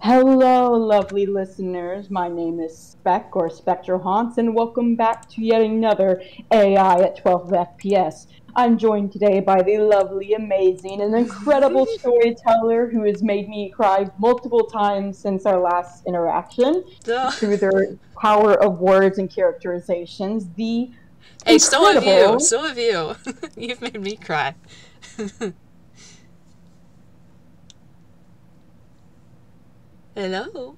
Hello, lovely listeners. My name is Spec or Spectral Haunts, and welcome back to yet another AI at 12 FPS. I'm joined today by the lovely, amazing, and incredible storyteller who has made me cry multiple times since our last interaction Duh. through their power of words and characterizations. The Hey, so have you. incredible. So have you. You've made me cry. Hello.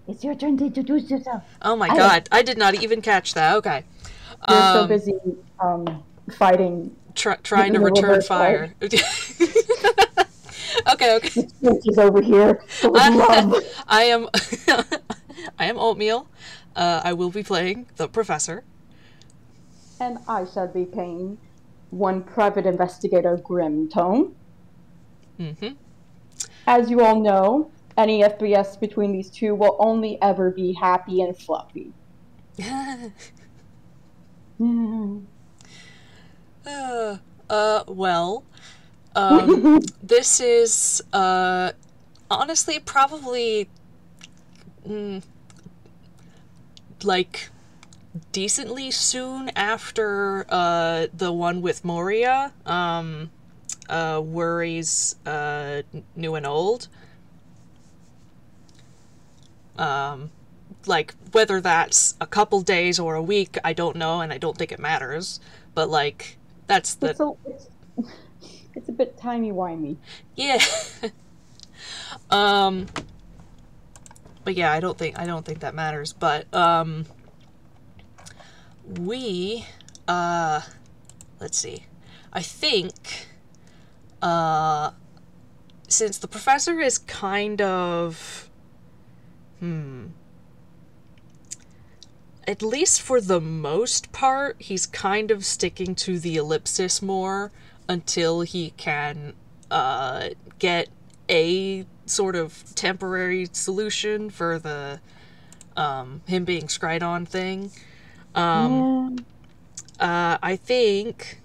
It's your turn to introduce yourself. Oh my I god, I did not even catch that. Okay. You're so Um, busy fighting, trying giving to the return reverse leg. fire. Okay, okay. The switch is over here, but with I, love. I am, I am Oatmeal. I will be playing the professor. And I shall be paying one private investigator, Grim Tome. Mm-hmm. As you all know, any FPS between these two will only ever be happy and fluffy. Well, this is, honestly, probably, like, decently soon after the one with Moria, worries new and old. Like whether that's a couple days or a week, I don't know, and I don't think it matters. But like that's the It's a bit timey-wimey. yeah. um, but yeah, I don't think that matters. But we let's see. I think since the professor is kind of at least for the most part, he's kind of sticking to the ellipsis more until he can get a sort of temporary solution for the him being scryed on thing. Yeah. I think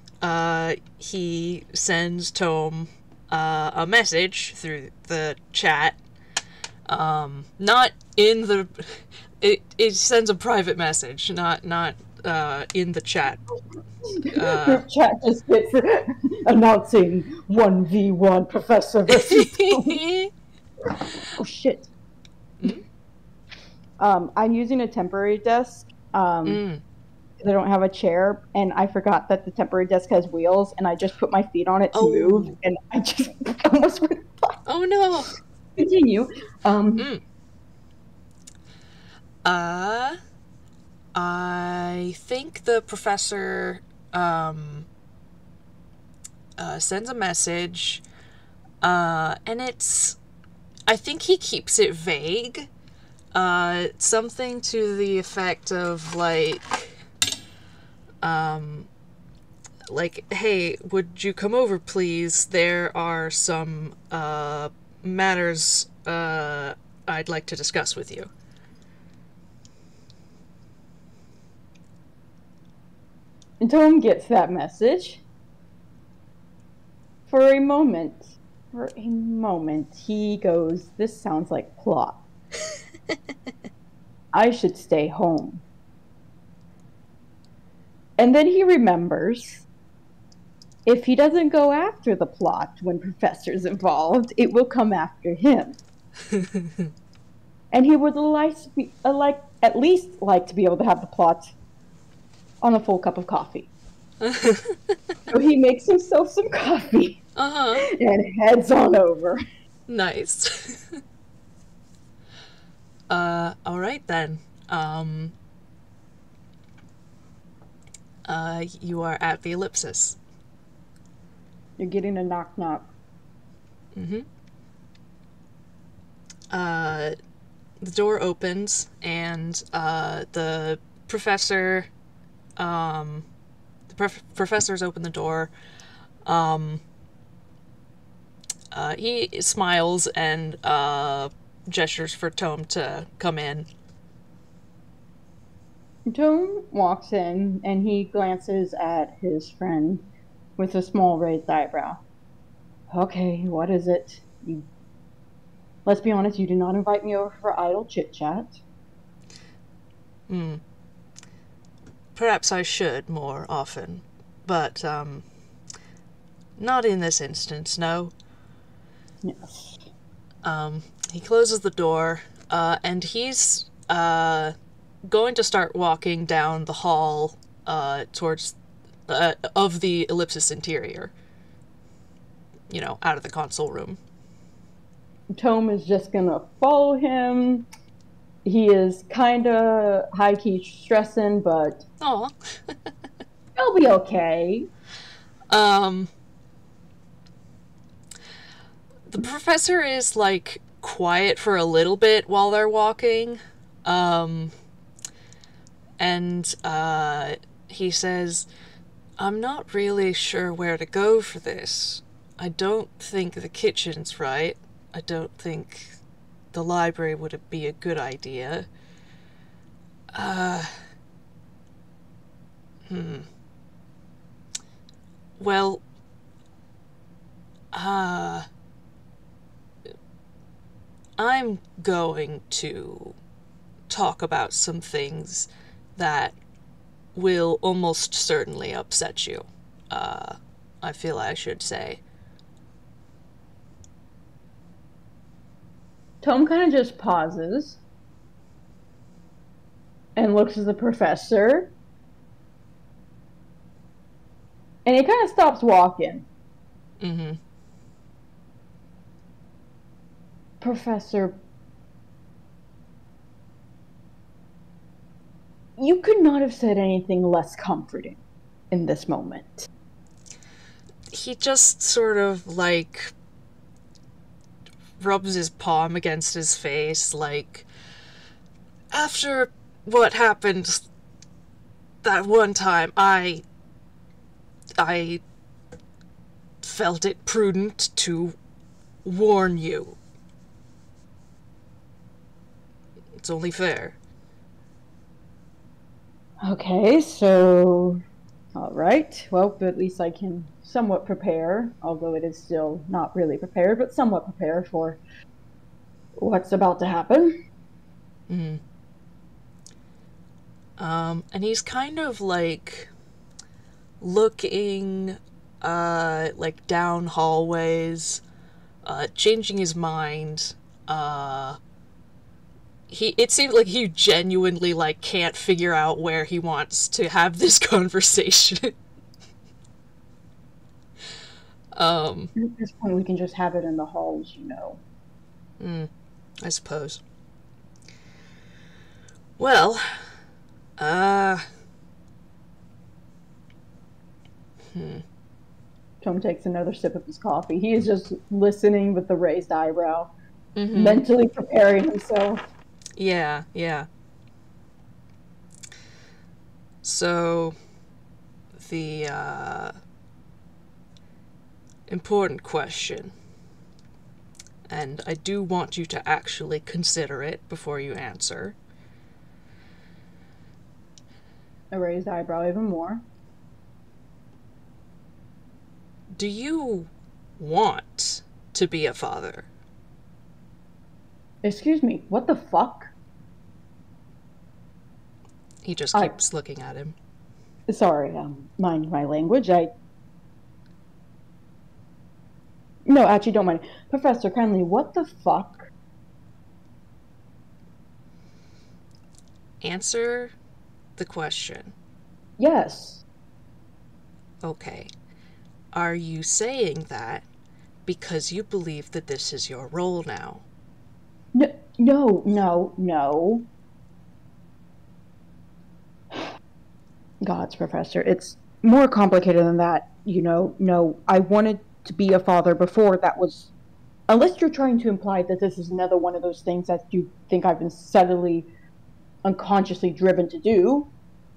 he sends Tome a message through the chat. Not in the. It sends a private message, not in the chat. Group chat just gets announcing 1v1 Professor versus Tony. Oh shit. I'm using a temporary desk. They don't have a chair, and I forgot that the temporary desk has wheels, and I just put my feet on it to move, Oh. and I just almost went. Oh no. Continue. Uh, I think the professor sends a message, and it's. I think he keeps it vague. Something to the effect of like, hey, would you come over, please? There are some matters I'd like to discuss with you. And Tome gets that message. For a moment, he goes, "This sounds like plot. I should stay home." And then he remembers, if he doesn't go after the plot when Professor's involved, it will come after him. And he would at least like to be able to have the plot on a full cup of coffee. So he makes himself some coffee and heads on over. Nice. All right then. You are at the ellipsis. You're getting a knock knock. The door opens and the professor, professors open the door. He smiles and gestures for Tome to come in. Tome walks in and he glances at his friend with a small raised eyebrow. "Okay, what is it? Let's be honest, you did not invite me over for idle chit-chat. Perhaps I should more often, but, not in this instance, no. Yes. He closes the door, and he's, going to start walking down the hall, towards, of the ellipsis interior. You know, out of the console room. Tome is just gonna follow him. He is kinda high-key stressing, but Aw. he'll be okay. Um, the professor is, like, quiet for a little bit while they're walking. And he says, I'm not really sure where to go for this. I don't think the kitchen's right. I don't think the library would be a good idea. Well, I'm going to talk about some things that will almost certainly upset you. I feel I should say. Tome kind of just pauses and looks at the professor. And he kind of stops walking. Mm-hmm. Professor, you could not have said anything less comforting in this moment. He just sort of, like, rubs his palm against his face, like, after what happened that one time, I felt it prudent to warn you. It's only fair. Okay, so... Alright, well, at least I can somewhat prepare, although it is still not really prepared, but somewhat prepare for what's about to happen. Mm. And he's kind of, like, looking, like, down hallways, changing his mind. It seems like he genuinely, like, can't figure out where he wants to have this conversation. At this point, we can just have it in the halls, you know. I suppose. Well, Tom takes another sip of his coffee. He is just listening with the raised eyebrow, mentally preparing himself. Yeah, yeah. So, the, important question, and I do want you to actually consider it before you answer. A raised eyebrow even more. Do you want to be a father? Excuse me, what the fuck? He just keeps looking at him. Sorry, mind my language. No, actually, don't mind. Professor, kindly, what the fuck? Answer the question. Yes. Okay. Are you saying that because you believe that this is your role now? No. Gods, Professor, it's more complicated than that. You know, no, I wanted to be a father before that was... Unless you're trying to imply that this is another one of those things that you think I've been subtly, unconsciously driven to do.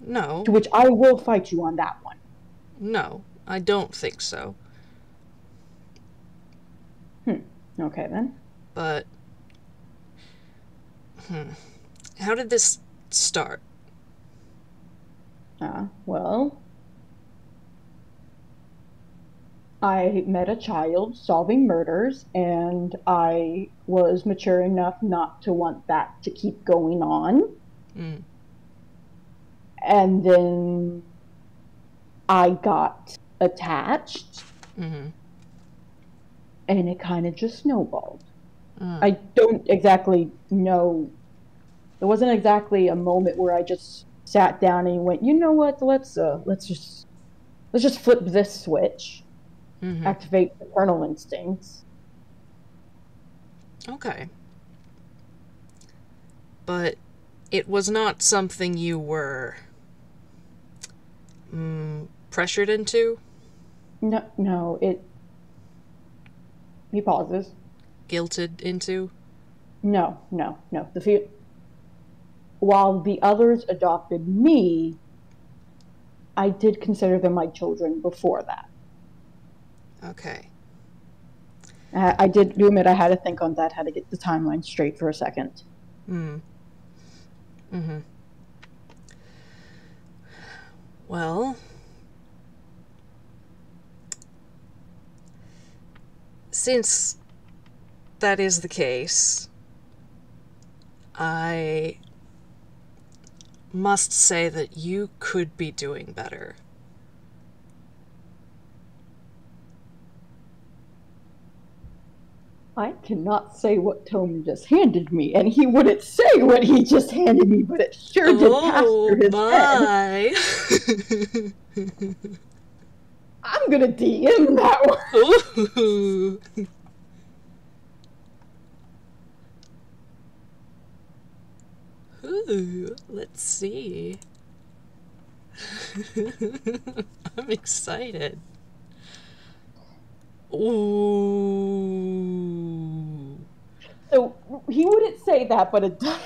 No. To which I will fight you on that one. No, I don't think so. Okay, then. But... How did this start? Well... I met a child solving murders, and I was mature enough not to want that to keep going on. Mm. And then I got attached, Mm-hmm. and it kind of just snowballed. Mm. I don't exactly know. There wasn't exactly a moment where I just sat down and went, you know what? Let's just flip this switch, Mm-hmm. activate maternal instincts. Okay. But it was not something you were pressured into? No, no, it. He pauses. Guilted into? No, no, no. While the others adopted me, I did consider them my children before that. Okay. I did do admit I had to think on that, had to get the timeline straight for a second. Mm. Mm-hmm. Well, since that is the case, I must say that you could be doing better. I cannot say what Tome just handed me, and he wouldn't say what he just handed me, but it sure did pass Oh through his head. my! I'm gonna DM that one. Ooh. Ooh, let's see. I'm excited. Ooh. So he wouldn't say that, but it does.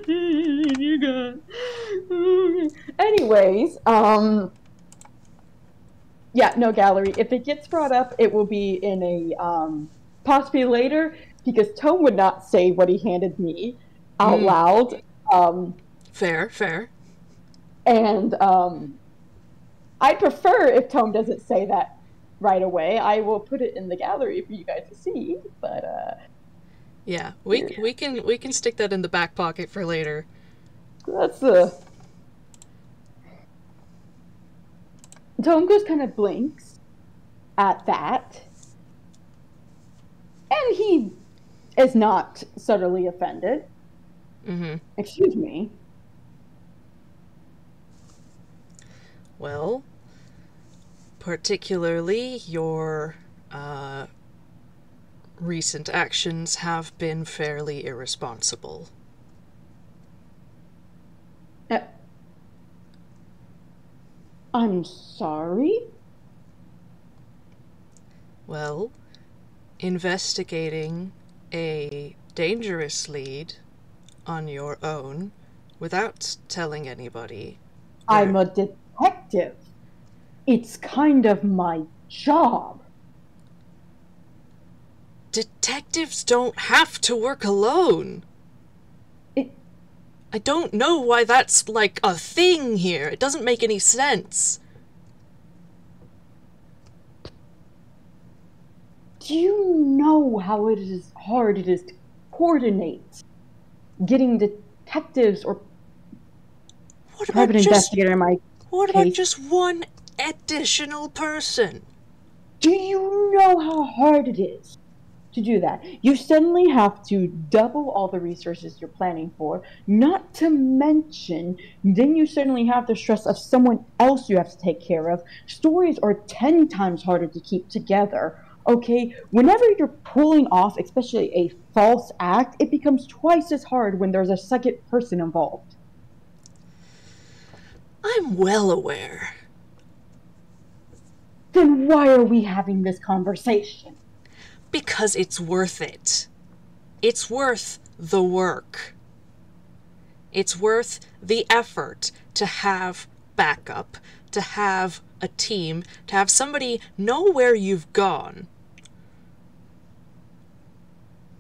You got. Anyways, yeah, no gallery. If it gets brought up, it will be in a possibly later because Tome would not say what he handed me out Mm. loud. Um, Fair, fair. and I prefer if Tome doesn't say that right away. I will put it in the gallery for you guys to see. But Yeah, here, we can stick that in the back pocket for later. that's a Tome just kind of blinks at that, and he is not subtly offended. Mm-hmm. Excuse me. Well, particularly your recent actions have been fairly irresponsible. Uh, I'm sorry. Well, investigating a dangerous lead on your own without telling anybody. I'm There, a detective. It's kind of my job. detectives don't have to work alone. It, I don't know why that's like a thing here. It doesn't make any sense. do you know how hard it is to coordinate getting detectives or What about private just investigator in my what about case? just one additional person? Do you know how hard it is to do that? You suddenly have to double all the resources you're planning for, not to mention, then you suddenly have the stress of someone else you have to take care of. Stories are 10 times harder to keep together. Okay, whenever you're pulling off, especially a false act, it becomes twice as hard when there's a second person involved. I'm well aware. Then why are we having this conversation? Because it's worth it. It's worth the work. It's worth the effort to have backup, to have a team, to have somebody know where you've gone.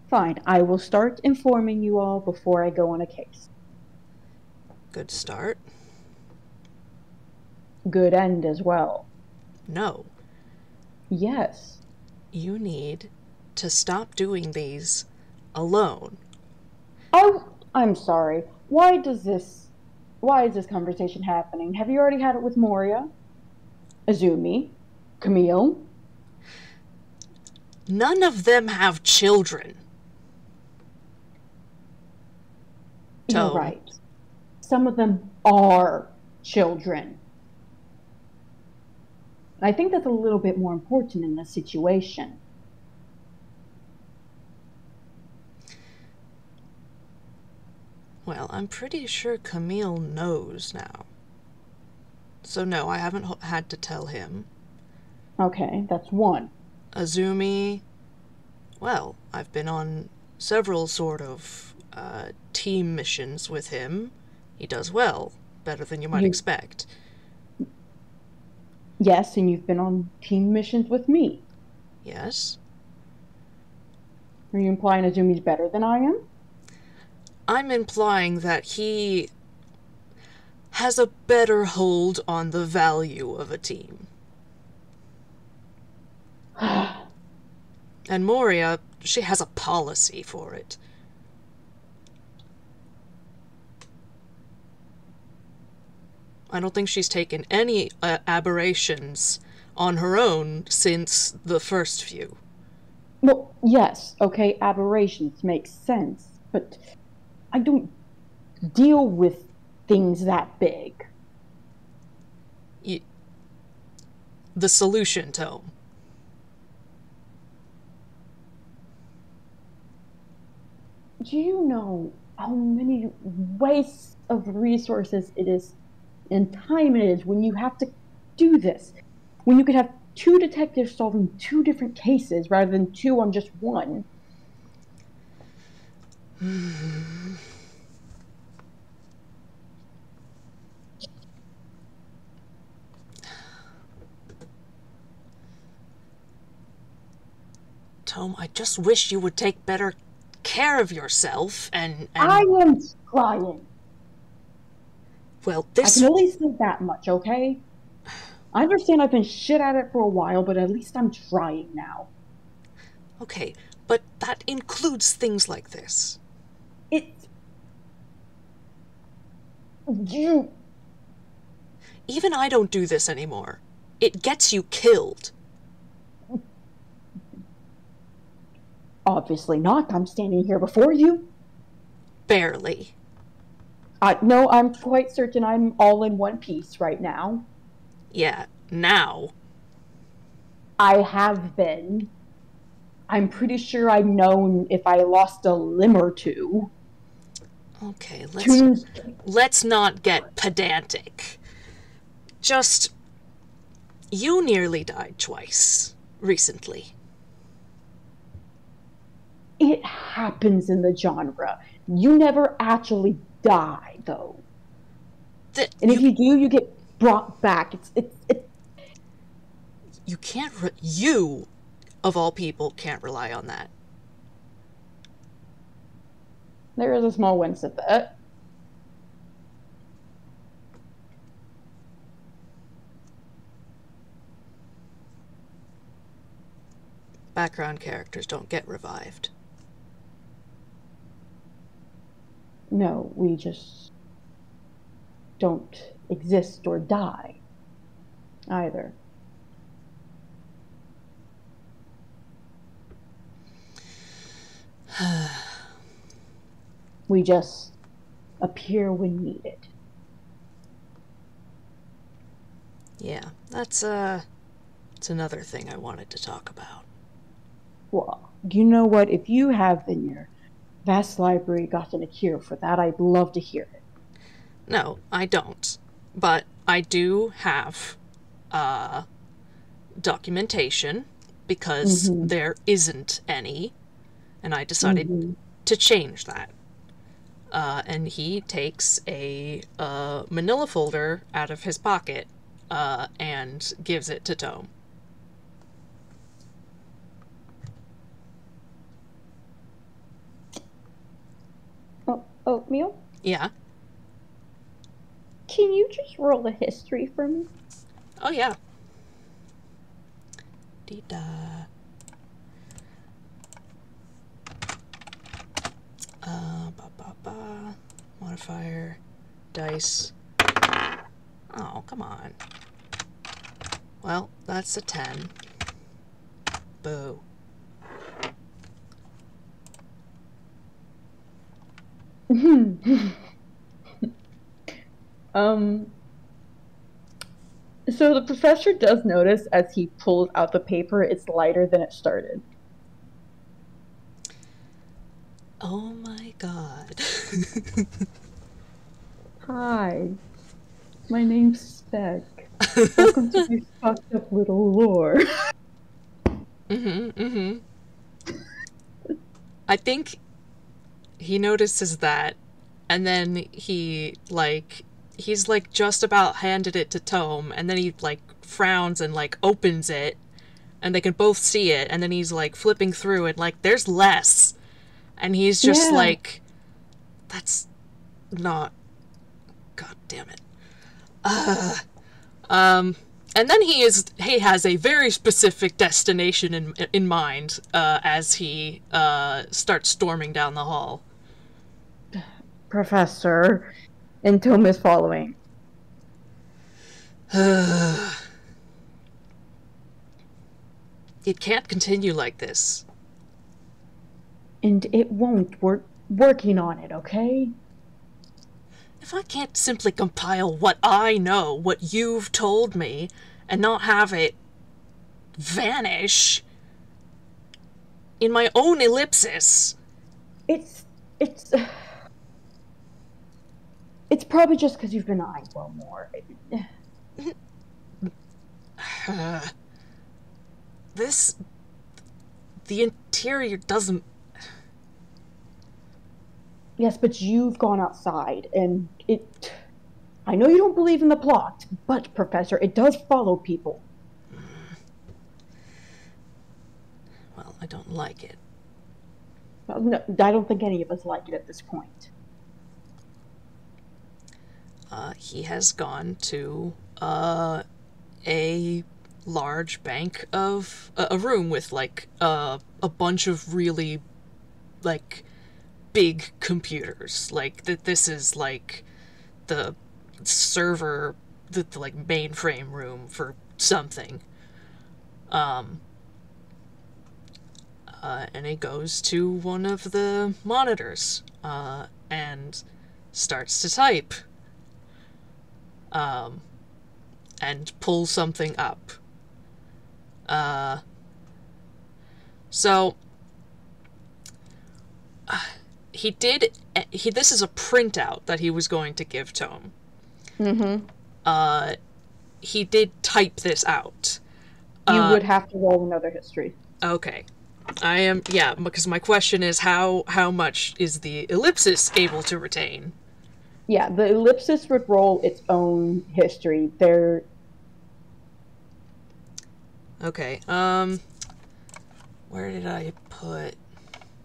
Fine, I will start informing you all before I go on a case. Good start. good end as well. No. Yes. You need to stop doing these alone. Oh, I'm sorry. Why is this conversation happening? Have you already had it with Moria? Azumi? Camille? None of them have children. You're Tome. right. Some of them are children. I think that's a little bit more important in this situation. Well, I'm pretty sure Camille knows now. So no, I haven't had to tell him. Okay, that's one. Azumi, well, I've been on several sort of team missions with him. He does well, better than you might You, expect. yes, and you've been on team missions with me. Yes? Are you implying Azumi's better than I am? I'm implying that he has a better hold on the value of a team. And Moria, she has a policy for it. I don't think she's taken any aberrations on her own since the first few. Well, yes, okay, aberrations make sense, but I don't deal with things that big. The solution, Tome. Do you know how many wastes of resources it is and time it is when you have to do this? When you could have two detectives solving two different cases rather than two on just one. Tome, I just wish you would take better care of yourself and I am trying. well, I can at least say that much, okay? I understand I've been shit at it for a while, but at least I'm trying now. Okay, but that includes things like this. It's you. Even I don't do this anymore. It gets you killed. Obviously not. I'm standing here before you. Barely. No, I'm quite certain I'm all in one piece right now. Yeah, now. I have been. I'm pretty sure I've known if I lost a limb or two. Okay, Tunes. let's not get pedantic. Just you nearly died twice recently. It happens in the genre. You never actually die, though. And if you do, you get brought back. It's you can't you of all people can't rely on that. there is a small wince of that. Background characters don't get revived. No, we just don't exist or die either. We just appear when needed. Yeah, that's another thing I wanted to talk about. Well, you know what? If you have in your vast library gotten a cure for that, I'd love to hear it. No, I don't. But I do have documentation because there isn't any, and I decided to change that. And he takes a manila folder out of his pocket and gives it to Tome. Oatmeal? Yeah. can you just roll a history for me? Oh, yeah. Dee-da. Ba-ba-ba. Modifier. Dice. Oh, come on. Well, that's a 10. Boo. So the professor does notice as he pulls out the paper, it's lighter than it started. Oh my god. Hi, my name's Spec. Welcome to my fucked up little lore. I think he notices that, and then he's like just about handed it to Tome, and then he like frowns and like opens it, and they can both see it, and then he's like flipping through it, like there's less, and he's just like, that's not, god damn it. And then he has a very specific destination in mind as he starts storming down the hall. Professor, and Tome is following. It can't continue like this. And it won't. We're working on it, okay? If I can't simply compile what I know, what you've told me, and not have it vanish in my own ellipsis... It's probably just because you've been eyeing well more. The interior doesn't... Yes, but you've gone outside, and I know you don't believe in the plot, but, Professor, it does follow people. Well, I don't like it. Well, no, I don't think any of us like it at this point. He has gone to a large bank of... a room with, like, a bunch of really, like... big computers. Like, this is like the server, the like mainframe room for something. And he goes to one of the monitors and starts to type and pull something up. This is a printout that he was going to give Tome. He did type this out. You would have to roll another history. Okay. Because my question is how much is the ellipsis able to retain? Yeah, the ellipsis would roll its own history. Okay, where did I put...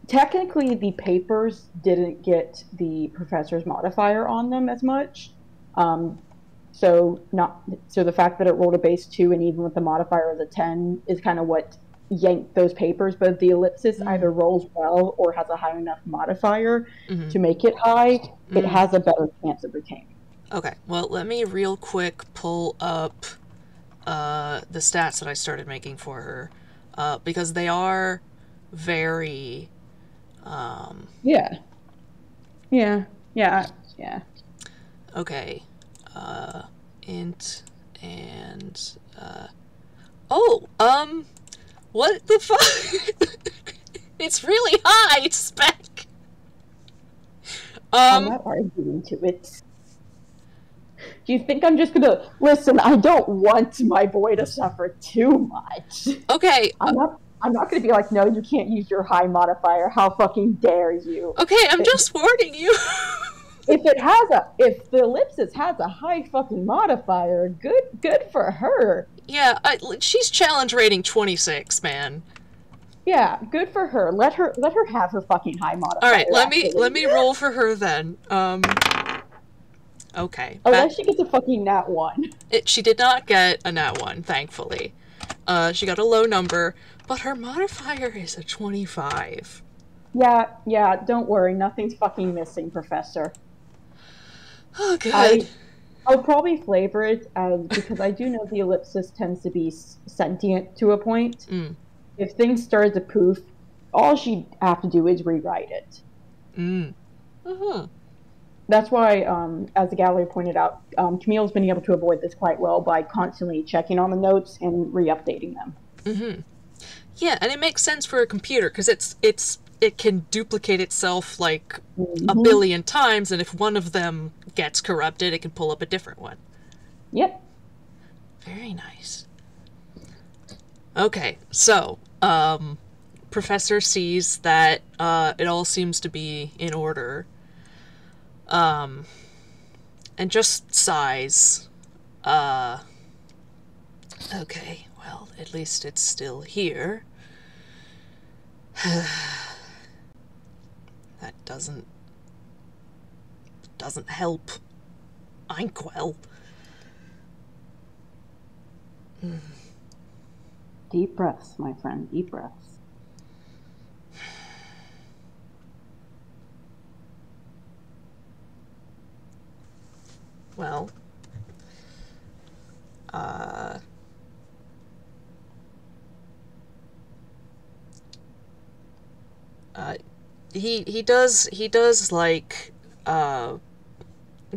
Technically, the papers didn't get the professor's modifier on them as much. So the fact that it rolled a base 2 and even with the modifier of the 10 is kind of what yanked those papers. But the ellipsis either rolls well or has a high enough modifier to make it high. It has a better chance of retaining. Okay, well, let me real quick pull up the stats that I started making for her, because they are very... Yeah. Okay. Int and what the fuck? It's really high, Spec. I'm not arguing to it. Do you think I'm just gonna listen? I don't want my boy to suffer too much. Okay. I'm not gonna be like, no, you can't use your high modifier. How fucking dare you? Okay, I'm just warning you. If the ellipsis has a high fucking modifier, good for her. Yeah, she's challenge rating 26, man. Yeah, good for her. Let her have her fucking high modifier. All right, let me roll for her then. Okay. Unless she gets a fucking nat 1. She did not get a nat 1, thankfully. She got a low number, but her modifier is a 25. Yeah, don't worry. Nothing's fucking missing, Professor. Oh, good. I'll probably flavor it as, because I do know the ellipsis tends to be sentient to a point. Mm. If things start to poof, all she'd have to do is rewrite it. That's why, as the gallery pointed out, Camille's been able to avoid this quite well by constantly checking on the notes and re-updating them. Yeah, and it makes sense for a computer because it can duplicate itself like a billion times, and if one of them gets corrupted, it can pull up a different one. Yep. Very nice. Okay, so Professor sees that it all seems to be in order, and just sighs. Okay, well, at least it's still here. That doesn't help Inkwell. Deep breaths, my friend, deep breaths. Well, he does like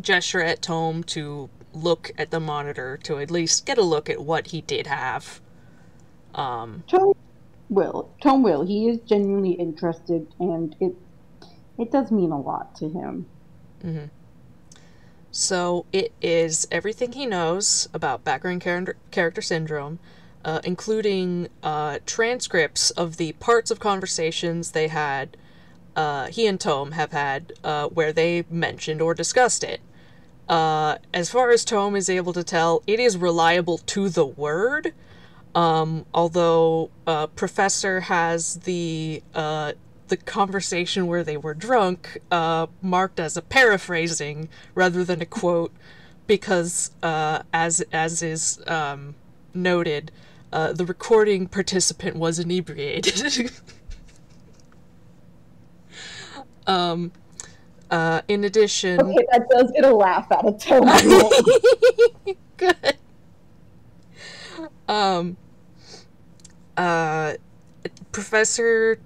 gesture at Tome to look at the monitor to at least get a look at what he did have. Tome will. He is genuinely interested, and it does mean a lot to him. So it is everything he knows about background character syndrome, including transcripts of the parts of conversations they had, he and Tome have had, where they mentioned or discussed it. As far as Tome is able to tell, it is reliable to the word, although Professor has the conversation where they were drunk marked as a paraphrasing rather than a quote, because as is noted, the recording participant was inebriated. In addition, okay, that does get a laugh out of Tome. Good. Professor,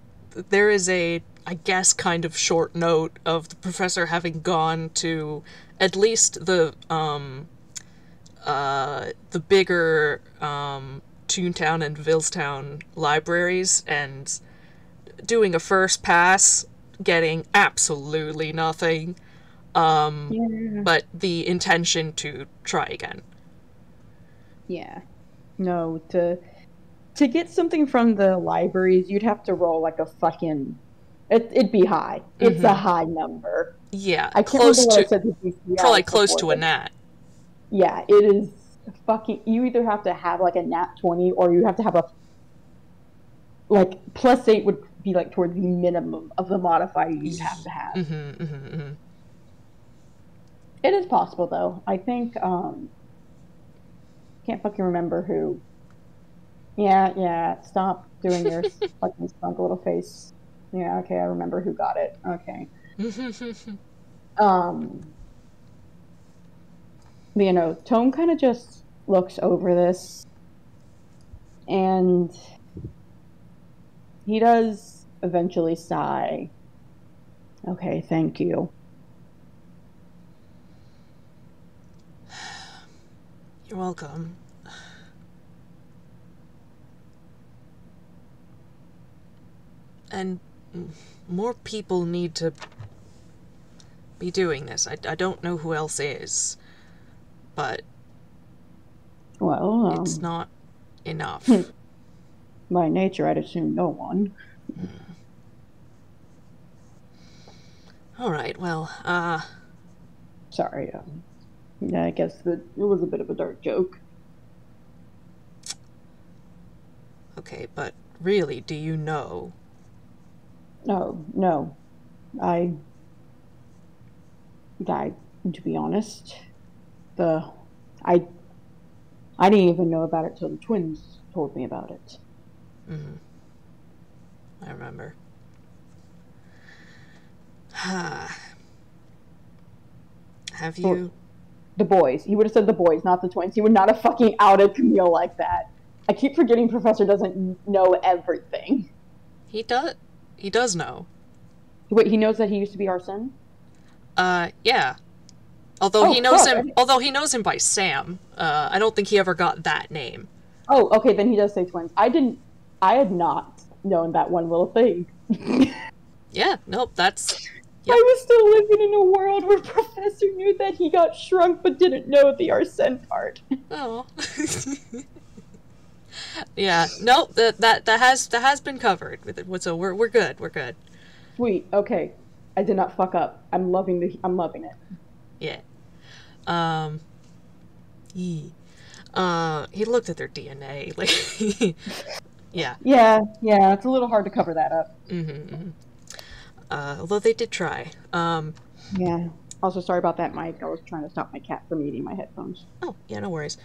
there is a, I guess, kind of short note of the professor having gone to at least the bigger Toontown and Villestown libraries and doing a first pass, getting absolutely nothing, but the intention to try again. Yeah. No, to get something from the libraries, you'd have to roll like a fucking... It'd be high. It's a high number. Yeah, I can't remember what I said probably close to a nat. Yeah, it is fucking... You either have to have like a nat 20 or you have to have a... Like, +8 would be like towards the minimum of the modifier you'd have to have. It is possible, though. I think, can't fucking remember who. Yeah, stop doing your fucking skunk little face. Yeah, okay, I remember who got it. Okay. You know, Tome kind of just looks over this, and he does eventually sigh. Okay, thank you. You're welcome. And more people need to be doing this. I don't know who else is, but well, it's not enough. By nature, I'd assume no one. All right, well, Sorry, yeah, I guess that it was a bit of a dark joke. Okay, but really, do you know? No. I to be honest. The I I didn't even know about it till the twins told me about it. Mm-hmm. I remember. Have you... The boys. He would have said the boys, not the twins. He would not have fucking outed Camille like that. I keep forgetting Professor doesn't know everything. He does. He does know. Wait, he knows that he used to be our son? Yeah. Although Oh, he knows fuck. him. Although he knows him by Sam. I don't think he ever got that name. Oh, okay, then he does say twins. I had not known that one little thing. Yeah. Nope. That's... Yep. I was still living in a world where Professor knew that he got shrunk but didn't know the Arsene part. Oh. Yeah. Nope. That has been covered with it. So we're good. We're good. Sweet. Okay. I did not fuck up. I'm loving it. Yeah. He looked at their DNA. Like, yeah. Yeah. It's a little hard to cover that up. Mm-hmm. Although they did try. Yeah. Also, sorry about that, Mike. I was trying to stop my cat from eating my headphones. Oh, yeah, no worries.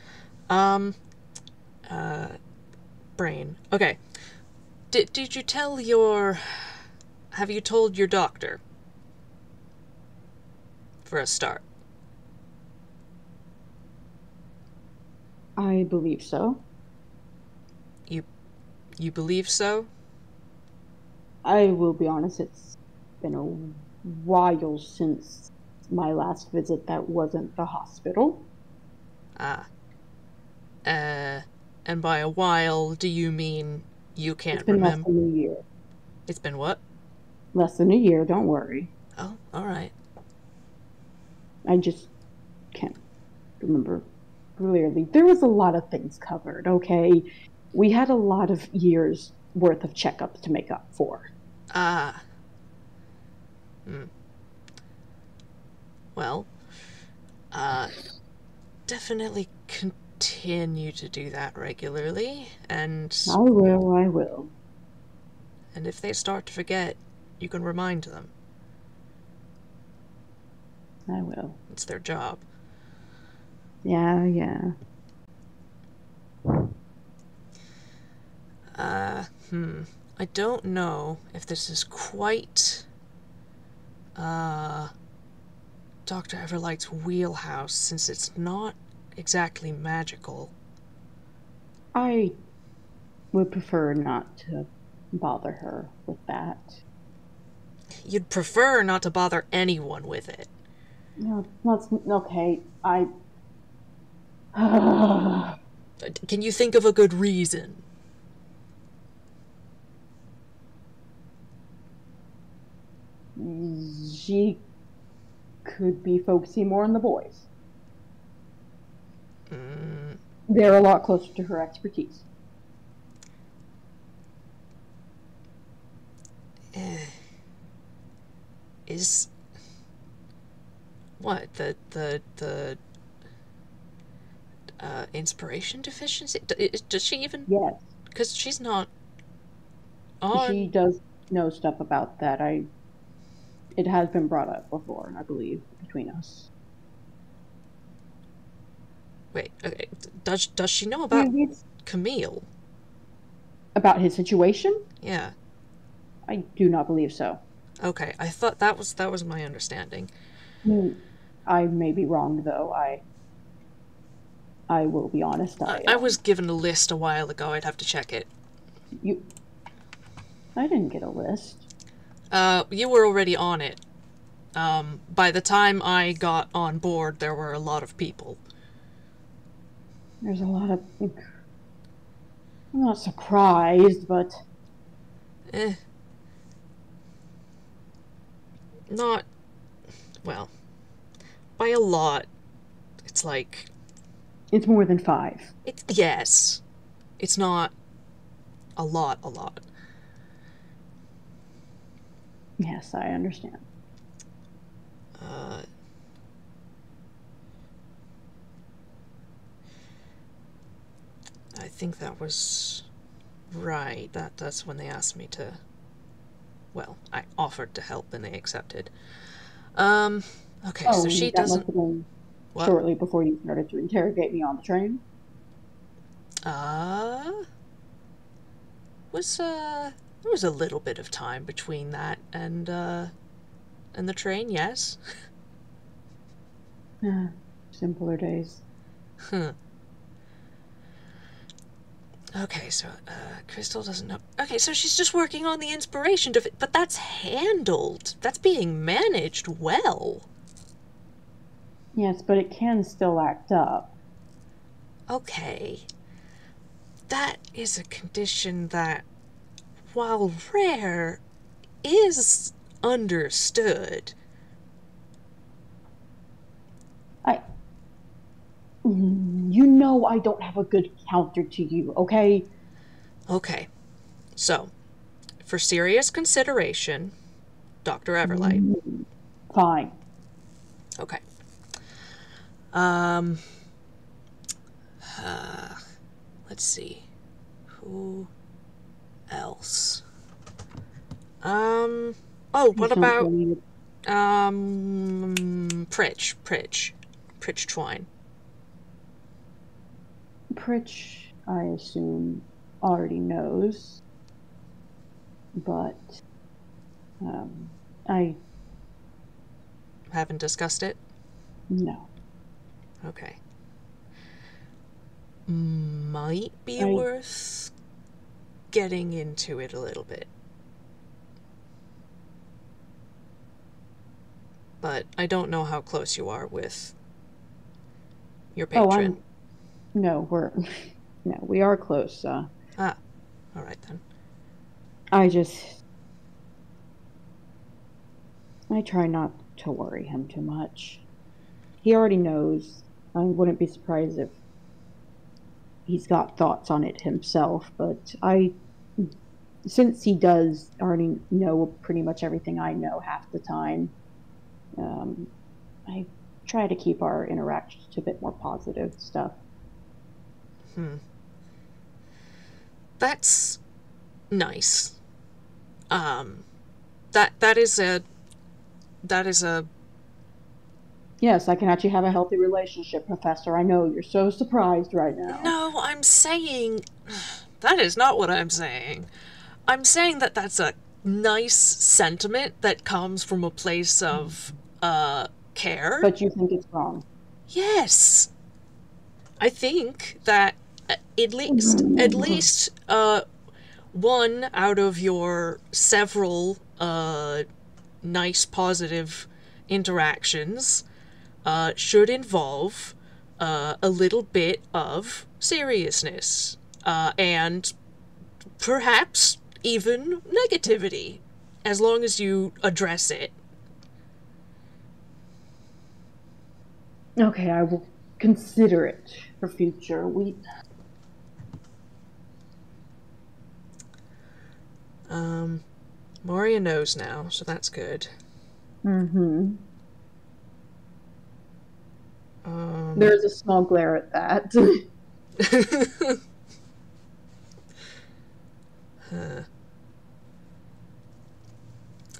Brain. Okay. Did you tell your... Have you told your doctor? For a start. I believe so. You believe so? I will be honest, it's been a while since my last visit that wasn't the hospital. Ah. And by a while, do you mean you can't remember? It's been less than a year. It's been what? Less than a year, don't worry. Oh, alright. I just can't remember clearly. There was a lot of things covered, okay? We had a lot of years worth of checkups to make up for. Ah. Well, definitely continue to do that regularly, and... I will. And if they start to forget, you can remind them. I will. It's their job. Yeah. I don't know if this is quite, Dr. Everlight's wheelhouse, since it's not exactly magical. I would prefer not to bother her with that. You'd prefer not to bother anyone with it. No, that's okay. Can you think of a good reason? She could be focusing more on the boys. They're a lot closer to her expertise. Is... What? The inspiration deficiency? Does she even... Yes. Because she's not on... She does know stuff about that. It has been brought up before, I believe, between us. Wait, okay. Does she know about Camille? About his situation? Yeah. I do not believe so. Okay, I thought that was my understanding. I may be wrong, though. I will be honest. I was given a list a while ago. I'd have to check it. I didn't get a list. You were already on it. By the time I got on board, there were a lot of people. There's a lot of... I'm not surprised, but... Not... Well, by a lot, it's like... It's more than 5. Yes. It's not a lot. Yes, I understand. I think that was right. That's when they asked me to... Well, I offered to help and they accepted. Okay, so Oh, she that must doesn't... have been What? shortly before you started to interrogate me on the train. Uh... Was, there was a little bit of time between that and the train, yes. Simpler days. Huh. Okay, so, Crystal doesn't know. Okay, so she's just working on the inspiration, but that's handled. That's being managed well. Yes, but it can still act up. Okay. That is a condition that, while rare, is understood. I. You know I don't have a good counter to you, okay? Okay, so, for serious consideration, Dr. Everlight. Mm, Fine. Okay. Um, let's see. Who else? Oh, Please what don't about, tell me. Pritch Twine. Pritch, I assume, already knows, but I Haven't discussed it? no. Okay. Might be I worth getting into it a little bit. But I don't know how close you are with your oh patron. I'm no we're no we are close. Ah, alright then. I just I try not to worry him too much. He already knows. I wouldn't be surprised if he's got thoughts on it himself, but I since he does already know pretty much everything I know half the time, um, I try to keep our interactions to a bit more positive stuff. That's nice. Um, that is a Yes, I can actually have a healthy relationship, Professor. I know you're so surprised right now. no, I'm saying that is not what I'm saying. I'm saying that that's a nice sentiment that comes from a place of care. But you think it's wrong. Yes. I think that at least one out of your several nice positive interactions should involve a little bit of seriousness and perhaps even negativity, as long as you address it. Okay, I will consider it for future. We Moria knows now, so that's good. Mm-hmm. There's a small glare at that.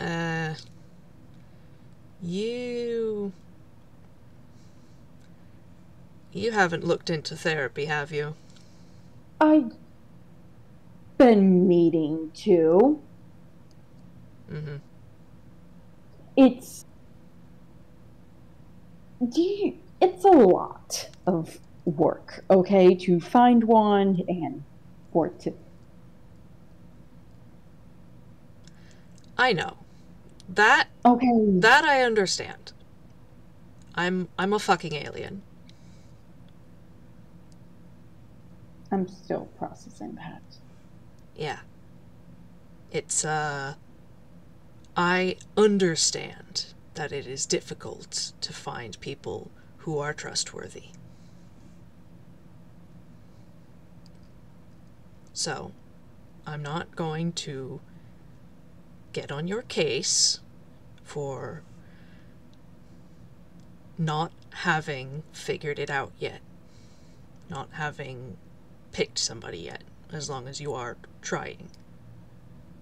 Uh, you haven't looked into therapy, have you? I've been meaning to. Mm-hmm. It's it's a lot of work, okay, to find one and for it to. I know. That Okay, that I understand. I'm a fucking alien. I'm still processing that. Yeah. It's I understand that it is difficult to find people who are trustworthy. So, I'm not going to get on your case for not having figured it out yet, not having picked somebody yet, as long as you are trying.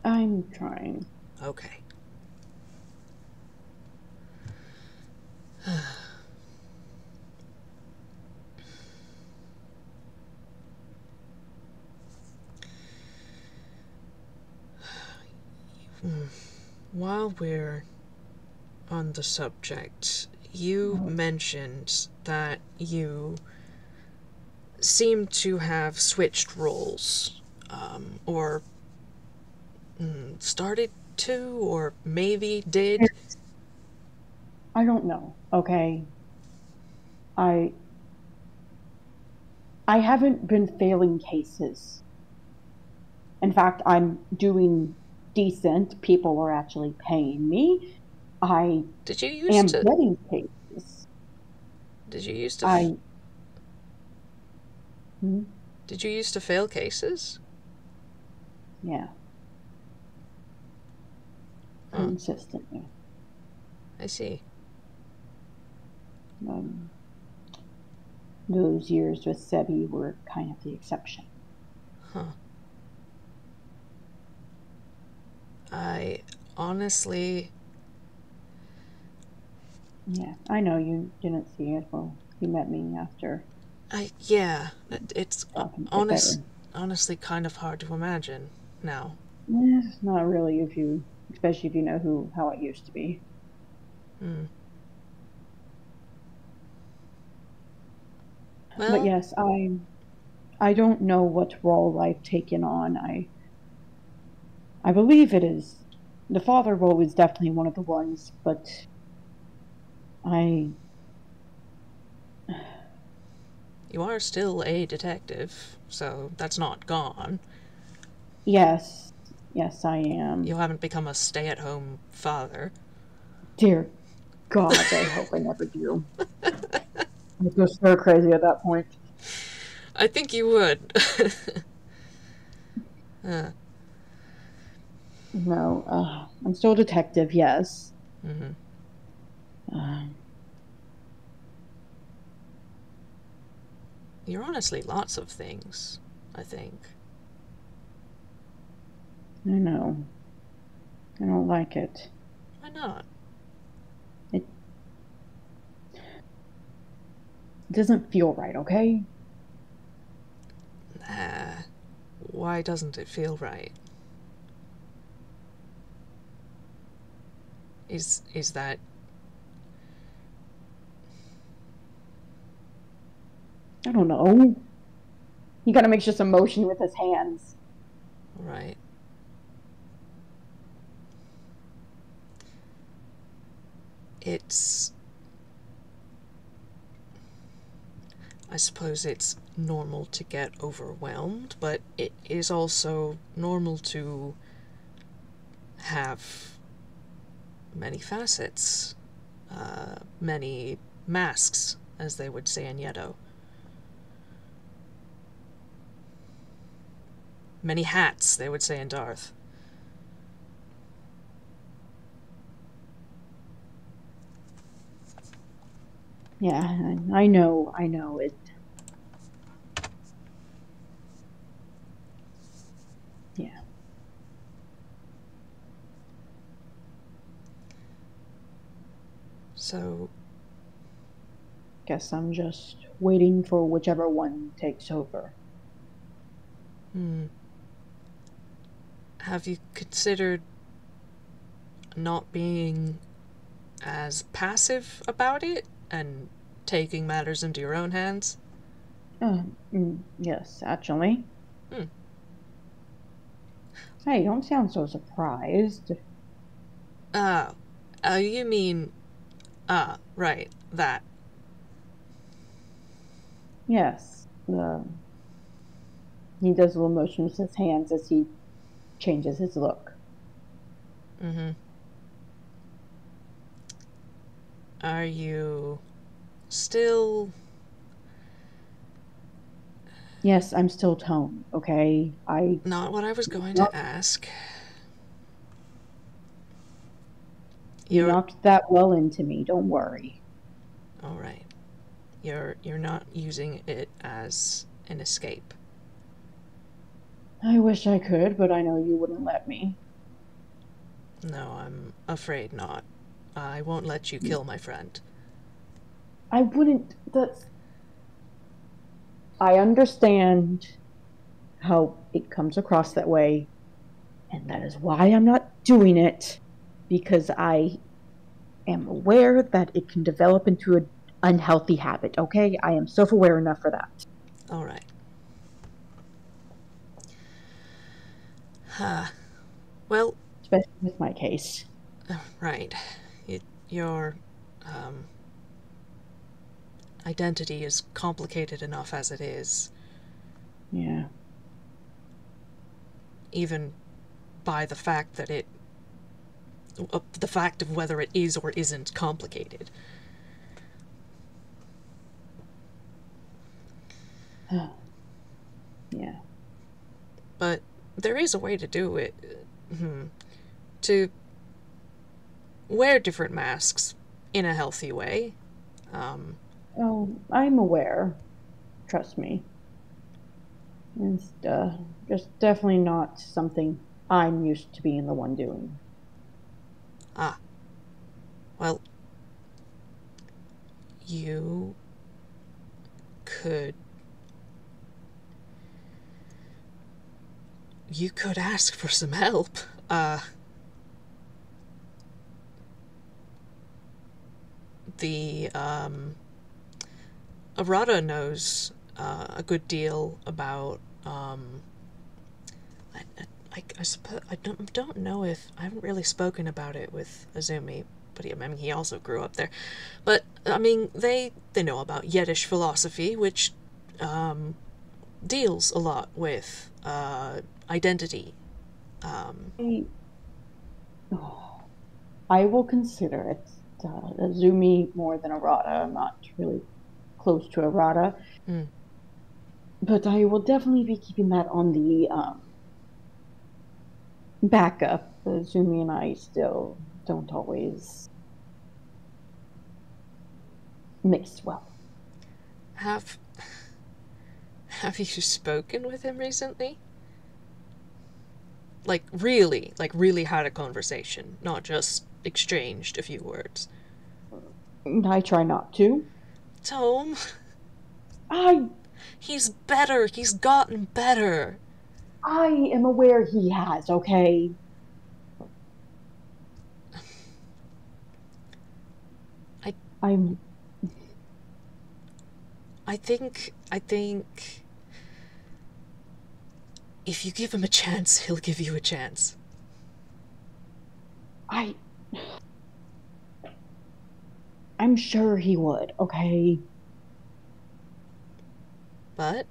I'm trying. Okay. While we're on the subject, you mentioned that you seem to have switched roles, or started to, or maybe did. I don't know, okay? I haven't been failing cases. In fact, I'm doing decent. People are actually paying me. I Did you used am to? getting cases. Did you used to? Hmm? Did you used to fail cases? Yeah. Consistently. I see. Those years with Sebi were kind of the exception. Huh. I honestly... Yeah, I know you didn't see it. Well, you met me after. Yeah, it's Talking a bit better. honestly kind of hard to imagine now. Not really, especially if you know how it used to be. But Well, yes, I don't know what role I've taken on. I believe it is the father role is definitely one of the ones, but I you are still a detective, so that's not gone. yes, I You am. haven't become a stay-at-home father. Dear God, I hope I never do. I go stir crazy at that point. I think you would. No, I'm still a detective, yes. Uh, You're honestly lots of things, I think. I know. I don't like it. Why not? It doesn't feel right, okay? Why doesn't it feel right? Is that... I don't know. He kind of makes just a motion with his hands. right? It's... I suppose it's normal to get overwhelmed, but it is also normal to have many facets, many masks, as they would say in Yedo. Many hats, they would say in Darth. Yeah, I know it. Yeah. So, Guess I'm just waiting for whichever one takes over. have you considered not being as passive about it and taking matters into your own hands? Yes, actually. Hmm. Hey, don't sound so surprised. Oh, you mean... right, that. Yes. He does a little motion with his hands as he changes his look. Are you still... Yes, I'm still Tome, okay? Not what I was going to ask. You You're... knocked that well into me, don't worry. Alright. You're not using it as an escape. I wish I could, but I know you wouldn't let me. No, I'm afraid not. I won't let you kill my friend. I wouldn't. That's. I understand how it comes across that way, and that is why I'm not doing it, because I am aware that it can develop into an unhealthy habit, okay? I am self-aware enough for that. All right. Well, Especially with my case. right. Your identity is complicated enough as it is, Yeah. even by the fact that the fact of whether it is or isn't complicated. Yeah. But there is a way to do it. To wear different masks in a healthy way. Oh, I'm aware. Trust me. It's just definitely not something I'm used to being the one doing. Ah, well, you could ask for some help. The Arata knows a good deal about I suppose I don't know if I haven't really spoken about it with Azumi, but I mean he also grew up there. But I mean they know about Yiddish philosophy, which deals a lot with identity. I, oh, I will consider it. Azumi more than Arata. I'm not really close to Arata, Mm. but I will definitely be keeping that on the backup. Azumi and I still don't always mix well. Have you spoken with him recently? Like really had a conversation, not just exchanged a few words. I try not to. Tome, I he's better. He's gotten better. I am aware he has, okay? I I'm I think if you give him a chance, he'll give you a chance. I I'm sure he would, okay? But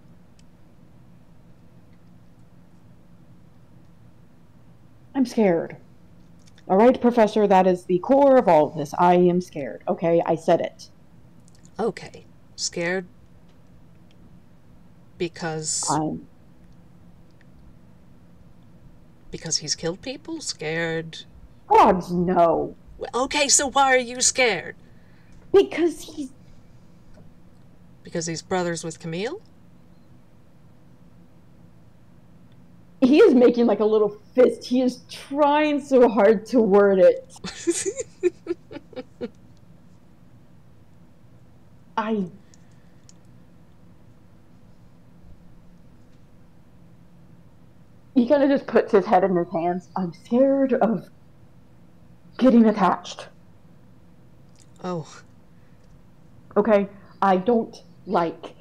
I'm scared. All right, Professor, that is the core of all of this. I am scared, okay? I said it. okay, scared because I'm he's killed people? Scared? God, no. Okay, so why are you scared? Because he's Because he's brothers with Camille? he is making like a little fist. He is trying so hard to word it. I He kind of just puts his head in his hands. I'm scared of getting attached. Oh, Okay? I don't like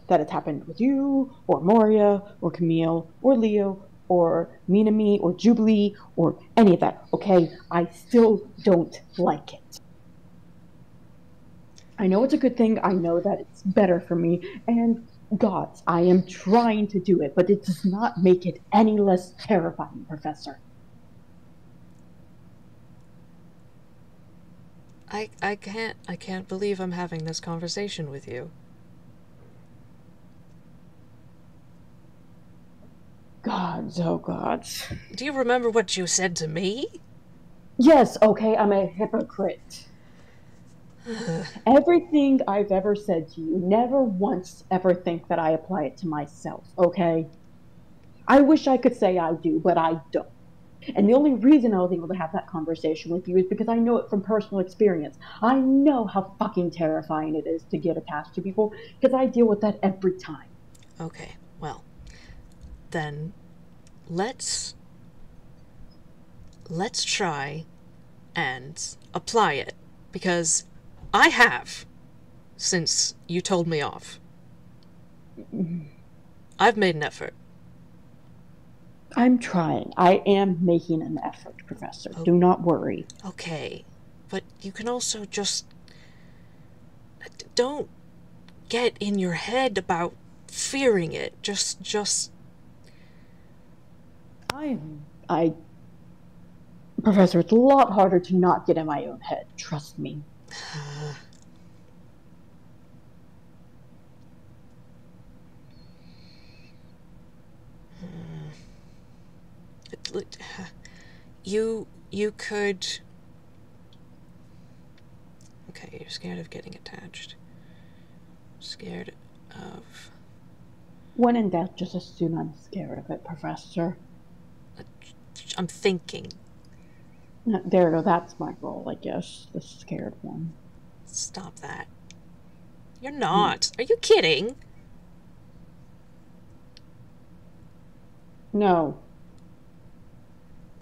that it's happened with you or Moria or Camille or Leo or Minami or Jubilee or any of that. Okay? I still don't like it. I know it's a good thing. I know that it's better for me. And gods, I am trying to do it, but it does not make it any less terrifying, Professor. I can't believe I'm having this conversation with you. Gods, oh gods. Do you remember what you said to me? Yes, okay, I'm a hypocrite. Everything I've ever said to you, never once ever think that I apply it to myself, okay? I wish I could say I do, but I don't. And the only reason I was able to have that conversation with you is because I know it from personal experience. I know how fucking terrifying it is to get attached to people because I deal with that every time. Okay, well, then let's try and apply it, because I have, since you told me off. I've made an effort. I'm trying. I am making an effort, Professor. Do not worry. Okay, but you can also just don't get in your head about fearing it. Just Professor, it's a lot harder to not get in my own head. Trust me. you could. Okay, you're scared of getting attached. Scared of. When in doubt, just assume I'm scared of it, Professor. I'm thinking. There, no, that's my role, I guess. The scared one. Stop that. You're not. Are you kidding? No.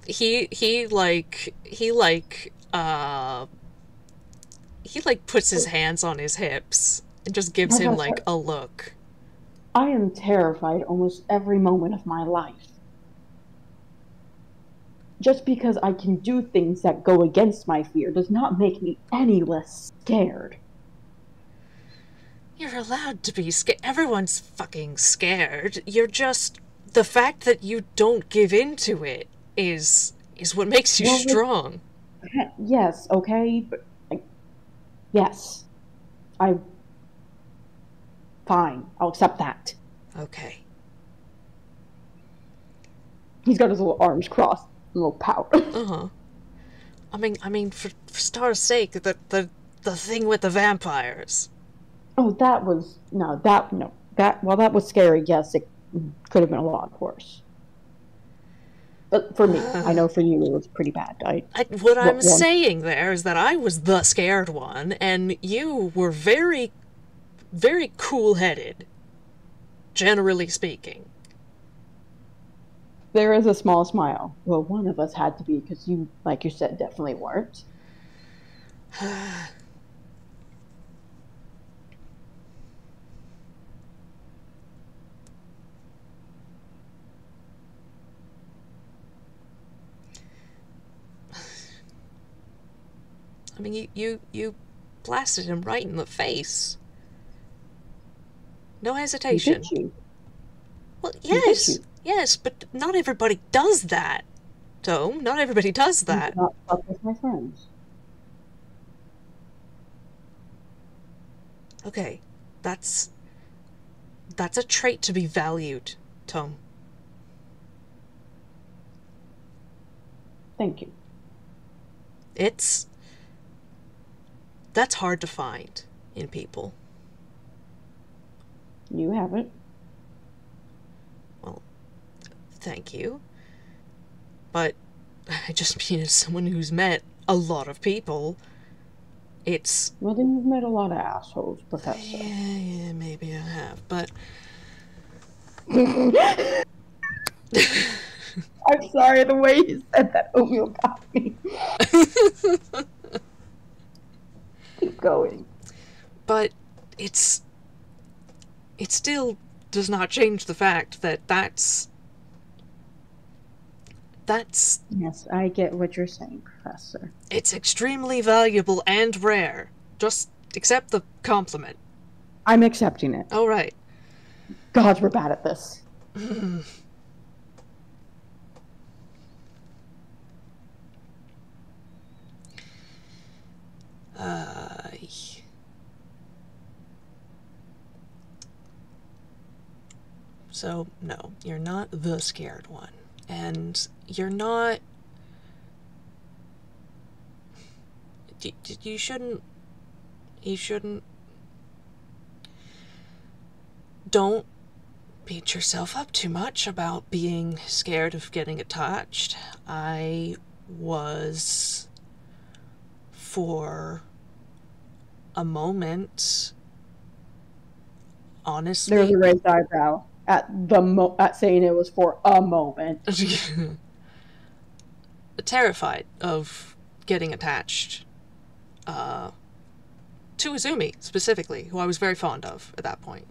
He puts his hands on his hips and just gives him like a look. I am terrified almost every moment of my life. Just because I can do things that go against my fear does not make me any less scared. You're allowed to be scared. Everyone's fucking scared. You're just... The fact that you don't give in to it is what makes you strong. Yes, okay, but... yes. Fine, I'll accept that. Okay. He's got his little arms crossed, a little pout. Uh-huh. I mean, for star's sake, the thing with the vampires. Oh, that was... No, that was scary, yes, it could have been a lot worse. But for me, I know for you it was pretty bad. What I'm saying there is that I was the scared one, and you were very, very cool-headed, generally speaking. There is a small smile. Well, one of us had to be, because you, like you said, definitely weren't. I mean, you blasted him right in the face. No hesitation. Did you? Well, yes, yes, but not everybody does that, Tome. Not everybody does that. Not fuck with my friends. Okay, that's a trait to be valued, Tome. Thank you. That's hard to find in people. You haven't. Well, thank you. But I just mean as someone who's met a lot of people, it's... Well, then you've met a lot of assholes, Professor. Yeah, maybe I have, but... I'm sorry, the way you said that oatmeal got me. Keep going. But it still does not change the fact that that's... Yes, I get what you're saying, Professor. It's extremely valuable and rare. Just accept the compliment. I'm accepting it. All right. God, we're bad at this. So, no, you're not the scared one. And you're not... You shouldn't... Don't beat yourself up too much about being scared of getting attached. I was, for a moment, There was honestly, a raised eyebrow at saying it was for a moment. terrified of getting attached to Izumi, specifically, who I was very fond of at that point.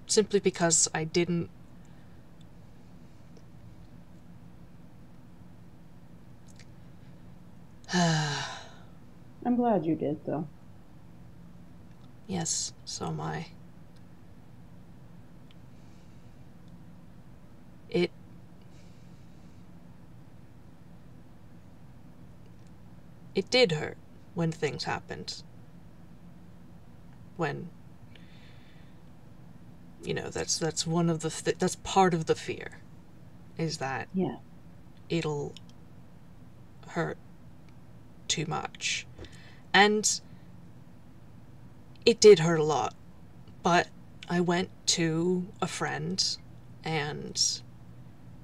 Simply because I didn't... I'm glad you did, though. Yes, so am I. It... It did hurt when things happened. When... You know, that's one of the... that's part of the fear. Is that... Yeah. It'll hurt too much. And it did hurt a lot. But I went to a friend, and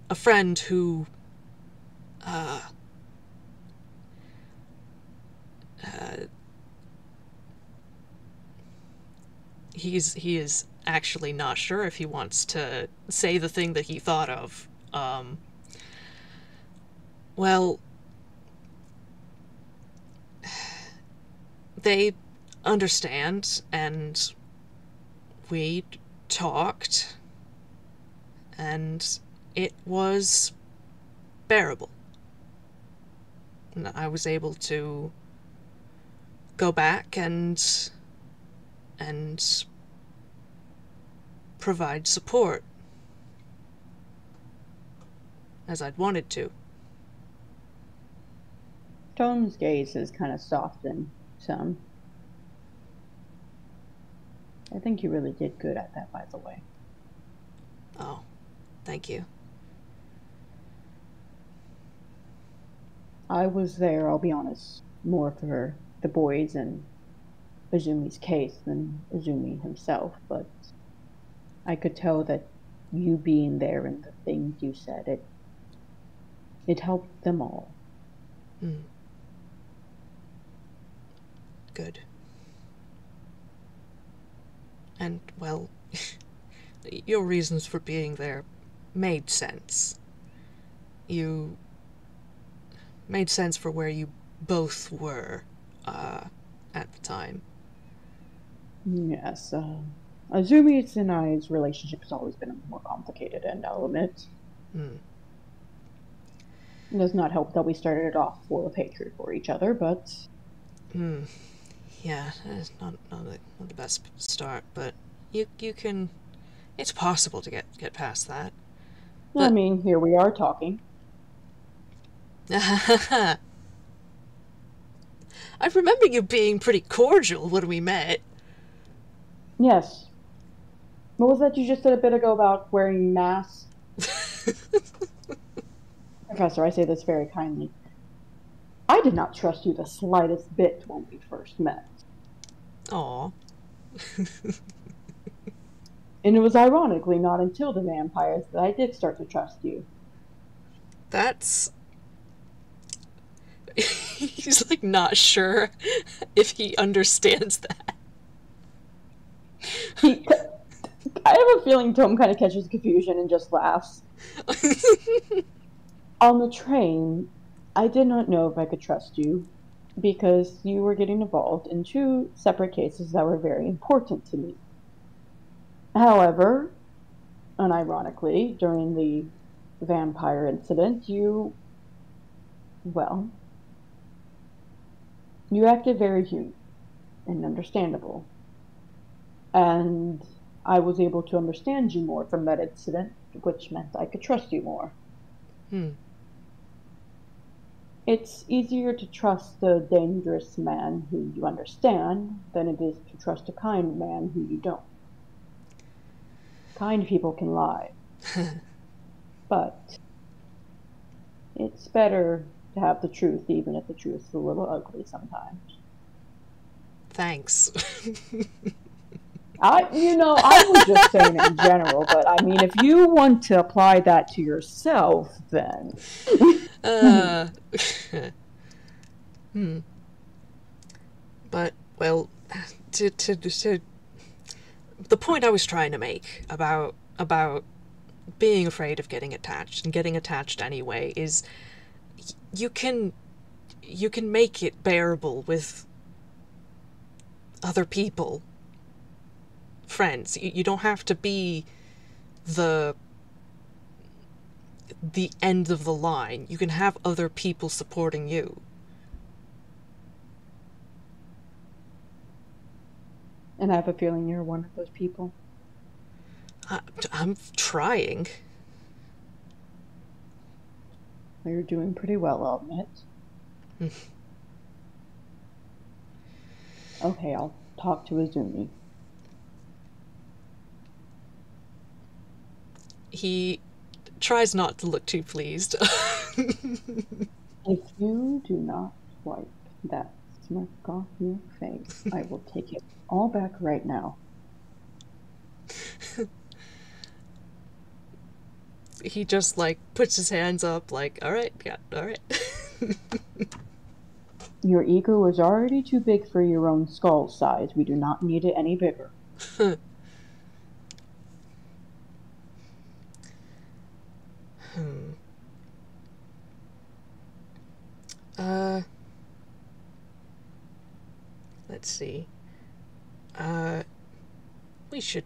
a friend who he is actually not sure if he wants to say the thing that he thought of. Well, they understand, and we talked, and it was bearable. And I was able to go back and provide support as I'd wanted to. Tome's gaze has kind of softened some. I think you really did good at that, by the way. Oh, thank you. I was there, I'll be honest, more for the boys and Izumi's case than Izumi himself, but I could tell that you being there and the things you said, it helped them all. Good. And, well, your reasons for being there made sense. You made sense for where you both were at the time. Yes, Izumi's and I's relationship has always been more complicated, and I'll admit. It does not help that we started it off full of hatred for each other, but... Yeah, it's not the best start, but you can... It's possible to get past that. But... I mean, here we are talking. I remember you being pretty cordial when we met. Yes. What was that you just said a bit ago about wearing masks? Professor, I say this very kindly. I did not trust you the slightest bit when we first met. Aw. And it was ironically not until the vampires that I did start to trust you. That's... He's, like, not sure if he understands that. I have a feeling Tome kind of catches confusion and just laughs. On the train, I did not know if I could trust you, because you were getting involved in two separate cases that were very important to me. However, unironically, during the vampire incident, you acted very human and understandable. And I was able to understand you more from that incident, which meant I could trust you more. It's easier to trust a dangerous man who you understand than it is to trust a kind man who you don't. Kind people can lie. But it's better to have the truth, even if the truth is a little ugly sometimes. Thanks. I was just saying in general, but I mean, if you want to apply that to yourself, then. But, well, to the point I was trying to make about being afraid of getting attached and getting attached anyway is you can make it bearable with other people, friends. You don't have to be the end of the line. You can have other people supporting you. And I have a feeling you're one of those people. I'm trying. Well, you're doing pretty well, I'll admit. Okay, I'll talk to Izumi. He tries not to look too pleased. If you do not wipe that smirk off your face, I will take it all back right now. He just, like, puts his hands up, like, alright, yeah, alright. Your ego is already too big for your own skull size. We do not need it any bigger. Let's see. We should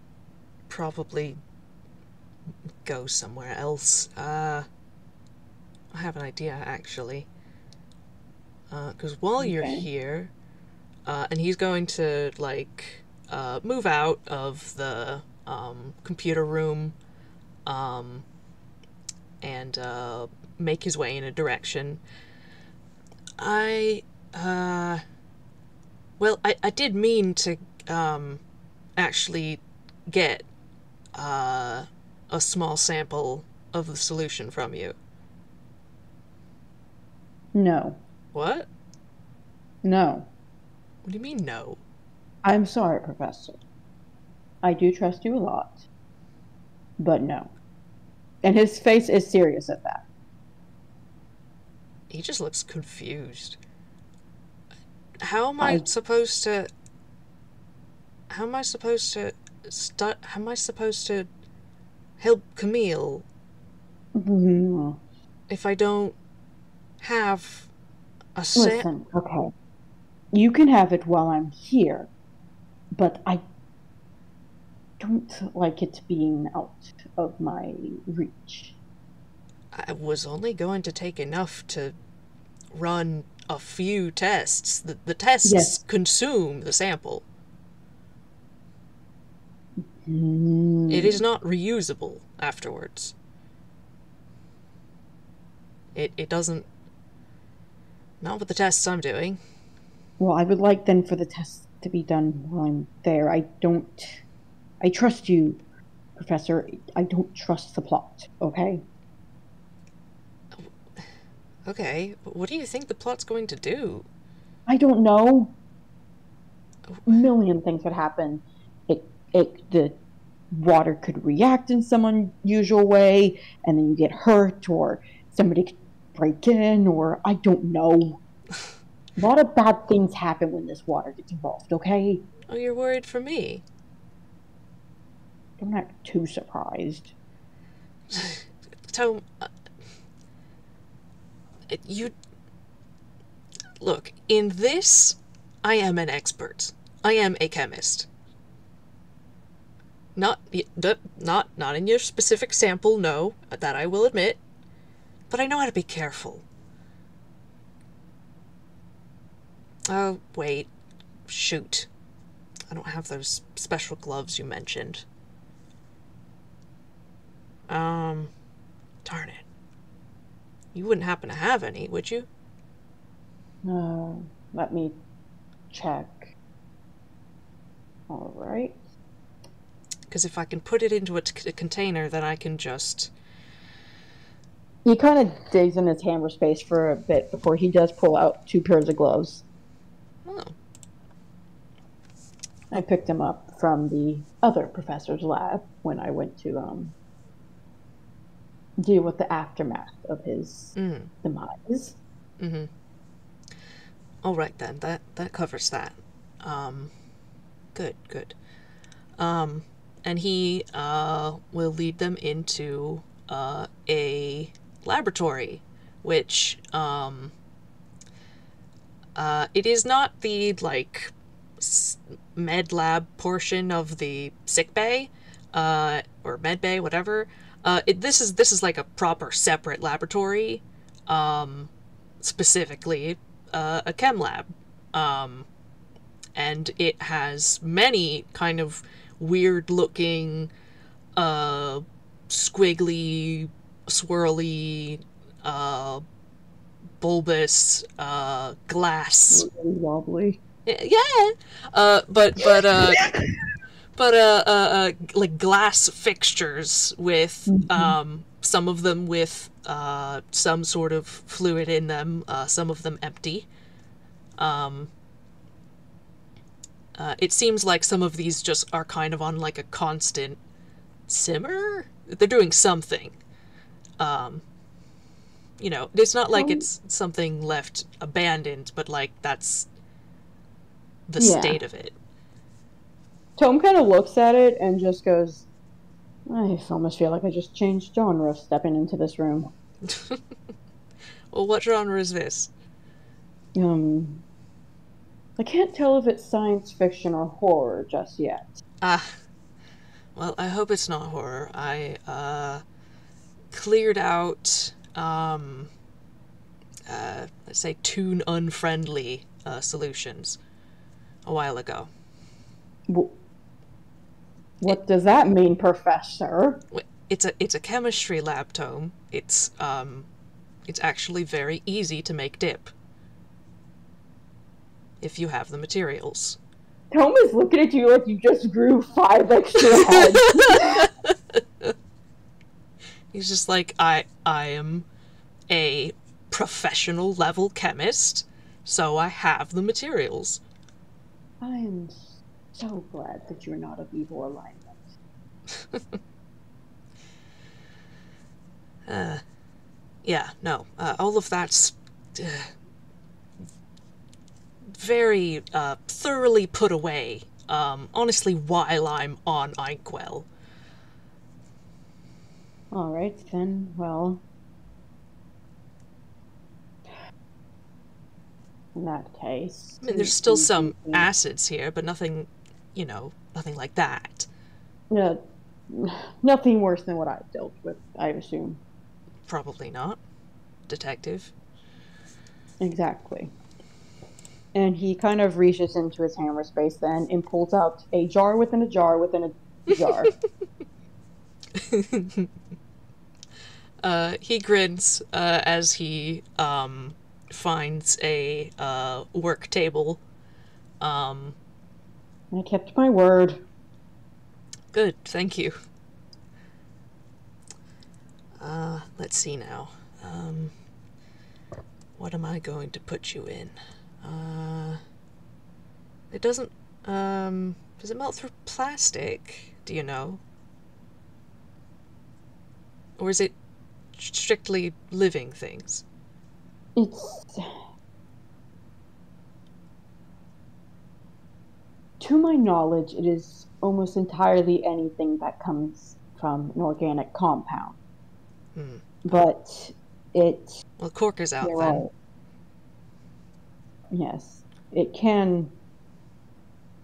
probably go somewhere else. I have an idea, actually. Because while you're here, and he's going to, like, move out of the, computer room, and, make his way in a direction. Well, I did mean to, actually get, a small sample of the solution from you. No. What? No. What do you mean, no? I'm sorry, Professor. I do trust you a lot. But no. And his face is serious at that. He just looks confused. How am I supposed to help Camille if I don't have a Listen, okay. You can have it while I'm here, but I don't like it being out of my reach. I was only going to take enough to run a few tests. The tests consume the sample. It is not reusable afterwards. It doesn't... Not with the tests I'm doing. Well, I would like then for the tests to be done while I'm there. I trust you, Professor. I don't trust the plot, okay? Okay, but what do you think the plot's going to do? I don't know. A million things could happen. The water could react in some unusual way, and then you get hurt, or somebody could break in, or I don't know. A lot of bad things happen when this water gets involved, okay? Oh, you're worried for me? I'm not too surprised. Tome, look, in this, I am an expert. I am a chemist. Not in your specific sample, no, that I will admit. But I know how to be careful. Oh, wait. Shoot. I don't have those special gloves you mentioned. Darn it. You wouldn't happen to have any, would you? Let me check. All right. Because if I can put it into a container, then I can just... He kind of digs in his hammer space for a bit before he does pull out 2 pairs of gloves. Oh. I picked him up from the other professor's lab when I went to deal with the aftermath of his demise. Mm-hmm. All right then, that covers that. Good. And he will lead them into a laboratory, which it is not the like med lab portion of the sick bay, or med bay, whatever. This is like a proper separate laboratory, specifically a chem lab, and it has many kind of weird looking, squiggly, swirly, bulbous, glass. Really wobbly. Yeah, like glass fixtures with some of them with some sort of fluid in them, some of them empty. It seems like some of these just are kind of on like a constant simmer. They're doing something. You know, it's not like it's something left abandoned, but like that's the state of it. Tome kind of looks at it and just goes, I almost feel like I just changed genre stepping into this room. Well, what genre is this? I can't tell if it's science fiction or horror just yet. Well, I hope it's not horror. I cleared out, let's say, Toon unfriendly solutions a while ago. What does that mean, Professor? It's a chemistry lab, Tome. It's actually very easy to make dip if you have the materials. Tome is looking at you like you just grew 5 extra heads. He's just like, I am a professional level chemist, so I have the materials. I am so glad that you're not of evil alignment. Yeah, no, all of that's very thoroughly put away, honestly, while I'm on Inkwell. Alright, then, well, in that case... I mean, there's still some acids here, but nothing, you know, nothing like that. Nothing worse than what I've dealt with, I assume. Probably not. Detective. Exactly. And he kind of reaches into his hammer space then and pulls out a jar within a jar within a jar. He grins as he finds a work table. I kept my word. Good, thank you. Let's see now. What am I going to put you in? It doesn't, does it melt through plastic? Do you know? Or is it strictly living things? To my knowledge, it is almost entirely anything that comes from an organic compound. But it... Well, cork is out then. Yes. It can...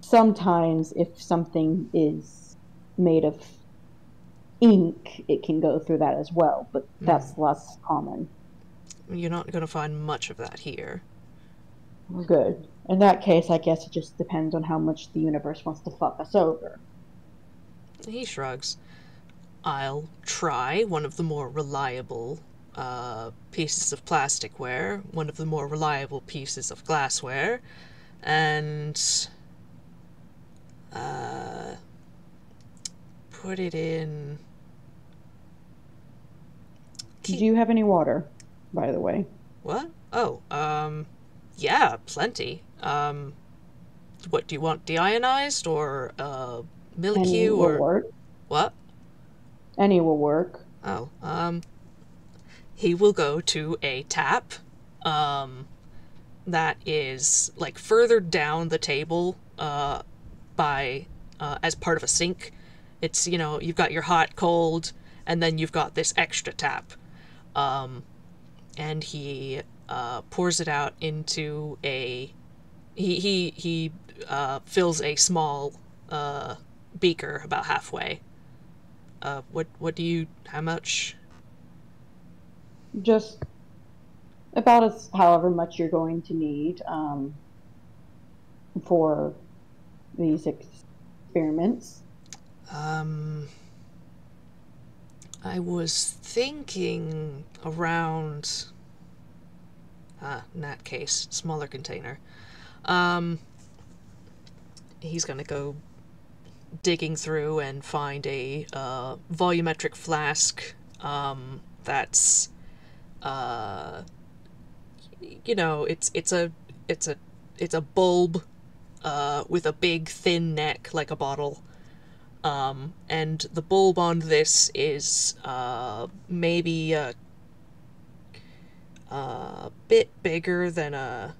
Sometimes, if something is made of ink, it can go through that as well, but that's less common. You're not going to find much of that here. Good. In that case, I guess it just depends on how much the universe wants to fuck us over. He shrugs. I'll try one of the more reliable pieces of plasticware, one of the more reliable pieces of glassware, and put it in... Do you have any water, by the way? What? Oh, yeah, plenty. What, do you want deionized or, Any Millicue will or work. what? Any will work. Oh, he will go to a tap, that is like further down the table, by as part of a sink. It's, you've got your hot, cold, and then you've got this extra tap. And he pours it out into a. He fills a small beaker about halfway. What do you? How much? Just about as however much you're going to need for these experiments. I was thinking around. In that case, smaller container. He's gonna go digging through and find a volumetric flask, that's it's a bulb with a big thin neck like a bottle. And the bulb on this is maybe a bit bigger than a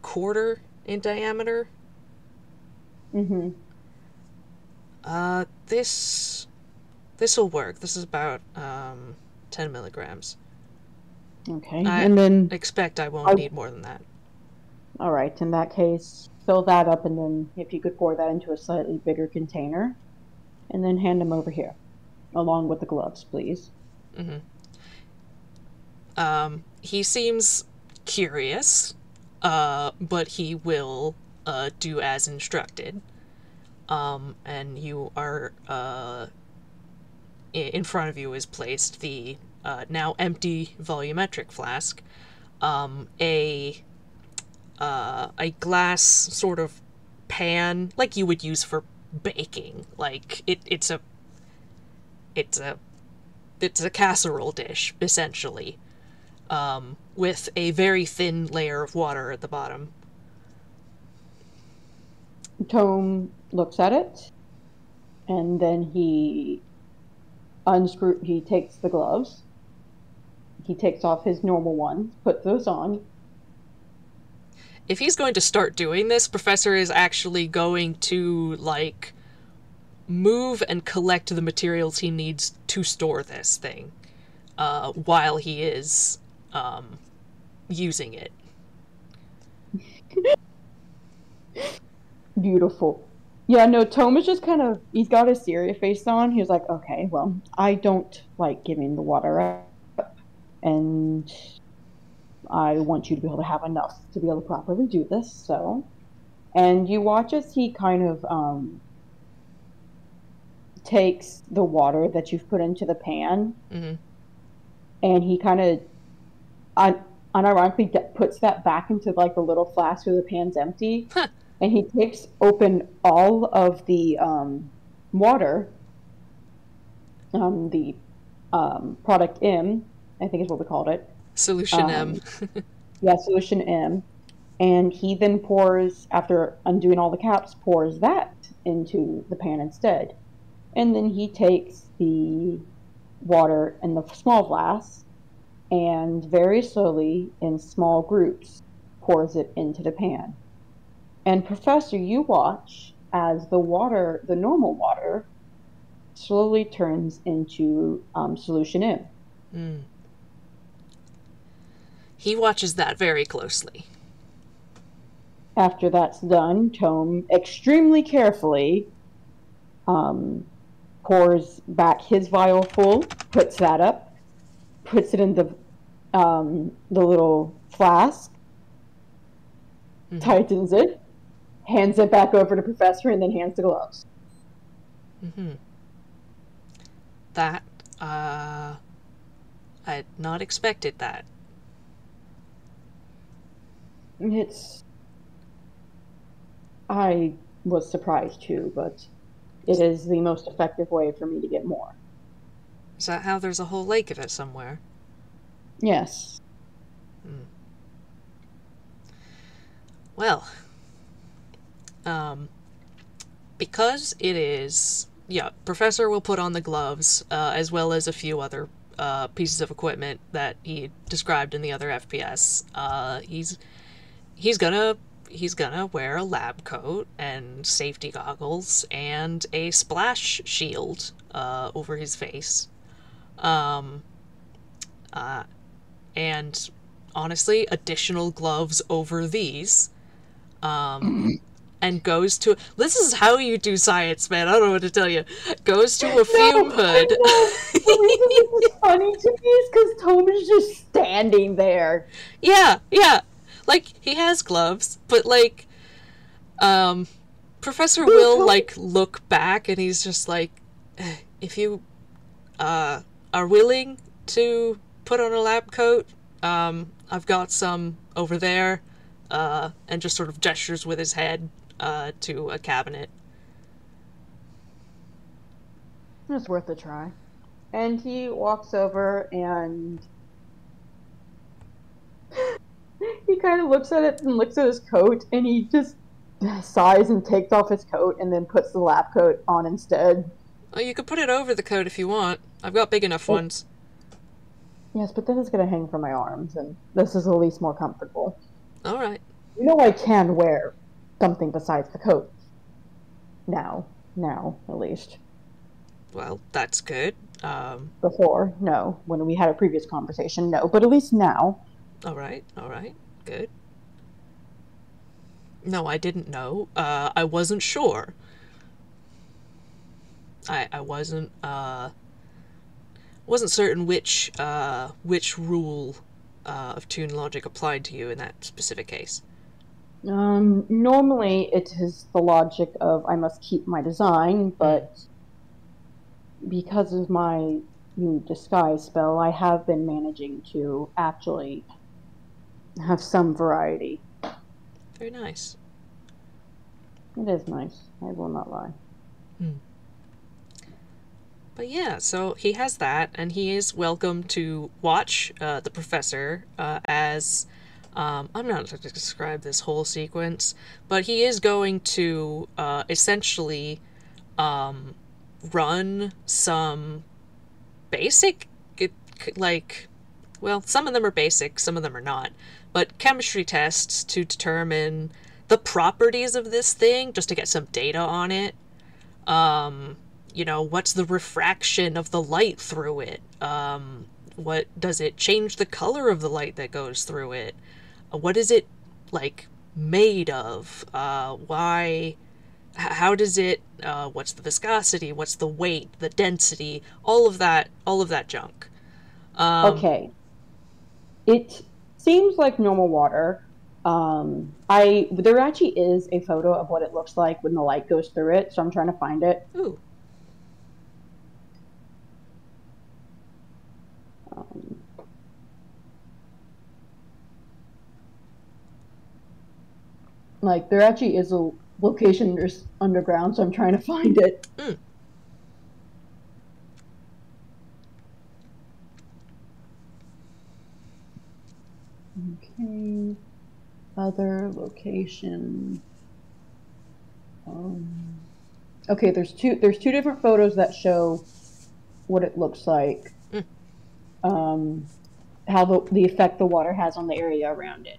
quarter in diameter. Mm-hmm. This'll work. This is about 10 milligrams. Okay, I and then expect I won't need more than that. All right, in that case, fill that up, and then if you could pour that into a slightly bigger container, and then hand them over here, along with the gloves, please. Mm-hmm. He seems curious, but he will do as instructed. And you are, in front of you is placed the now empty volumetric flask, a glass sort of pan like you would use for baking. Like it's a casserole dish essentially, with a very thin layer of water at the bottom. Tome looks at it, and then he takes the gloves. He takes off his normal ones, puts those on. If he's going to start doing this, Professor is actually going to, like, move and collect the materials he needs to store this thing, while he is using it. Beautiful. Yeah, no, Tome is just he's got his serious face on. He was like, okay, well, I don't like giving the water up, and I want you to be able to have enough to be able to properly do this, so. And you watch as he kind of takes the water that you've put into the pan, Mm-hmm. and he kind of unironically puts that back into like the little flask where the pan's empty. Huh. And he takes open all of the water, the product M, I think is what we called it. Solution M. Yeah, solution M. And he then pours, after undoing all the caps, pours that into the pan instead. And then he takes the water in the small glass and very slowly, in small groups, pours it into the pan. And Professor, you watch as the water, the normal water, slowly turns into solution M. Mm. He watches that very closely. After that's done, Tome extremely carefully pours back his vial full, puts that up, puts it in the little flask, Mm-hmm. tightens it, hands it back over to Professor, and then hands the gloves. Mm-hmm. That, I had not expected that. I was surprised too, but it is the most effective way for me to get more. Is that how there's a whole lake of it somewhere? Yes. Well, because it is, yeah, Professor will put on the gloves, as well as a few other pieces of equipment that he described in the other FPS. He's gonna he's gonna wear a lab coat and safety goggles and a splash shield over his face. And honestly, additional gloves over these. And goes to, this is how you do science, man. I don't know what to tell you. Goes to a fume hood. The reason this is funny to me is because Tome is just standing there. Yeah, yeah. Like, he has gloves, but like, Professor will like look back and he's just like, if you are willing to put on a lab coat, I've got some over there, and just sort of gestures with his head to a cabinet. It's worth a try. And he walks over and he kind of looks at it and looks at his coat, and he just sighs and takes off his coat and then puts the lab coat on instead. Oh, you could put it over the coat if you want. I've got big enough ones. Yes, but then it's going to hang from my arms, and this is at least more comfortable. All right. You know I can wear something besides the coat. Now, at least. Well, that's good. Before, no. When we had a previous conversation, no. But at least now. All right, good. No, I didn't know. I wasn't sure. I wasn't certain which rule of Toon logic applied to you in that specific case. Normally it is the logic of I must keep my design, but because of my new disguise spell, I have been managing to actually have some variety. Very nice. It is nice, I will not lie. But yeah, so he has that, and he is welcome to watch the professor as... I'm not going to describe this whole sequence, but he is going to essentially run some basic, like, well, some of them are basic, some of them are not, but chemistry tests to determine the properties of this thing, just to get some data on it. You know, what's the refraction of the light through it? What does it change the color of the light that goes through it? What is it, like, made of? Why? How does it? What's the viscosity? What's the weight? The density? All of that junk. Okay. It seems like normal water. There actually is a photo of what it looks like when the light goes through it, so I'm trying to find it. Ooh. Like, there actually is a location there's underground, so I'm trying to find it. Okay. Other location. Okay, there's two different photos that show what it looks like. How the effect the water has on the area around it.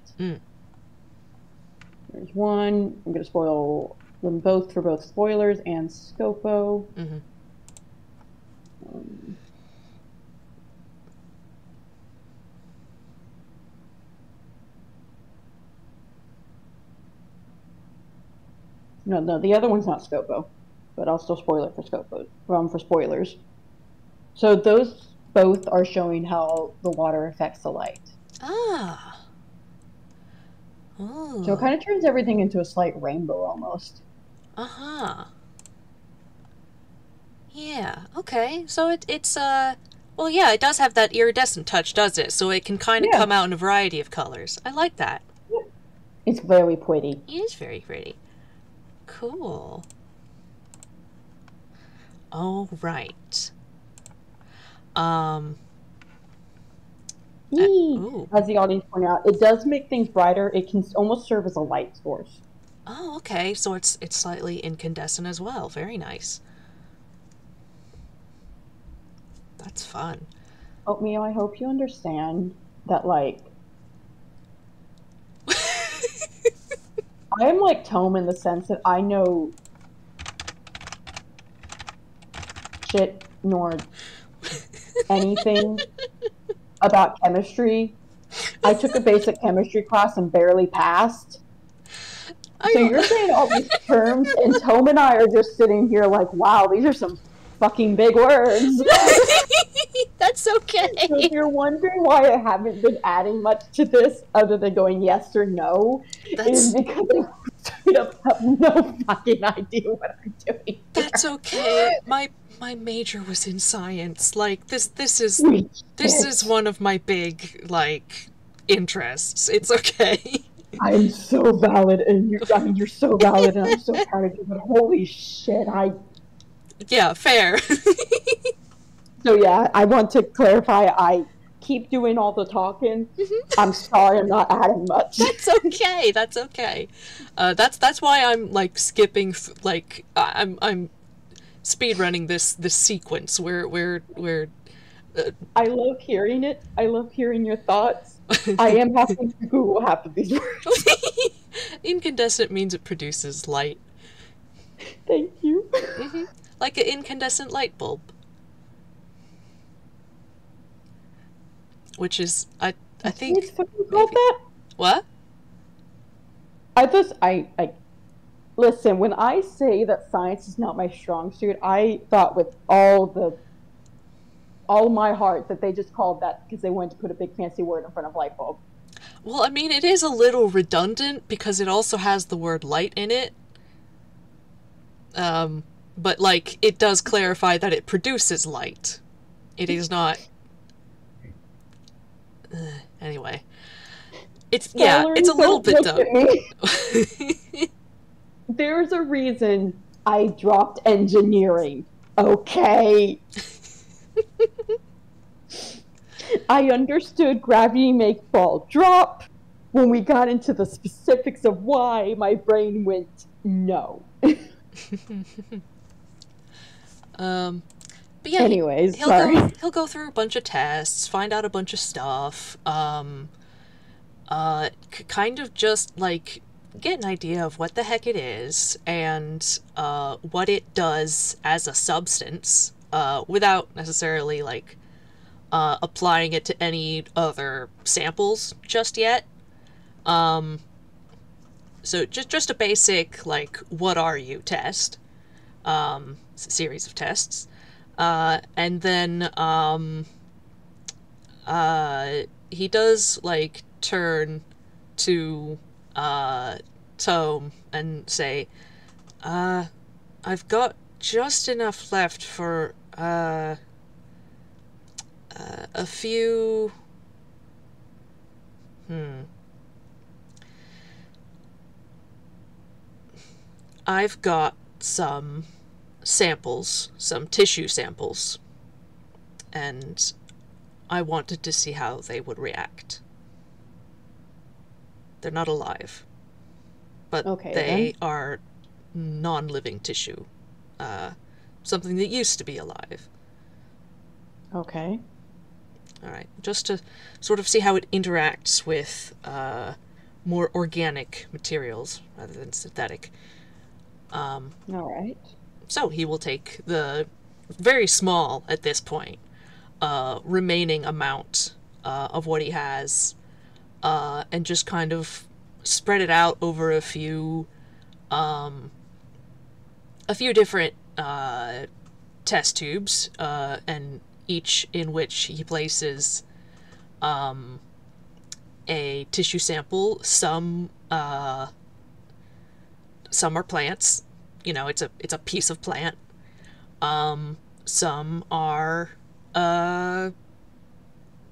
There's one. I'm going to spoil them both for both spoilers and Scopo. No, the other one's not Scopo, but I'll still spoil it for Scopo. For spoilers. So those both are showing how the water affects the light. Ah. Oh. So it kind of turns everything into a slight rainbow almost. Yeah, okay. So it's well, yeah, it does have that iridescent touch, does it? So it can kind of come out in a variety of colors. I like that. Yeah. It's very pretty. It is very pretty. Cool. All right. As the audience pointed out, it does make things brighter. It can almost serve as a light source. Oh, okay. So it's slightly incandescent as well. Very nice. That's fun. Oatmeal, I hope you understand that, like, I am like Tome in the sense that I know shit nor anything about chemistry. I took a basic chemistry class and barely passed. So you're I saying all these terms, and Tome and I are just sitting here like, wow, these are some fucking big words. That's So if okay. you're wondering why I haven't been adding much to this other than going yes or no, it is That's because I straight up have no fucking idea what I'm doing that's here. okay. My major was in science. Like Sweet this shit. is one of my big like interests. It's okay. I'm so valid, and I mean, you're so valid, and I'm so proud of you. But holy shit, Yeah, fair. So yeah, I want to clarify. I keep doing all the talking. I'm sorry, I'm not adding much. That's okay. That's okay. That's why I'm like skipping. Like I'm speed running this sequence where I love hearing it. I love hearing your thoughts. I am having to Google half of these words. incandescent means it produces light. Thank you. Like an incandescent light bulb, which is I It's think fucking called maybe that. what? I listen. When I say that science is not my strong suit, I thought with all my heart that they just called that because they wanted to put a big fancy word in front of light bulb. Well, I mean, it is a little redundant because it also has the word light in it. But like it does clarify that it produces light. It is not. Anyway, it's Valerie, a little don't bit look dumb. at me. There's a reason I dropped engineering. Okay. I understood gravity make ball drop. When we got into the specifics of why, my brain went no. Um, but yeah, Anyways, sorry. he'll go through a bunch of tests, find out a bunch of stuff. Kind of just like get an idea of what the heck it is and what it does as a substance, without necessarily like applying it to any other samples just yet. So just a basic like what are you test, series of tests, and then he does like turn to Tome and say, I've got just enough left for a few. I've got some samples, some tissue samples, and I wanted to see how they would react. They're not alive, but Okay, they then. are non-living tissue, something that used to be alive. Okay. All right, just to sort of see how it interacts with more organic materials rather than synthetic. All right. So he will take the very small at this point remaining amount of what he has and just kind of spread it out over a few different test tubes, and each in which he places a tissue sample. Some are plants. You know, it's a piece of plant. Some are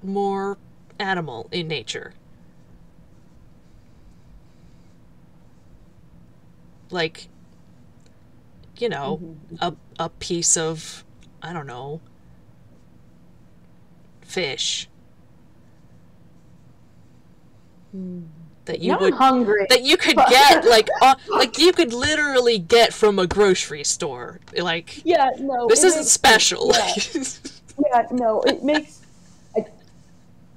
more animal in nature. Like, you know, a piece of, I don't know, fish. that you Now would I'm hungry. that you could get like you could literally get from a grocery store. Like, Yeah, no, this it isn't makes sense. special. Yeah, yeah, no, it makes.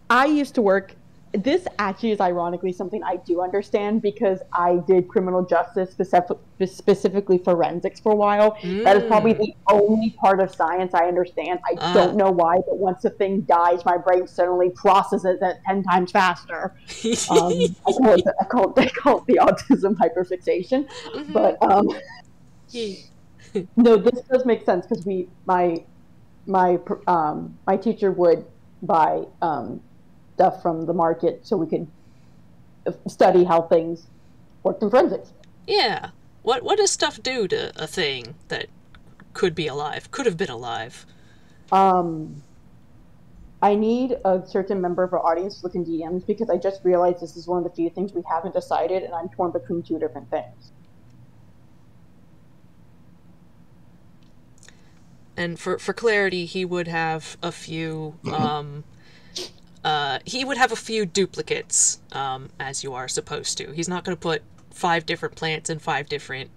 I used to work. This actually is ironically something I do understand because I did criminal justice, specifically forensics for a while. That is probably the only part of science I understand. I don't know why, but once a thing dies, my brain suddenly processes it 10 times faster. I call it the autism hyperfixation. But no, this does make sense because my teacher would buy stuff from the market so we could study how things worked in forensics. Yeah. What does stuff do to a thing that could be alive, could have been alive? I need a certain member of our audience to look in DMs because I just realized this is one of the few things we haven't decided, and I'm torn between two different things. And for clarity, he would have a few duplicates, as you are supposed to. He's not going to put 5 different plants in 5 different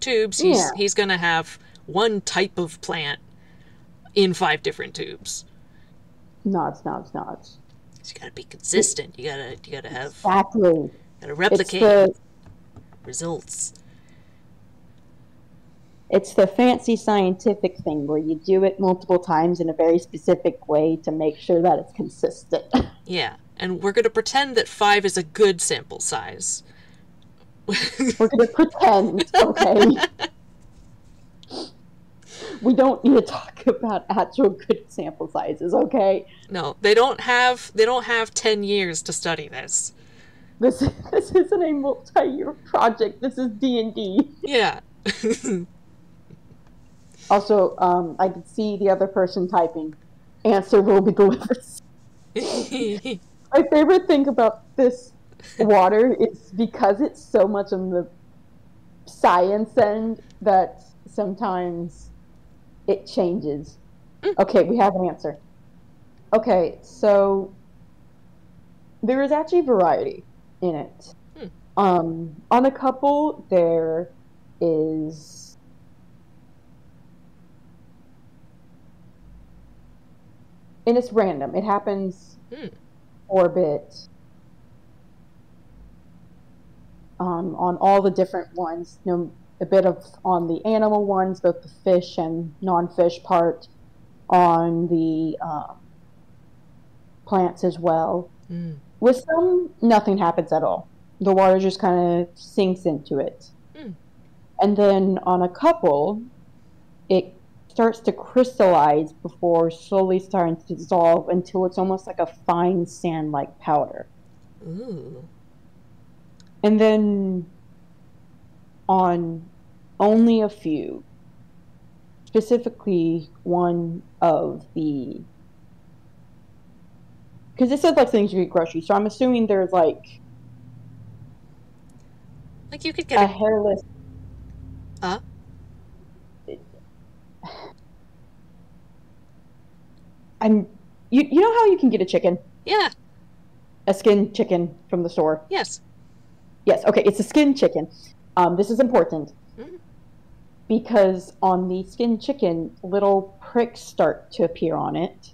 tubes. He's going to have one type of plant in 5 different tubes. Nods. So you gotta be consistent. You gotta have exactly. Gotta replicate results. It's the fancy scientific thing where you do it multiple times in a very specific way to make sure that it's consistent. Yeah, and we're gonna pretend that 5 is a good sample size. We're gonna pretend, okay? We don't need to talk about actual good sample sizes, okay? No, they don't have 10 years to study this. This isn't a multi-year project. This is D&D. Yeah. Also, I could see the other person typing. Answer will be delivered. My favorite thing about this water is because it's so much on the science end that sometimes it changes. Okay, we have an answer. Okay, so there is actually variety in it. On a couple, there is and it's random. It happens orbit on all the different ones. You know, a bit of on the animal ones, both the fish and non-fish part, on the plants as well. With some, nothing happens at all. The water just kind of sinks into it. And then on a couple, it starts to crystallize before slowly starting to dissolve until it's almost like a fine sand-like powder. Ooh. And then on only a few, specifically one of the, because it says like things you get groceries, so I'm assuming there's like you could get a hairless. You know how you can get a chicken? Yeah. A skinned chicken from the store? Yes. Yes, okay, it's a skinned chicken. This is important. Because on the skinned chicken, little pricks start to appear on it.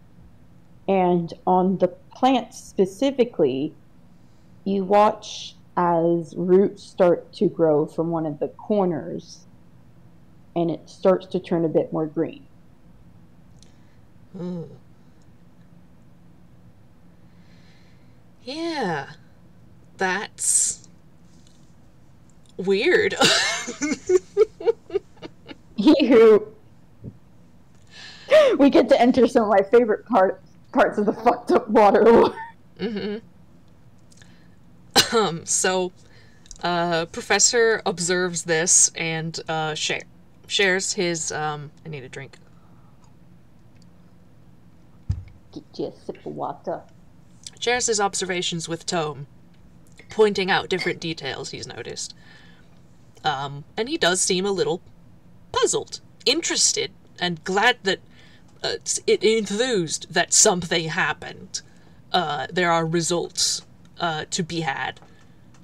And on the plant specifically, you watch as roots start to grow from one of the corners. And it starts to turn a bit more green. Ooh. Yeah. That's weird. We get to enter some of my favorite parts of the fucked up water lore. So, Professor observes this and shares his, I need a drink. Get you a sip of water. Shares his observations with Tome, pointing out different details he's noticed. And he does seem a little puzzled, interested, and glad that it enthused that something happened. There are results to be had.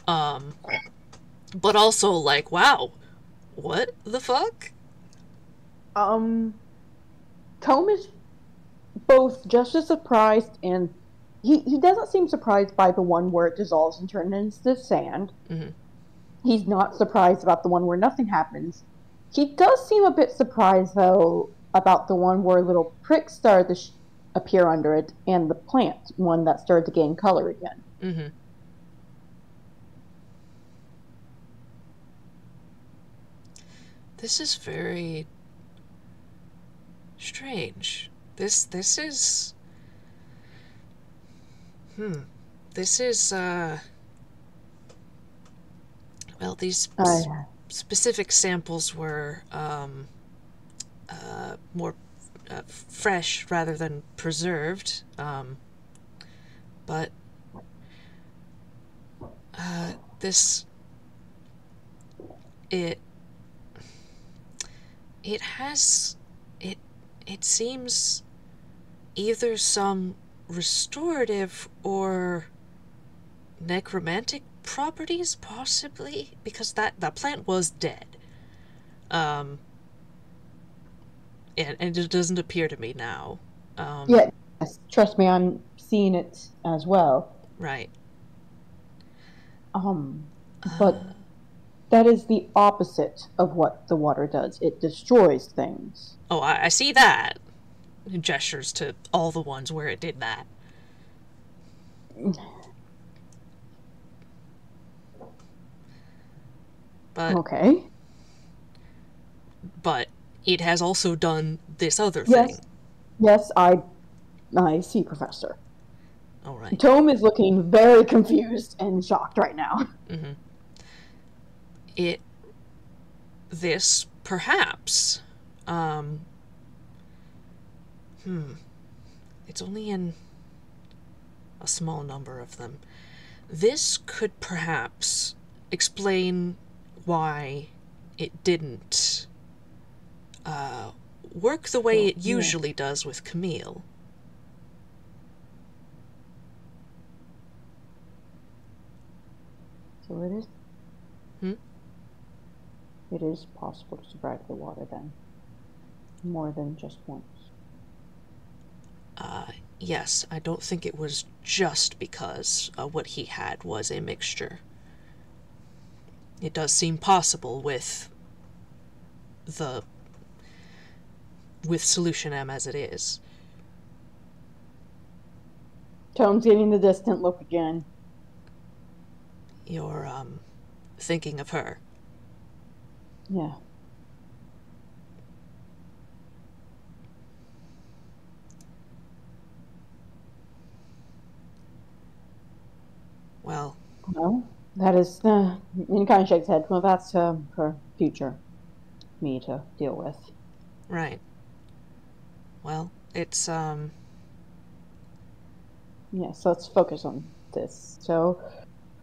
But also, like, wow, what the fuck? Tome is both just as surprised and he doesn't seem surprised by the one where it dissolves and turns into sand. Mm-hmm. He's not surprised about the one where nothing happens. He does seem a bit surprised, though, about the one where little pricks started to appear under it, and the plant, one that started to gain color again. Mm-hmm. This is very strange. This is... This is, well, these specific samples were, more fresh rather than preserved, but, this... It has... It seems either some restorative or necromantic properties, possibly, because that plant was dead. And it doesn't appear to me now. Yes, trust me, I'm seeing it as well. Right. But that is the opposite of what the water does. It destroys things. Oh, I see that. It gestures to all the ones where it did that. But okay. But it has also done this other thing. Yes, I see, Professor. All right. Tome is looking very confused and shocked right now. Mm-hmm. This, perhaps, it's only in a small number of them. This could perhaps explain why it didn't, work the way it usually does with Camille. So it is? It is possible to survive the water, then. More than just once. Yes, I don't think it was just because what he had was a mixture. It does seem possible with Solution M as it is. Tome's getting the distant look again. You're, thinking of her. Yeah. Well, that is, and he kind of shakes his head. Well, that's for future me to deal with. Right. Well, it's, Yes, let's focus on this. So,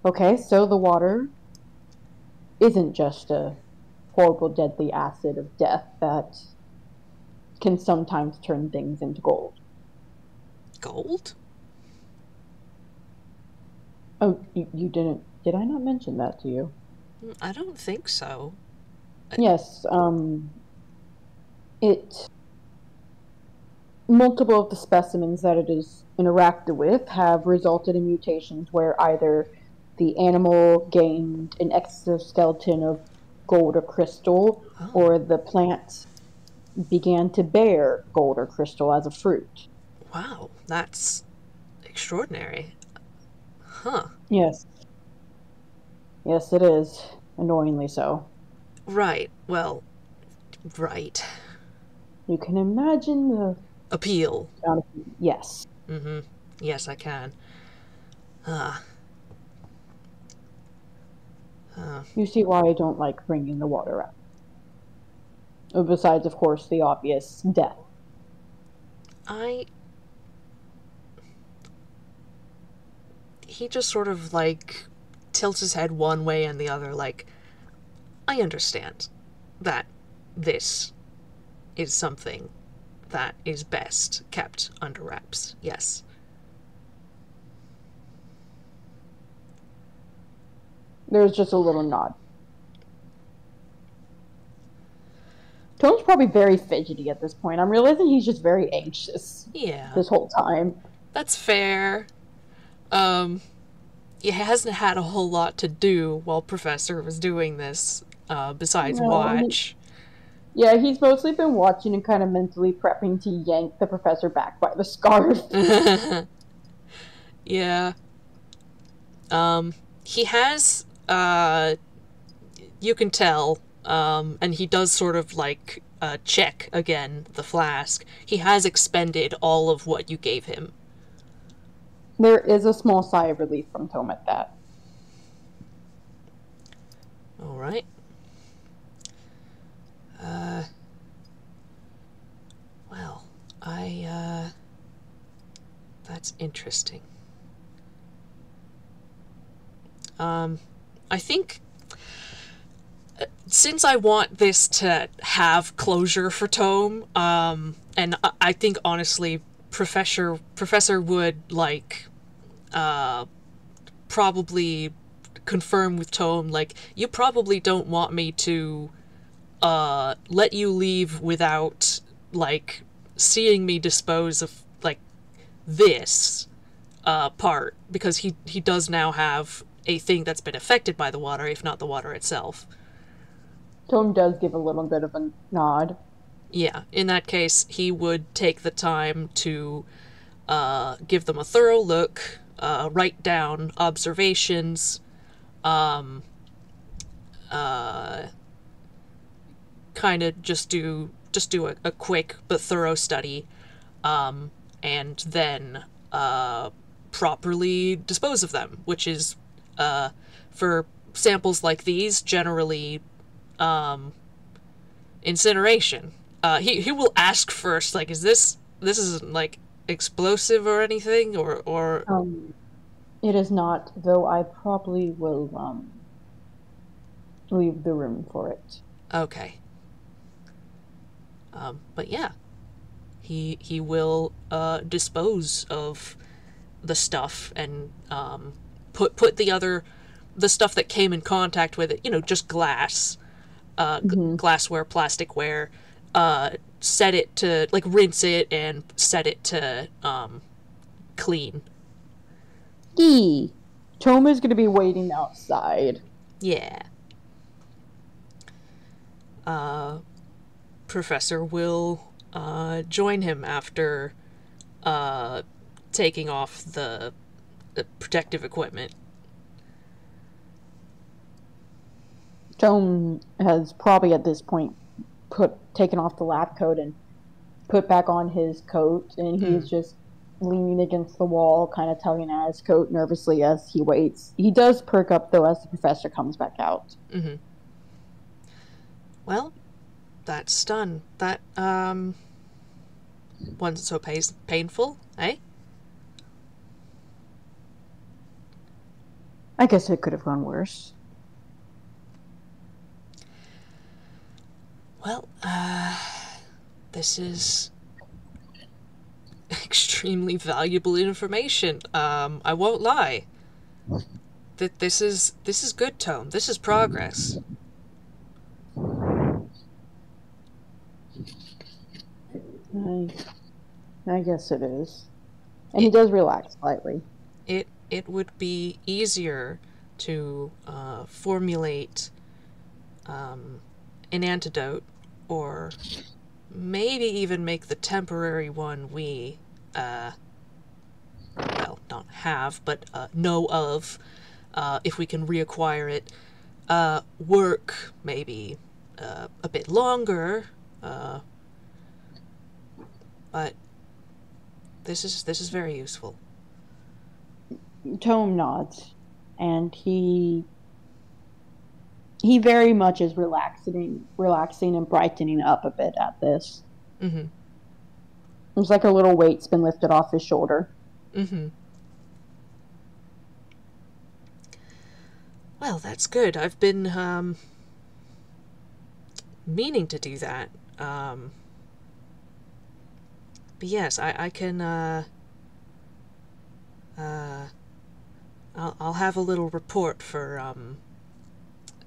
okay, so the water isn't just a horrible, deadly acid of death that can sometimes turn things into gold. Gold? Oh, you didn't... Did I not mention that to you? I don't think so. Yes, multiple of the specimens that it has interacted with have resulted in mutations where either the animal gained an exoskeleton of gold or crystal, or the plant began to bear gold or crystal as a fruit. Wow, that's extraordinary. Huh. Yes. Yes, it is. Annoyingly so. Right, well, right. You can imagine the... Appeal. Yes. Mm-hmm. Yes, I can. You see why I don't like bringing the water up. Besides, of course, the obvious death. He just sort of, like, tilts his head one way and the other, like, I understand that this is something that is best kept under wraps. Yes. There's just a little nod. Tome's probably very fidgety at this point. I'm realizing he's just very anxious Yeah, this whole time. that's fair. He hasn't had a whole lot to do while Professor was doing this, besides No, watch. yeah, he's mostly been watching and kind of mentally prepping to yank the professor back by the scarf. Yeah. He has, you can tell, and he does sort of like check again the flask. He has expended all of what you gave him. There is a small sigh of relief from Tome at that. All right. Well, that's interesting. I think since I want this to have closure for Tome, and I think honestly, Professor would like, probably confirm with Tome, like, you probably don't want me to let you leave without like seeing me dispose of like this part, because he does now have a thing that's been affected by the water, if not the water itself. Tome does give a little bit of a nod. Yeah, in that case, he would take the time to give them a thorough look, write down observations, kind of just do a quick but thorough study, and then properly dispose of them, which is, for samples like these, generally incineration. He will ask first, like, is this isn't like explosive or anything, or It is not, though I probably will leave the room for it. okay. But yeah, he will dispose of the stuff, and put the stuff that came in contact with it, just glass, glassware, plasticware, set it to, like, rinse it and set it to clean. Tome is going to be waiting outside. Yeah. Professor will join him after taking off the protective equipment. Tome has probably at this point taken off the lab coat and put back on his coat, and he's just leaning against the wall, kind of tugging at his coat nervously as he waits. He does perk up, though, as the professor comes back out. Well, that's done. That wasn't so painful, eh? I guess it could have gone worse. Well, this is extremely valuable information. I won't lie. This is good, Tome. This is progress. I guess it is. And he does relax slightly. It would be easier to formulate an antidote, or maybe even make the temporary one we, well, not have, but know of, if we can reacquire it, work maybe a bit longer, but this is very useful. Tome nods, and he very much is relaxing and brightening up a bit at this. It's like a little weight's been lifted off his shoulder. Well, that's good. I've been meaning to do that. But yes, I can, I'll have a little report for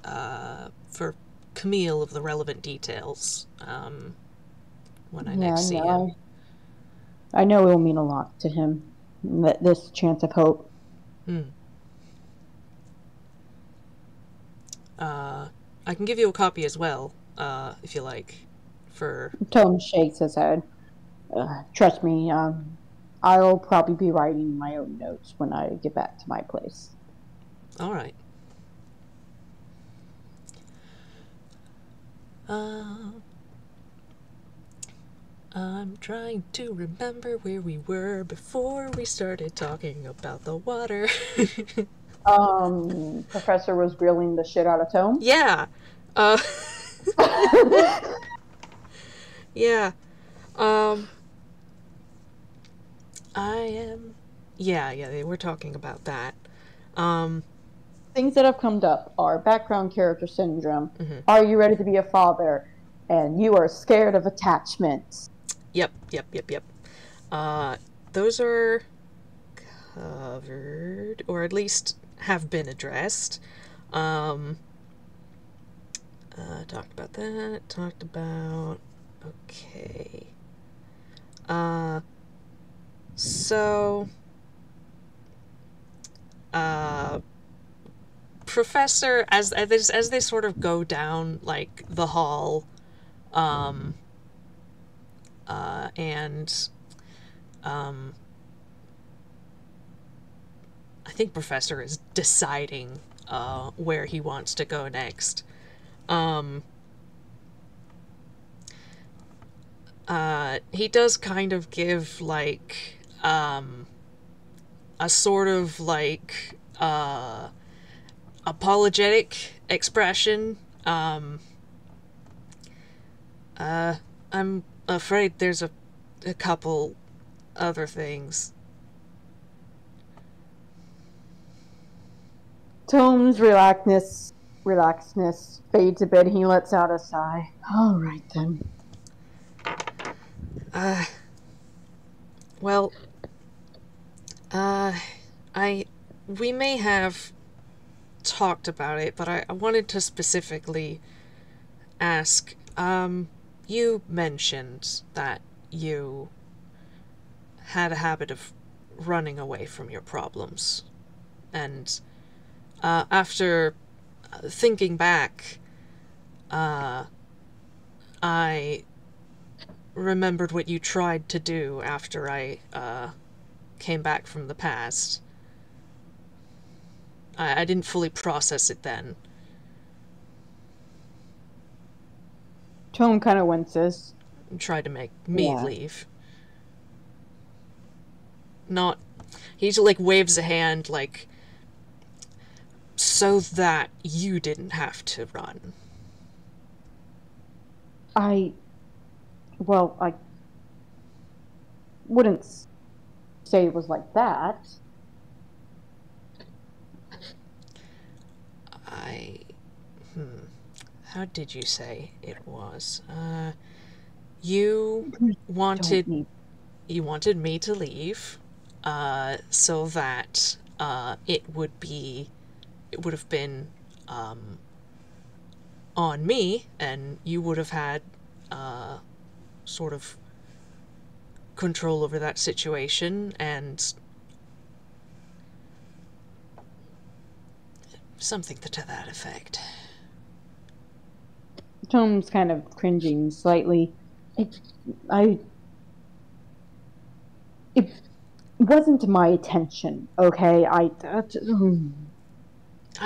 for Camille of the relevant details when I Yeah, next see him. I know it will mean a lot to him, this chance of hope. I can give you a copy as well, if you like, for... Tome shakes his head. Trust me, I'll probably be writing my own notes when I get back to my place. All right. I'm trying to remember where we were before we started talking about the water. Professor was grilling the shit out of Tome. Yeah. Yeah. I am... Yeah, they were talking about that. Things that have come up are background character syndrome. Are you ready to be a father? And you are scared of attachments. Yep. Those are covered, or at least have been addressed. Talked about that. Talked about... Okay. So... Professor, as they sort of go down, like, the hall, and I think Professor is deciding where he wants to go next. He does kind of give, like, a sort of, like, apologetic expression. I'm afraid there's a couple other things. Tome's relaxedness fades a bit. He lets out a sigh. All right, then. Well, we may have talked about it, but I wanted to specifically ask, you mentioned that you had a habit of running away from your problems, and after thinking back, I remembered what you tried to do after I came back from the past. I didn't fully process it then. Tome kind of winces. Tried to make me leave. Not... He like waves a hand, like, so that you didn't have to run. I wouldn't say it was like that. How did you say it was? You wanted me to leave, so that it would have been on me, and you would have had sort of control over that situation, and something to that effect. Tome's kind of cringing slightly. It wasn't my intention, okay? I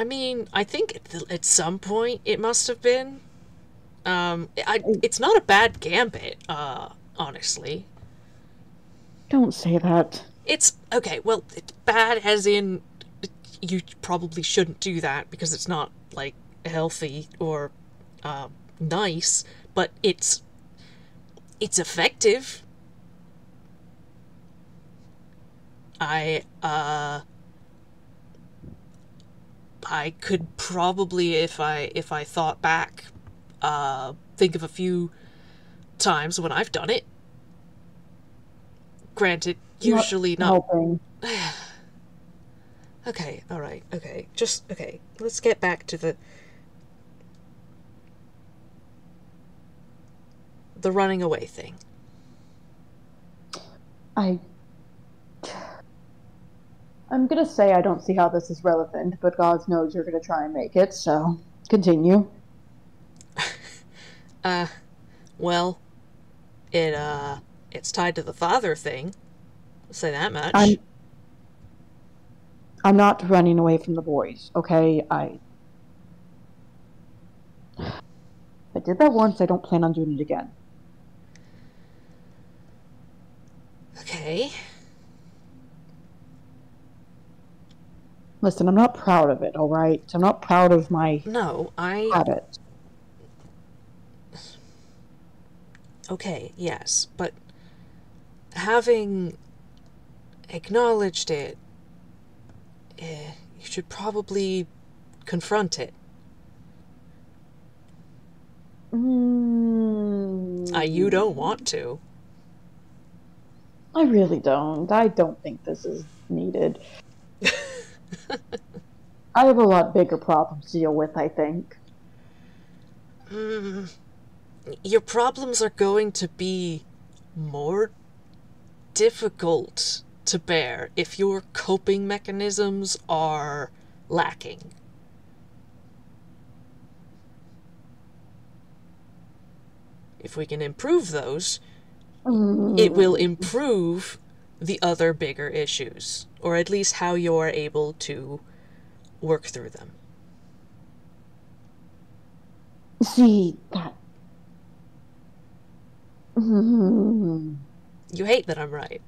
mean, I think at some point it must have been. It's not a bad gambit, honestly. Don't say that. It's... okay, well, it's bad as in you probably shouldn't do that because it's not, like, healthy or nice, but it's effective. I could probably, if I thought back, think of a few times when I've done it. Granted, usually not helping. Okay, alright, okay. Just, okay, let's get back to the the running away thing. I'm gonna say I don't see how this is relevant, but God knows you're gonna try and make it, so continue. Well, it's tied to the father thing. I'll say that much. I'm not running away from the boys, okay? I did that once, I don't plan on doing it again. Okay. Listen, I'm not proud of it, alright? I'm not proud of my habit. Okay, yes, but having acknowledged it, you should probably confront it. You don't want to. I really don't. I don't think this is needed. I have a lot bigger problems to deal with, I think. Your problems are going to be more difficult to bear if your coping mechanisms are lacking. If we can improve those, it will improve the other bigger issues, or at least how you're able to work through them. See, that... You hate that I'm right.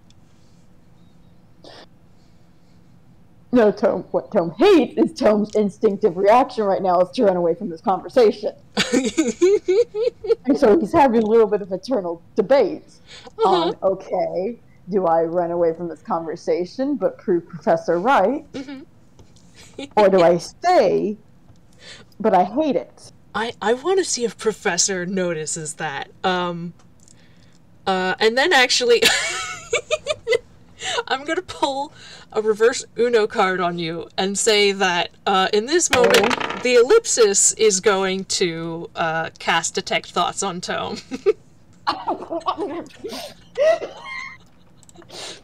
No, Tome, what Tome hates is Tome's instinctive reaction right now is to run away from this conversation. And so he's having a little bit of internal debate on, okay, do I run away from this conversation but prove Professor right? Or do I stay, but I hate it? I want to see if Professor notices that. And then actually... I'm going to pull a reverse Uno card on you and say that in this moment, the ellipsis is going to cast Detect Thoughts on Tome.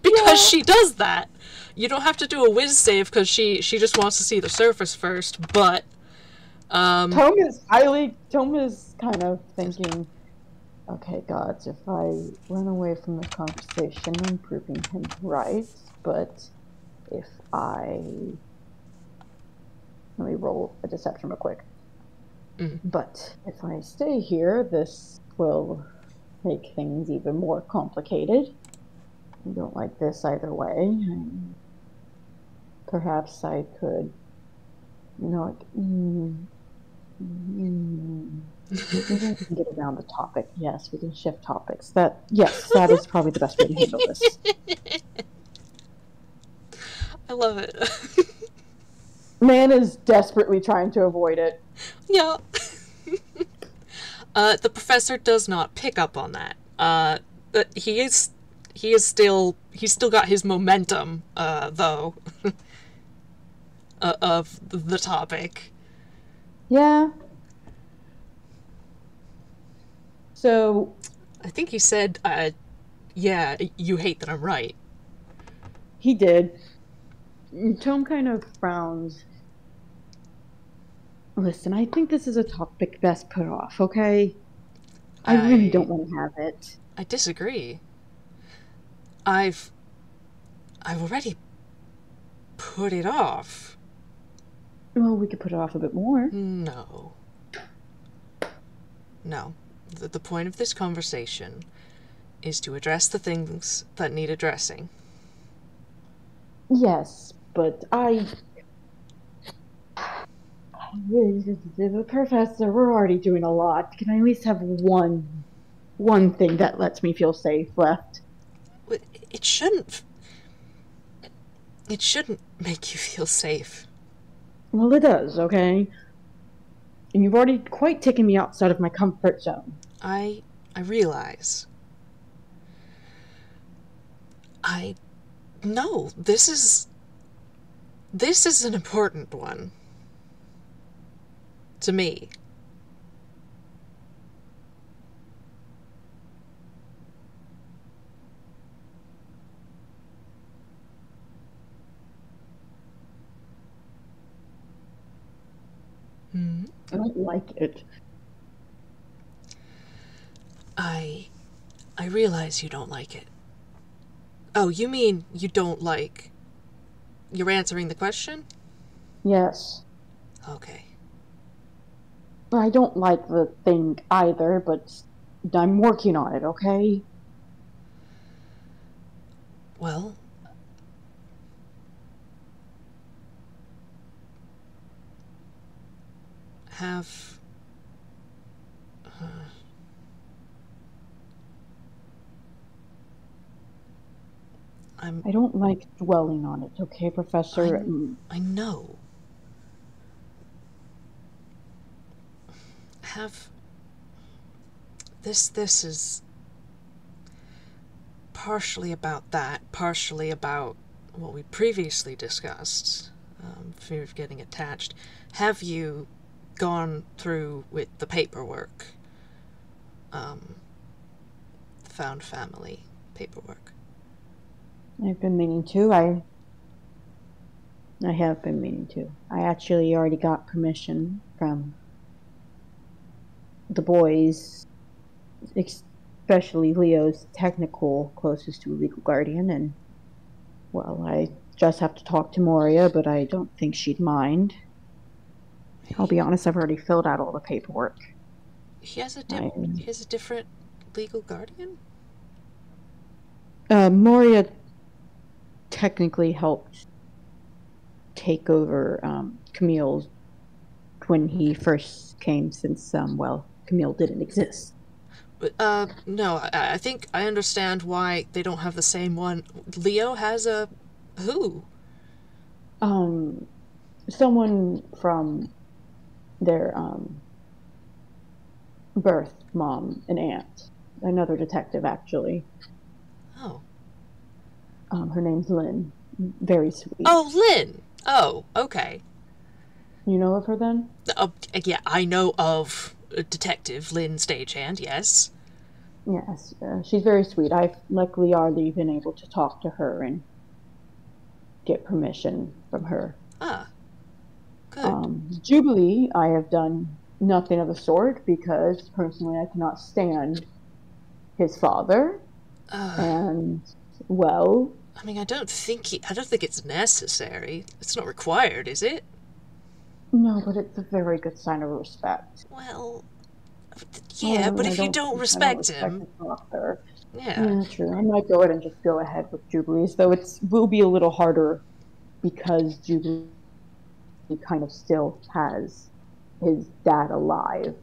Because she does that. You don't have to do a whiz save because she just wants to see the surface first, but... Tome is kind of thinking... Okay, gods, if I run away from the conversation, I'm proving him right, but if I... Let me roll a deception real quick. But if I stay here, this will make things even more complicated. I don't like this either way. Perhaps I could not... Maybe we can get around the topic. Yes, we can shift topics. That is probably the best way to handle this. I love it. Man is desperately trying to avoid it. Yeah. The professor does not pick up on that. But he's still got his momentum, though, of the topic. Yeah. So, I think he said, yeah, you hate that I'm right. He did. Tome kind of frowns. Listen, I think this is a topic best put off, okay? I really don't want to have it. I disagree. I've already put it off. Well, we could put it off a bit more. No. The point of this conversation is to address the things that need addressing. Yes, but Professor, we're already doing a lot. Can I at least have one thing that lets me feel safe left? It shouldn't make you feel safe. Well, it does, okay? And you've already quite taken me outside of my comfort zone. I realize. No, this is an important one. To me. I don't like it. I realize you don't like it. Oh, you mean you don't like... You're answering the question? Yes. Okay. I don't like the thing either, but I'm working on it, okay? Well... Have... I don't like dwelling on it, okay, Professor? I know. Have... This is partially about that, partially about what we previously discussed, fear of getting attached. Have you gone through with the paperwork? Found family paperwork. I've been meaning to. I have been meaning to. I actually already got permission from the boys, especially Leo's technical closest to a legal guardian, and, well, I just have to talk to Moria, but I don't think she'd mind. I'll be honest, I've already filled out all the paperwork. He has a different legal guardian? Moria technically helped take over Camille's when he first came, since, well, Camille didn't exist. No, I think I understand why they don't have the same one. Leo has a... who? Someone from their, birth mom and aunt. Another detective, actually. Oh. Her name's Lynn. Very sweet. Oh, Lynn! Oh, okay. You know of her, then? Yeah, I know of Detective Lynn Stagehand, yes. Yes, she's very sweet. I've luckily already been able to talk to her and get permission from her. Ah, good. Jubilee, I have done nothing of the sort, because personally I cannot stand his father. And, well... I mean, I don't think it's necessary. It's not required, is it? No, but it's a very good sign of respect. Well, yeah, but if you don't respect him... Yeah, true. I might go ahead and just go ahead with Jubilee's, though it will be a little harder because Jubilee kind of still has his dad alive,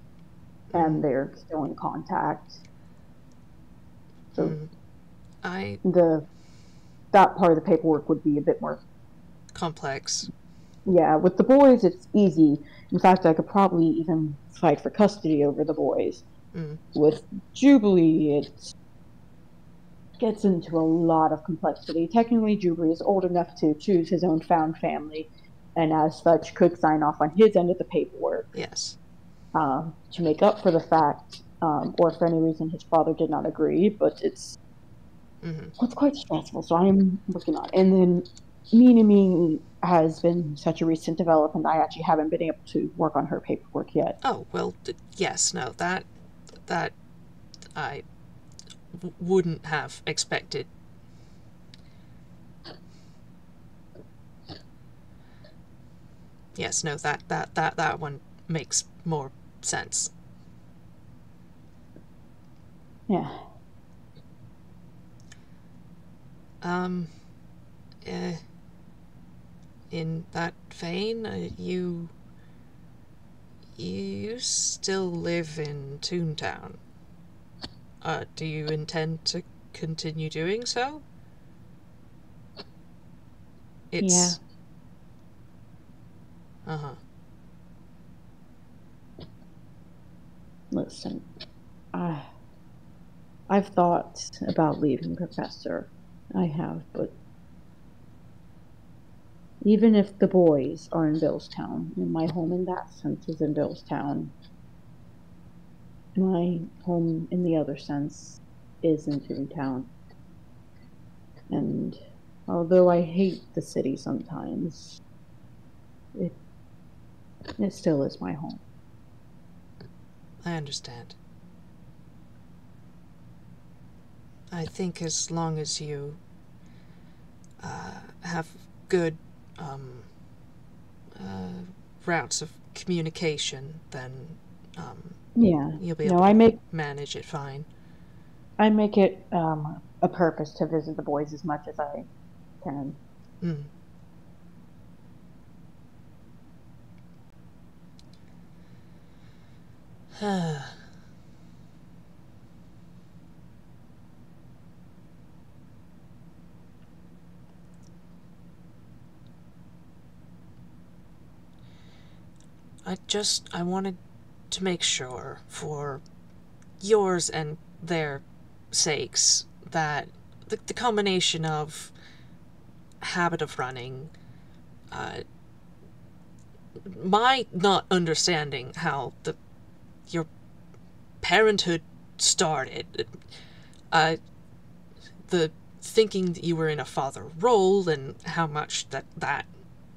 and they're still in contact. So that part of the paperwork would be a bit more complex. Yeah, with the boys, it's easy. In fact, I could probably even fight for custody over the boys. With Jubilee, it gets into a lot of complexity. Technically, Jubilee is old enough to choose his own found family, and as such, could sign off on his end of the paperwork. Yes. To make up for the fact, or for any reason his father did not agree, but it's quite stressful, so I'm working on it. And then Me has been such a recent development, I actually haven't been able to work on her paperwork yet. Oh, well, yes, no, that I wouldn't have expected. Yes, no, that one makes more sense. Yeah. In that vein, you still live in Toontown. Do you intend to continue doing so? Yeah. Listen, I've thought about leaving, Professor. I have, but even if the boys are in Billstown, and my home in that sense is in Billstown, my home in the other sense is in Toontown. And although I hate the city sometimes, it still is my home. I understand. I think as long as you have good routes of communication, then Yeah. you'll be No, able to manage it fine. I make it a purpose to visit the boys as much as I can. Mm. I wanted to make sure, for yours and their sakes, that the combination of habit of running, my not understanding how your parenthood started, uh, the thinking that you were in a father role and how much that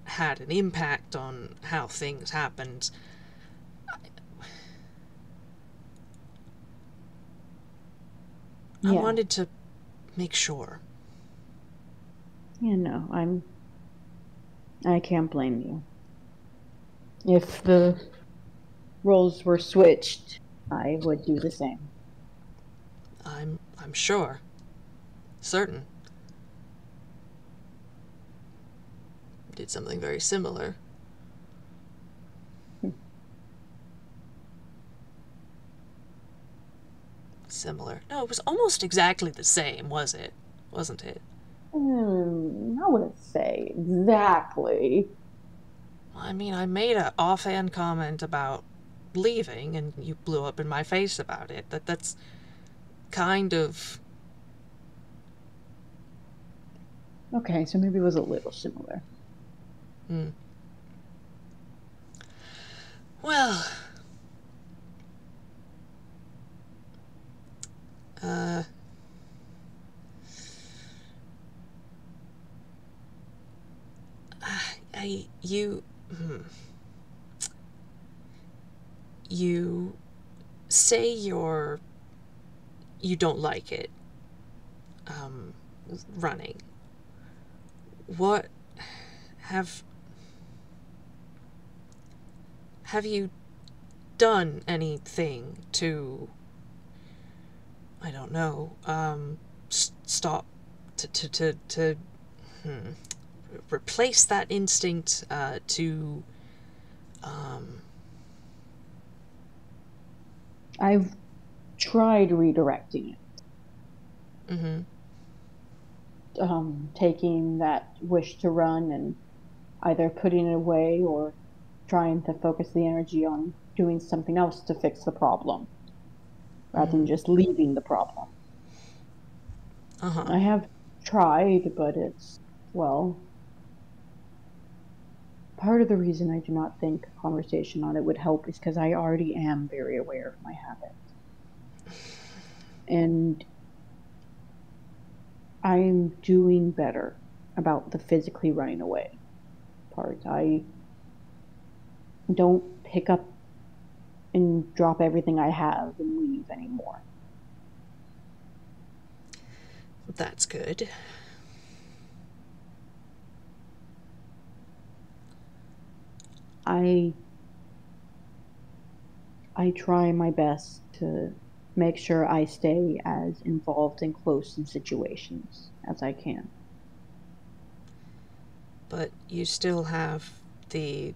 had an impact on how things happened. I Yeah. wanted to make sure. Yeah, no, I can't blame you. If the roles were switched, I would do the same. I'm sure. Certain. Did something very similar. Similar. No, it was almost exactly the same, was it? Wasn't it? I wouldn't say exactly. I mean, I made an offhand comment about leaving, and you blew up in my face about it. That's kind of... Okay, so maybe it was a little similar. Hmm. Well... Uh... You... You say you don't like it, running. What have you done anything to, I don't know, stop to replace that instinct, to I've tried redirecting mm-hmm. it, taking that wish to run and either putting it away or trying to focus the energy on doing something else to fix the problem rather than just leaving the problem. Uh-huh. I have tried, but well, part of the reason I do not think a conversation on it would help is because I already am very aware of my habit. And I'm doing better about the physically running away part. I don't pick up and drop everything I have and leave anymore. That's good. I I try my best to make sure I stay as involved and close in situations as I can. But you still have the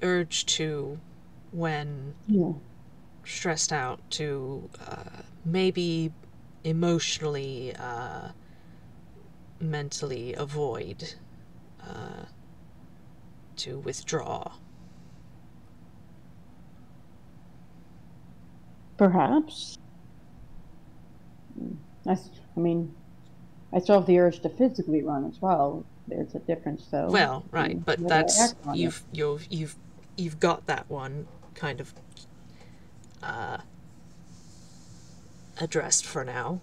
urge to, when Yeah. stressed out, to maybe emotionally, mentally avoid, to withdraw. Perhaps. I mean, I still have the urge to physically run as well. There's a difference, though, Well, right, in but whether I that's act on it. you've got that one kind of addressed for now.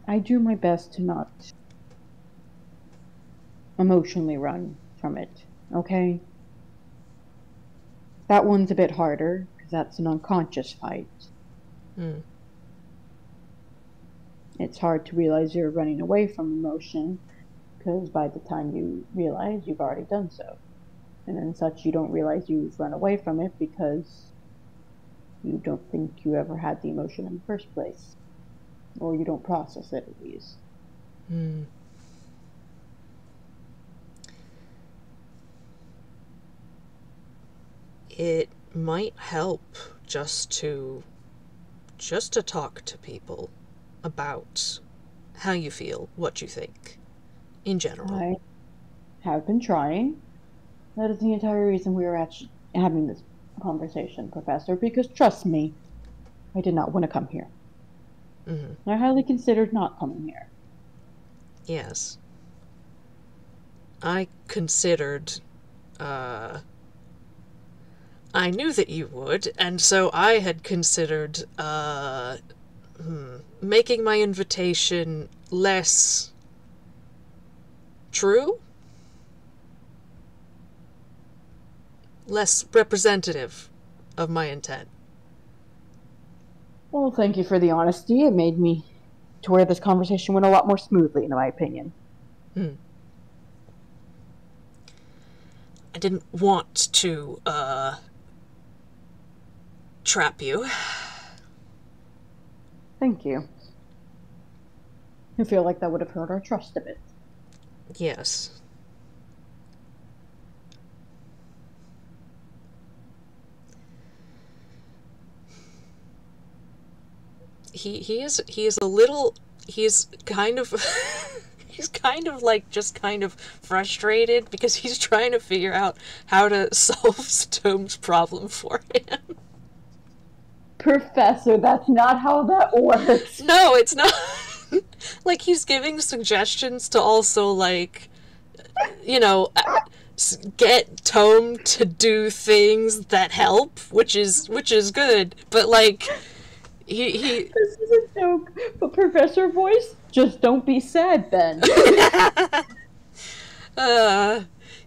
I do my best to not emotionally run from it. Okay? That one's a bit harder, because that's an unconscious fight. Hmm. It's hard to realize you're running away from emotion, because by the time you realize, you've already done so. And in such, you don't realize you've run away from it because you don't think you ever had the emotion in the first place. Or you don't process it, at least. Hmm. It might help just to talk to people about how you feel, what you think, in general. I have been trying. That is the entire reason we are actually having this conversation, Professor, because trust me, I did not want to come here. Mm-hmm. I highly considered not coming here. Yes. I considered, I knew that you would, and so I had considered, making my invitation less true? Less representative of my intent. Well, thank you for the honesty. It made me to where this conversation went a lot more smoothly, in my opinion. I didn't want to, trap you. Thank you. I feel like that would have hurt our trust a bit. Yes. He is a little, he's kind of he's kind of like just kind of frustrated because he's trying to figure out how to solve Tome's problem for him. Professor, that's not how that works. No, it's not. Like, he's giving suggestions to also, like, you know, get Tome to do things that help, which is good. But, like, he This is a joke, but Professor Voice, just don't be sad then.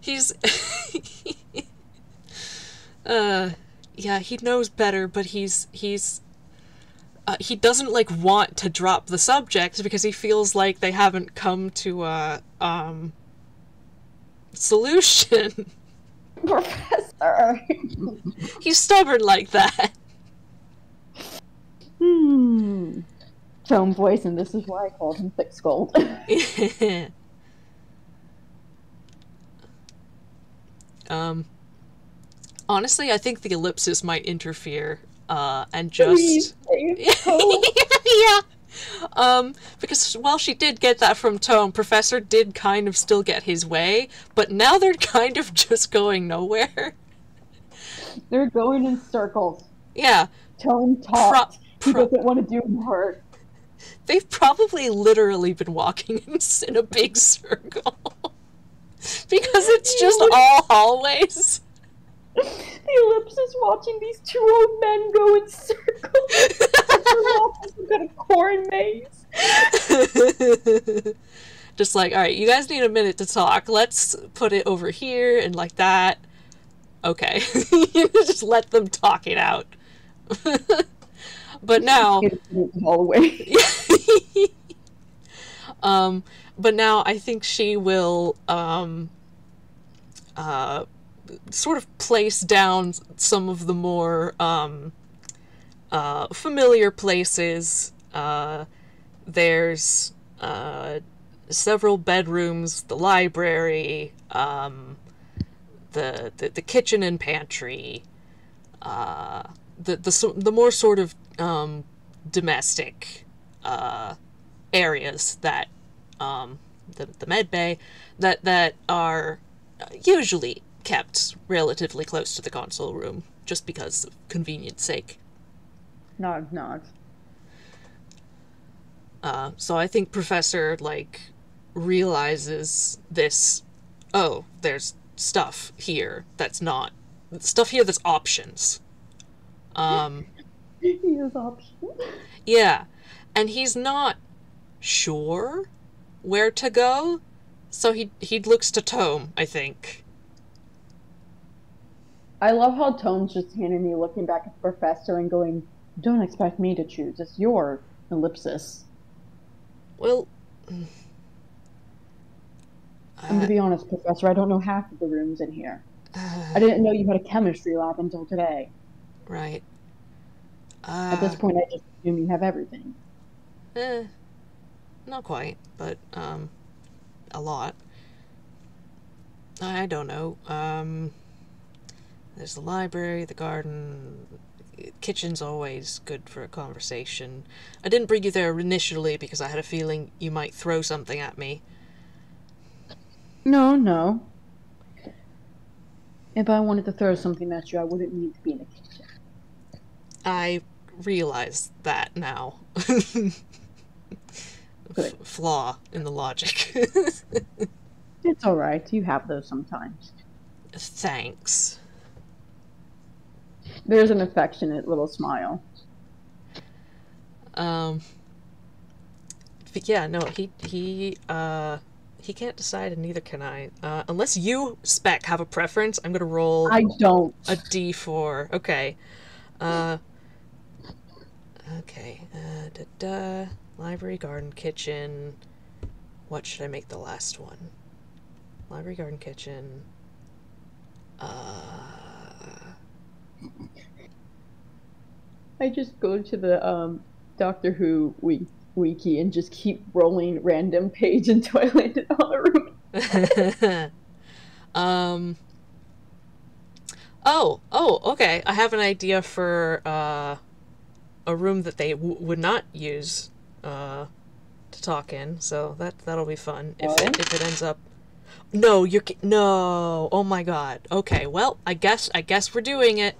he's yeah, he knows better, but he doesn't, like, want to drop the subject because he feels like they haven't come to a solution. Professor. He's stubborn like that. Tone Voice, and this is why I called him Thick Skulled. Honestly, I think the ellipsis might interfere, and just... Yeah. Because while she did get that from Tome, Professor did kind of still get his way, but now they're kind of just going nowhere. They're going in circles. Yeah. Tone talks. He doesn't want to do more. They've probably literally been walking in a big circle. Because it's just all hallways. The ellipsis watching these two old men go in circles. They're walking some kind of corn maze. Just like, alright, you guys need a minute to talk. Let's put it over here and like that. Okay. Just let them talk it out. But now... but now I think she will, sort of place down some of the more, familiar places. There's, several bedrooms, the library, the kitchen and pantry, the more sort of, domestic, areas that, the med bay, that are usually kept relatively close to the console room, just because of convenience sake. Nod, nod. So I think Professor, like, realizes this, oh, there's stuff here that's options. He is options. Yeah, and he's not sure where to go, so he looks to Tome, I think. I love how Tone's just handing me looking back at the professor and going, don't expect me to choose. It's your ellipsis. Well, And to be honest, Professor, I don't know half of the rooms in here. I didn't know you had a chemistry lab until today. right. At this point, I just assume you have everything. Not quite, but, a lot. I don't know. There's the library, the garden. Kitchen's always good for a conversation. I didn't bring you there initially because I had a feeling you might throw something at me. No, no. If I wanted to throw something at you, I wouldn't need to be in the kitchen. I realize that now. Flaw in the logic. It's alright, you have those sometimes. Thanks. There's an affectionate little smile. But yeah, no, he can't decide, and neither can I. Unless you, Spec, have a preference, I'm gonna roll. I don't. A D4. Okay. Okay. Library, garden, kitchen. What should I make the last one? Library, garden, kitchen. I just go to the Doctor Who wiki and just keep rolling random page until I landed on a room. Oh, okay. I have an idea for a room that they would not use to talk in. So that'll be fun if it ends up. No, no. Oh my god. Okay. Well, I guess we're doing it.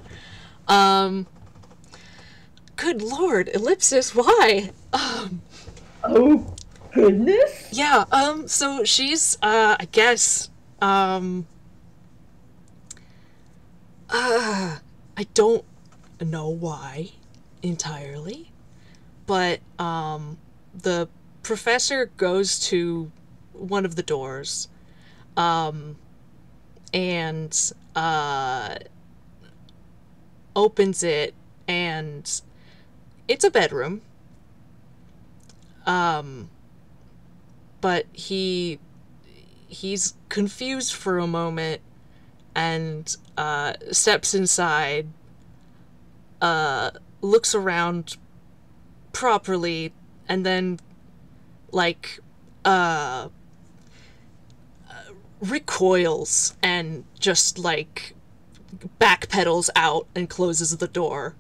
Good lord, ellipsis. Why? Oh goodness. Yeah. So she's I guess I don't know why entirely, but the professor goes to one of the doors and opens it, and it's a bedroom, but he's confused for a moment and steps inside, looks around properly, and then recoils and just backpedals out and closes the door.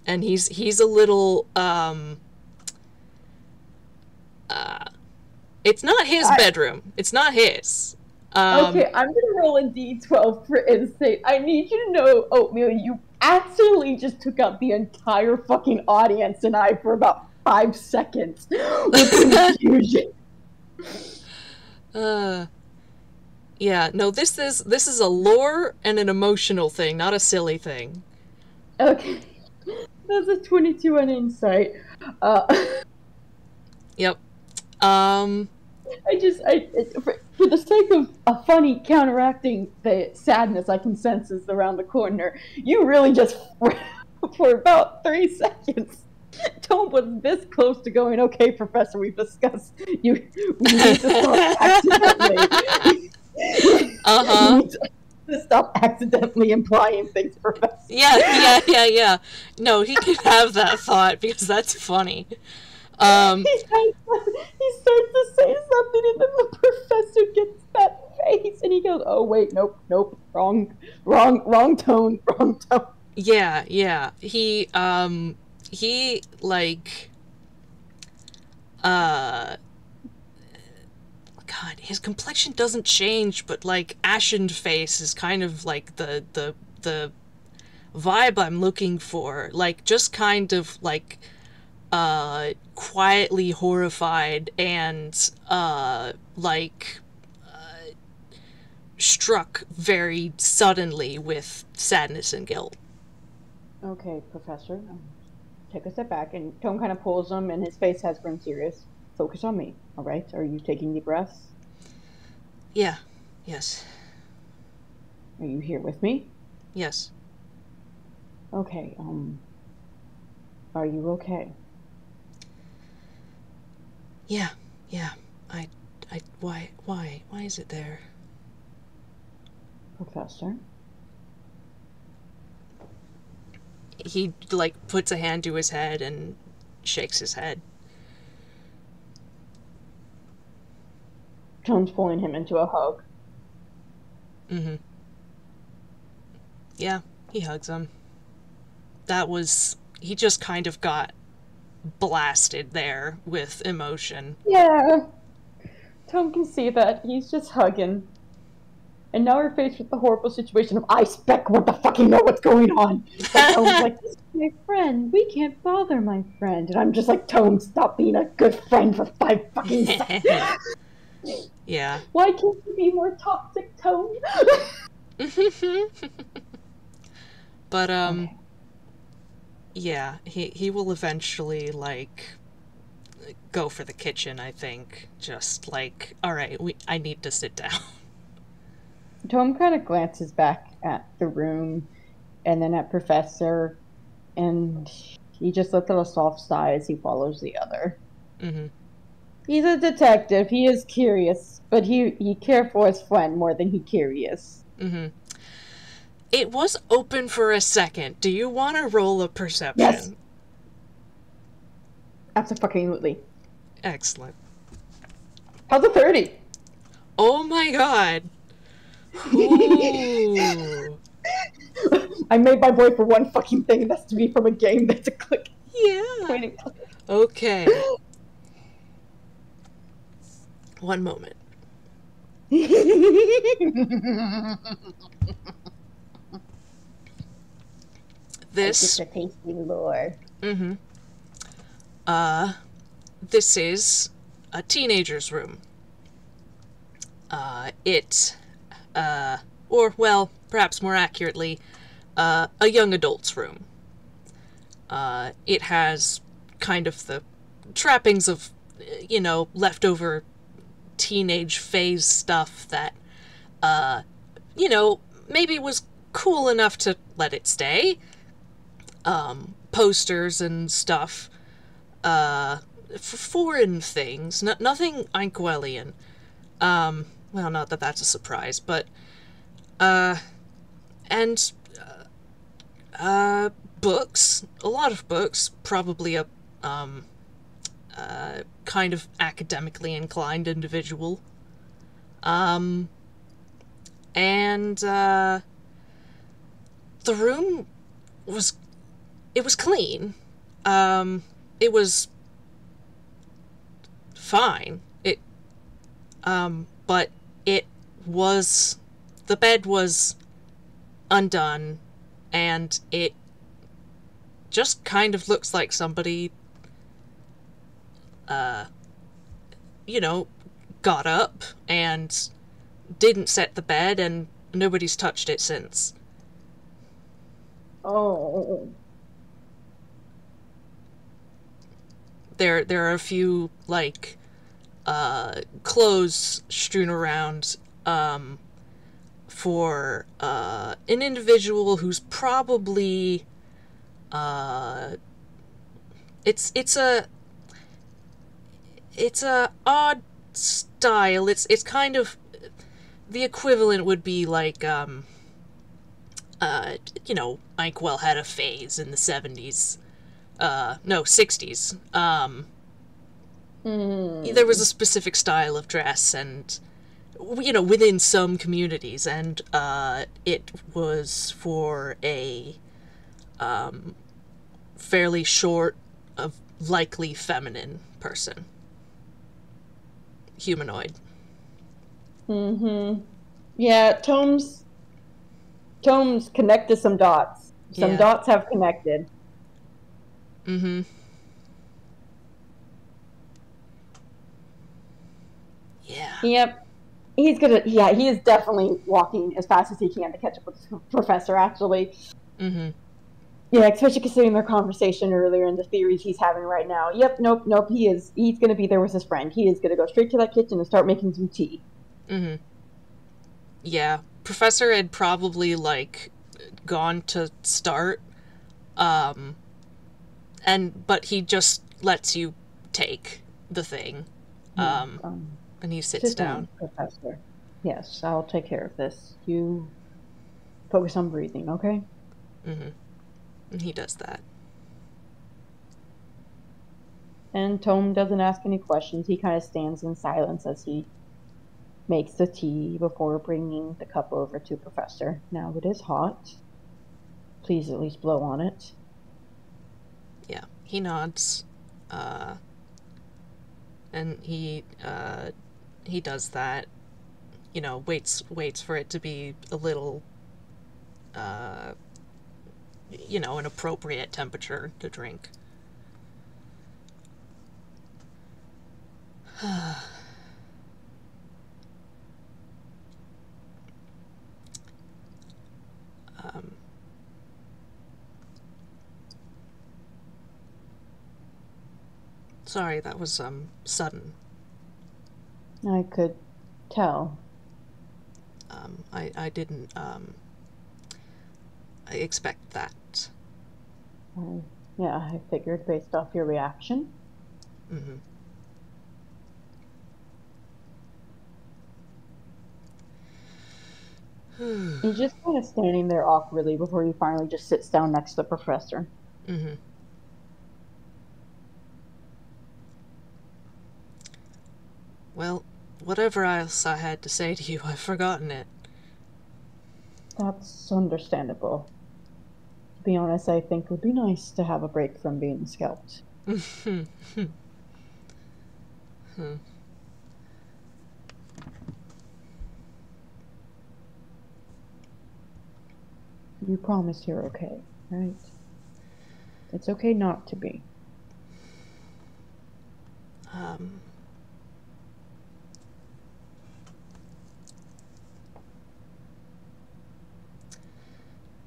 And he's a little it's not his bedroom. It's not his. Okay, I'm gonna roll a d12 for insight. I need you to know, Oatmeal, you accidentally just took out the entire fucking audience and I for about 5 seconds with confusion. Yeah, no, this is a lore and an emotional thing, not a silly thing. Okay. That's a 22 on insight. Yep. For the sake of a funny counteracting the sadness I can sense is around the corner, you really just, for about 3 seconds, Tome was this close to going, okay, Professor, we've discussed, we need to stop accidentally. To stop accidentally implying things, Professor. Yeah. No, he can have that thought because that's funny. He starts to say something and then the professor gets that face and he goes, oh wait, nope, wrong tone. Yeah. He God, his complexion doesn't change, but ashen face is kind of the vibe I'm looking for. Just kind of quietly horrified and struck very suddenly with sadness and guilt. Okay, Professor. take a step back, and Tome kind of pulls him, and his face has grown serious. Focus on me, all right? Are you taking deep breaths? Yeah. Yes. Are you here with me? Yes. Okay, are you okay? Yeah. Why is it there? Professor? He, like, puts a hand to his head and shakes his head. Tome's pulling him into a hug. Mm-hmm. Yeah, he hugs him. He just kind of got blasted there with emotion. Yeah. Tome can see that. He's just hugging. And now we're faced with the horrible situation of, I Spec want to fucking know what's going on. But Tome's like, this is my friend. We can't bother my friend. And I'm just like, Tome, stop being a good friend for 5 fucking seconds. Yeah. Why can't you be more toxic, Tome? But, Okay. yeah, he will eventually, like, go for the kitchen, I think. Just like, alright, I need to sit down. Tome kind of glances back at the room and then at Professor, and he just lets out a soft sigh as he follows the other. Mm-hmm. He's a detective. He is curious, but he cares for his friend more than he curious. Mm-hmm. It was open for a second. Do you want to roll a perception? Yes. Absolutely. Excellent. How's a 30? Oh my god. Ooh. I made my boy for one fucking thing, and that's to be from a game that's a click. Yeah. Okay. One moment. This. I get the tasty lore. Mm-hmm. This is a teenager's room. Or, well, perhaps more accurately, a young adult's room. It has kind of the trappings of, leftover teenage phase stuff that, maybe was cool enough to let it stay. Posters and stuff. Foreign things. Nothing Inkwellian. Well, not that that's a surprise, but, books. A lot of books. Probably a, kind of academically inclined individual. The room was clean. It was fine. But the bed was undone, and it just kind of looks like somebody, got up and didn't set the bed, and nobody's touched it since. Oh. There are a few, like, clothes strewn around, for, an individual who's probably, it's a odd style. It's kind of, the equivalent would be like, Inkwell had a phase in the 70s. No, 60s. There was a specific style of dress, and, within some communities, and, it was for a, fairly short, likely feminine person. Humanoid. Mm-hmm. Yeah, Tome's connected some dots. Some dots have connected. Mm-hmm. Yeah. Yep. He is definitely walking as fast as he can to catch up with the professor, actually. Mm-hmm. Yeah, especially considering their conversation earlier and the theories he's having right now. Yep, nope. He's gonna be there with his friend. He is gonna go straight to that kitchen and start making some tea. Mm-hmm. Yeah. Professor had probably, like, gone to start, but he just lets you take the thing. Yeah, And he sits sit down, down. Professor. Yes, I'll take care of this. You focus on breathing, okay? Mm-hmm. And he does that. And Tome doesn't ask any questions. He kind of stands in silence as he makes the tea before bringing the cup over to Professor. Now it is hot. Please at least blow on it. Yeah. He nods. Uh, and he does that. You know, waits for it to be a little, you know, an appropriate temperature to drink. Sorry, that was sudden. I could tell. I didn't I expect that. Yeah, I figured based off your reaction. Mm-hmm. He's just kind of standing there awkwardly before he finally just sits down next to the professor. Mm-hmm. Well, whatever else I had to say to you, I've forgotten it. That's understandable. To be honest, I think it would be nice to have a break from being scalped. You promise you're okay, right? It's okay not to be.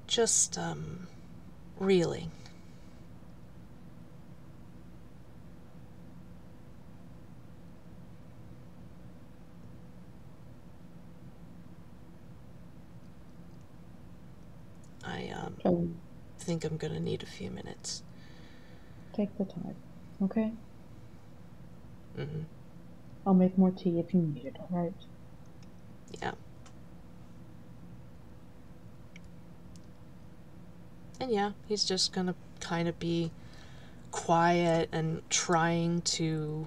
Just, reeling. I, So think I'm gonna need a few minutes. take the time, okay? Mm-hmm. I'll make more tea if you need it, alright? Yeah. And yeah, he's just gonna kind of be quiet and trying to,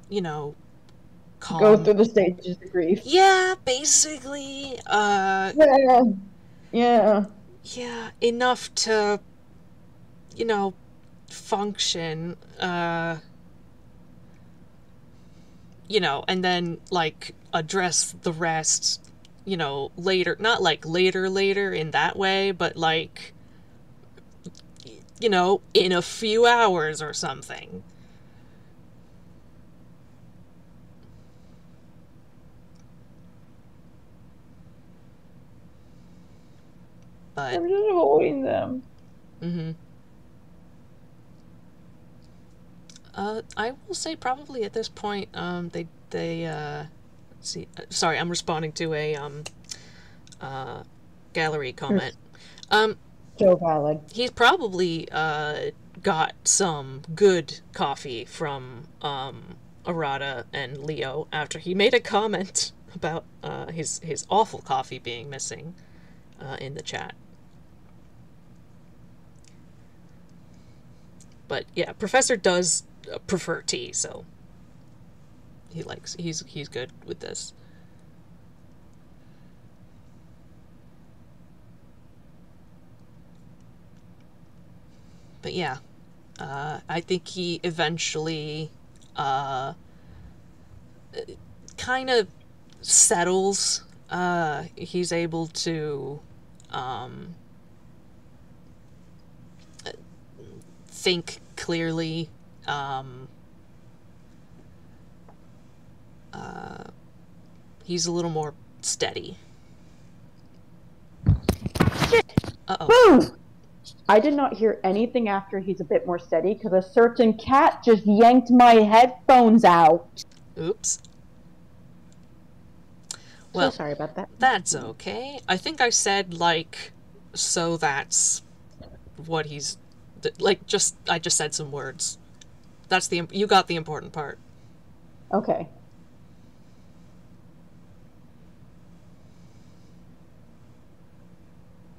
you know, Go calm. through the stages of grief. Yeah, basically, Yeah. Yeah. yeah, enough to, you know, function, you know, and then, like, address the rest, you know, later. Not like later in that way, but like, you know, in a few hours or something. But, I'm just avoiding them. mm-hmm. I will say probably at this point, let's see, sorry, I'm responding to a, gallery comment. Joe Valid. He's probably, got some good coffee from, Arata and Leo after he made a comment about, his awful coffee being missing, in the chat. But yeah, Professor does prefer tea, so he's good with this. But yeah, I think he eventually kind of settles. He's able to think clearly. He's a little more steady. Shit! I did not hear anything after he's a bit more steady because a certain cat just yanked my headphones out. Oops. So Well, sorry about that. that's okay. I think I said, like, so that's what he's... Like, I just said some words. That's you got the important part. Okay.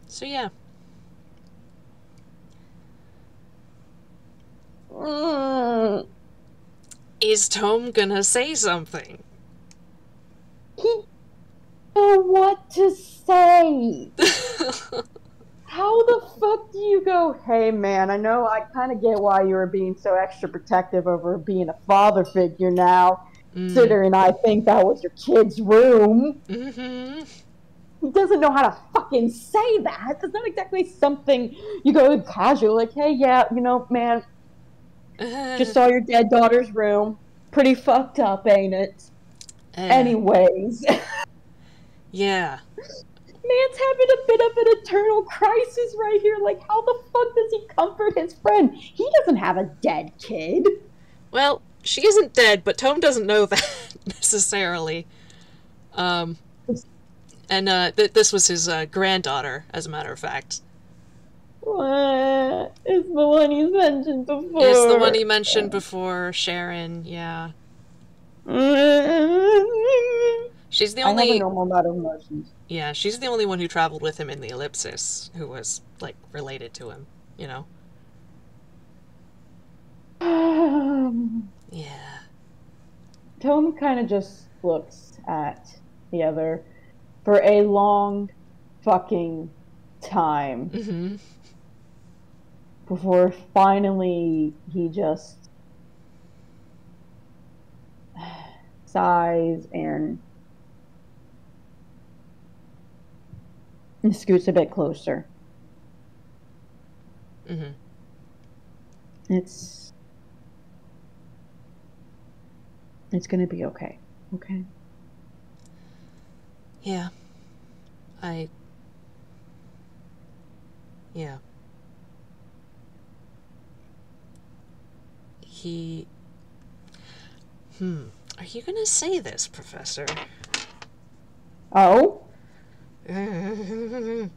So, yeah. Is Tome gonna say something? He don't know what to say. How the fuck do you go, hey man, I know I kind of get why you were being so extra protective over being a father figure now, considering I think that was your kid's room. Mm-hmm. He doesn't know how to fucking say that. It's not exactly something you go casual, like, hey, yeah, you know, man, just saw your dead daughter's room. Pretty fucked up, ain't it? Anyways. Yeah. Man's having a bit of an eternal crisis right here. Like, how the fuck does he comfort his friend? He doesn't have a dead kid. Well, she isn't dead, but Tome doesn't know that necessarily. And this was his granddaughter, as a matter of fact. What? It's the one he's mentioned before. It's the one he mentioned before, Sharon, yeah. She's the only... I have a normal amount of emotions. Yeah, she's the only one who traveled with him in the ellipsis, who was, like, related to him, you know? Yeah. Tome kind of just looks at the other for a long fucking time before finally he just sighs and scoots a bit closer. It's gonna be okay. Okay? Yeah. Yeah. He... Are you gonna say this, Professor? Oh? Well,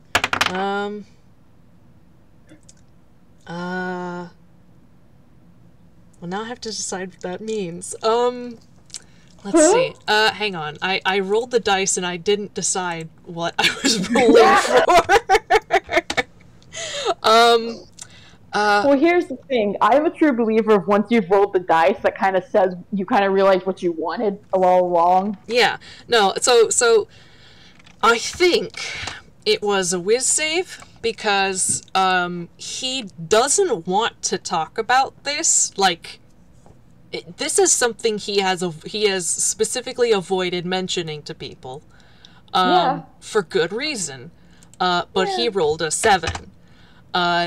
now I have to decide what that means. Let's see. Hang on. I rolled the dice and I didn't decide what I was rolling for. Well, here's the thing. I'm a true believer of once you've rolled the dice, that kind of says you kind of realize what you wanted all along. Yeah. No, so I think it was a whiz save because he doesn't want to talk about this. Like, this is something he has specifically avoided mentioning to people. For good reason. But he rolled a 7.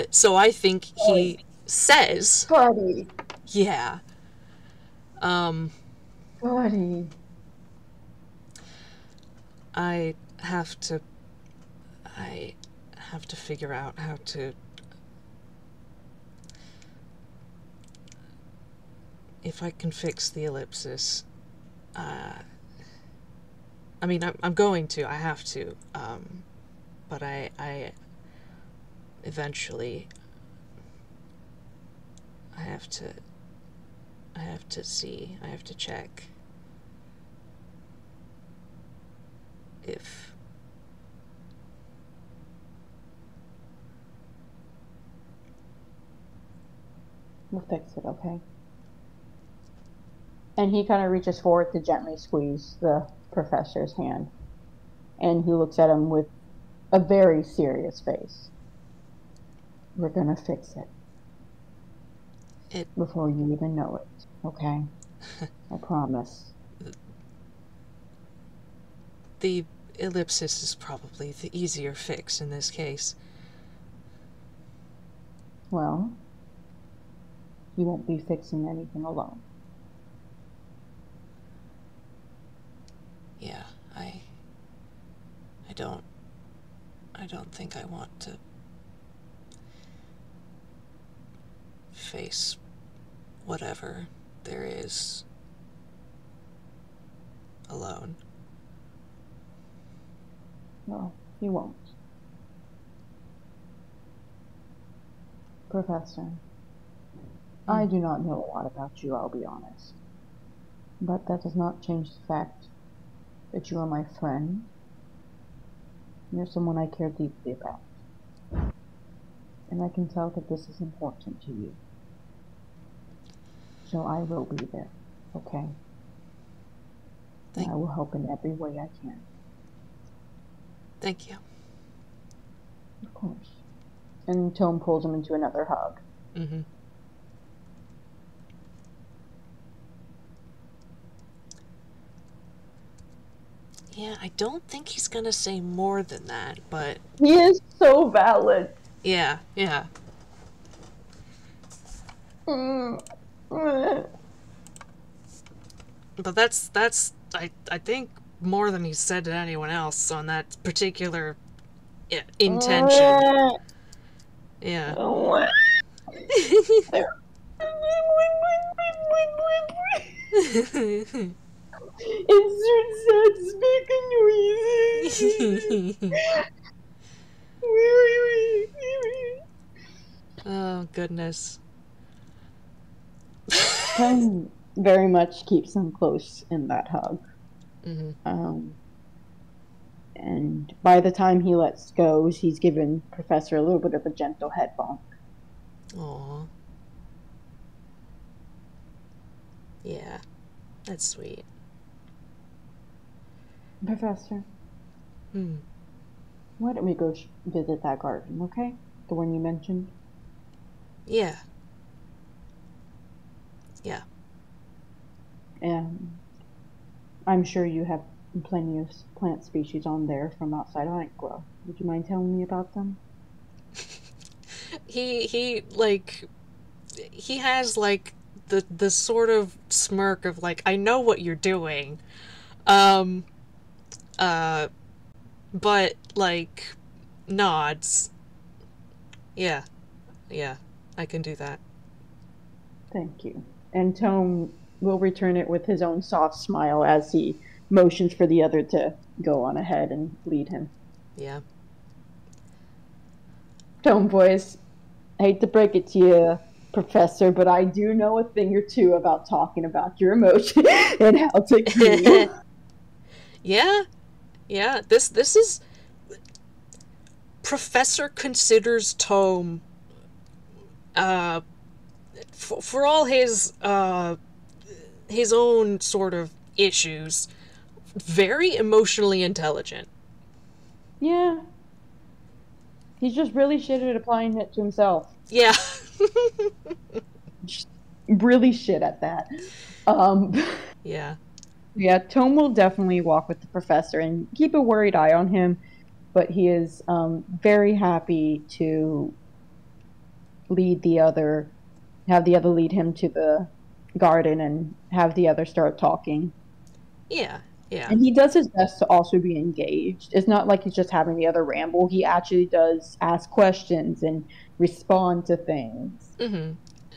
So I think he says... Buddy. Yeah. Buddy. I have to figure out how to... If I can fix the ellipsis. I mean, I'm going to. I have to. But I eventually... I have to see. I have to check if... We'll fix it, okay? And he kind of reaches forward to gently squeeze the professor's hand. And he looks at him with a very serious face. We're gonna fix it. Before you even know it, okay? I promise. The ellipsis is probably the easier fix in this case. Well, you won't be fixing anything alone. Yeah, I don't think I want to face whatever there is alone. No, he won't. Professor, I do not know a lot about you, I'll be honest. But that does not change the fact that you are my friend. You're someone I care deeply about. And I can tell that this is important to you. So I will be there, okay? And I will help in every way I can. Thank you. Of course. And Tome pulls him into another hug. Mm-hmm. Yeah, I don't think he's gonna say more than that, but... He is so valid. Yeah. But that's I think more than he's said to anyone else on that particular intention. Yeah. Insert sad speaking noises. Oh, goodness. Tome very much keeps him close in that hug. Mm-hmm. And by the time he lets go, he's given Professor a little bit of a gentle head bonk. Aww. Yeah, that's sweet. Professor, why don't we go visit that garden, okay? The one you mentioned? Yeah. And I'm sure you have plenty of plant species on there from outside Grow. Would you mind telling me about them? He has like the sort of smirk of like, I know what you're doing. But like nods. Yeah, I can do that. Thank you. And Tome will return it with his own soft smile as he motions for the other to go on ahead and lead him. Yeah. Tome voice, I hate to break it to you, Professor, but I do know a thing or two about talking about your emotion and how to heal. Yeah. This is... Professor considers Tome, for all his own sort of issues, very emotionally intelligent. Yeah. He's just really shit at applying it to himself. Yeah. Really shit at that. Yeah. Yeah, Tome will definitely walk with the professor and keep a worried eye on him, but he is very happy to have the other lead him to the garden and have the other start talking. Yeah. And he does his best to also be engaged. It's not like he's just having the other ramble. He actually does ask questions and respond to things. Mm-hmm.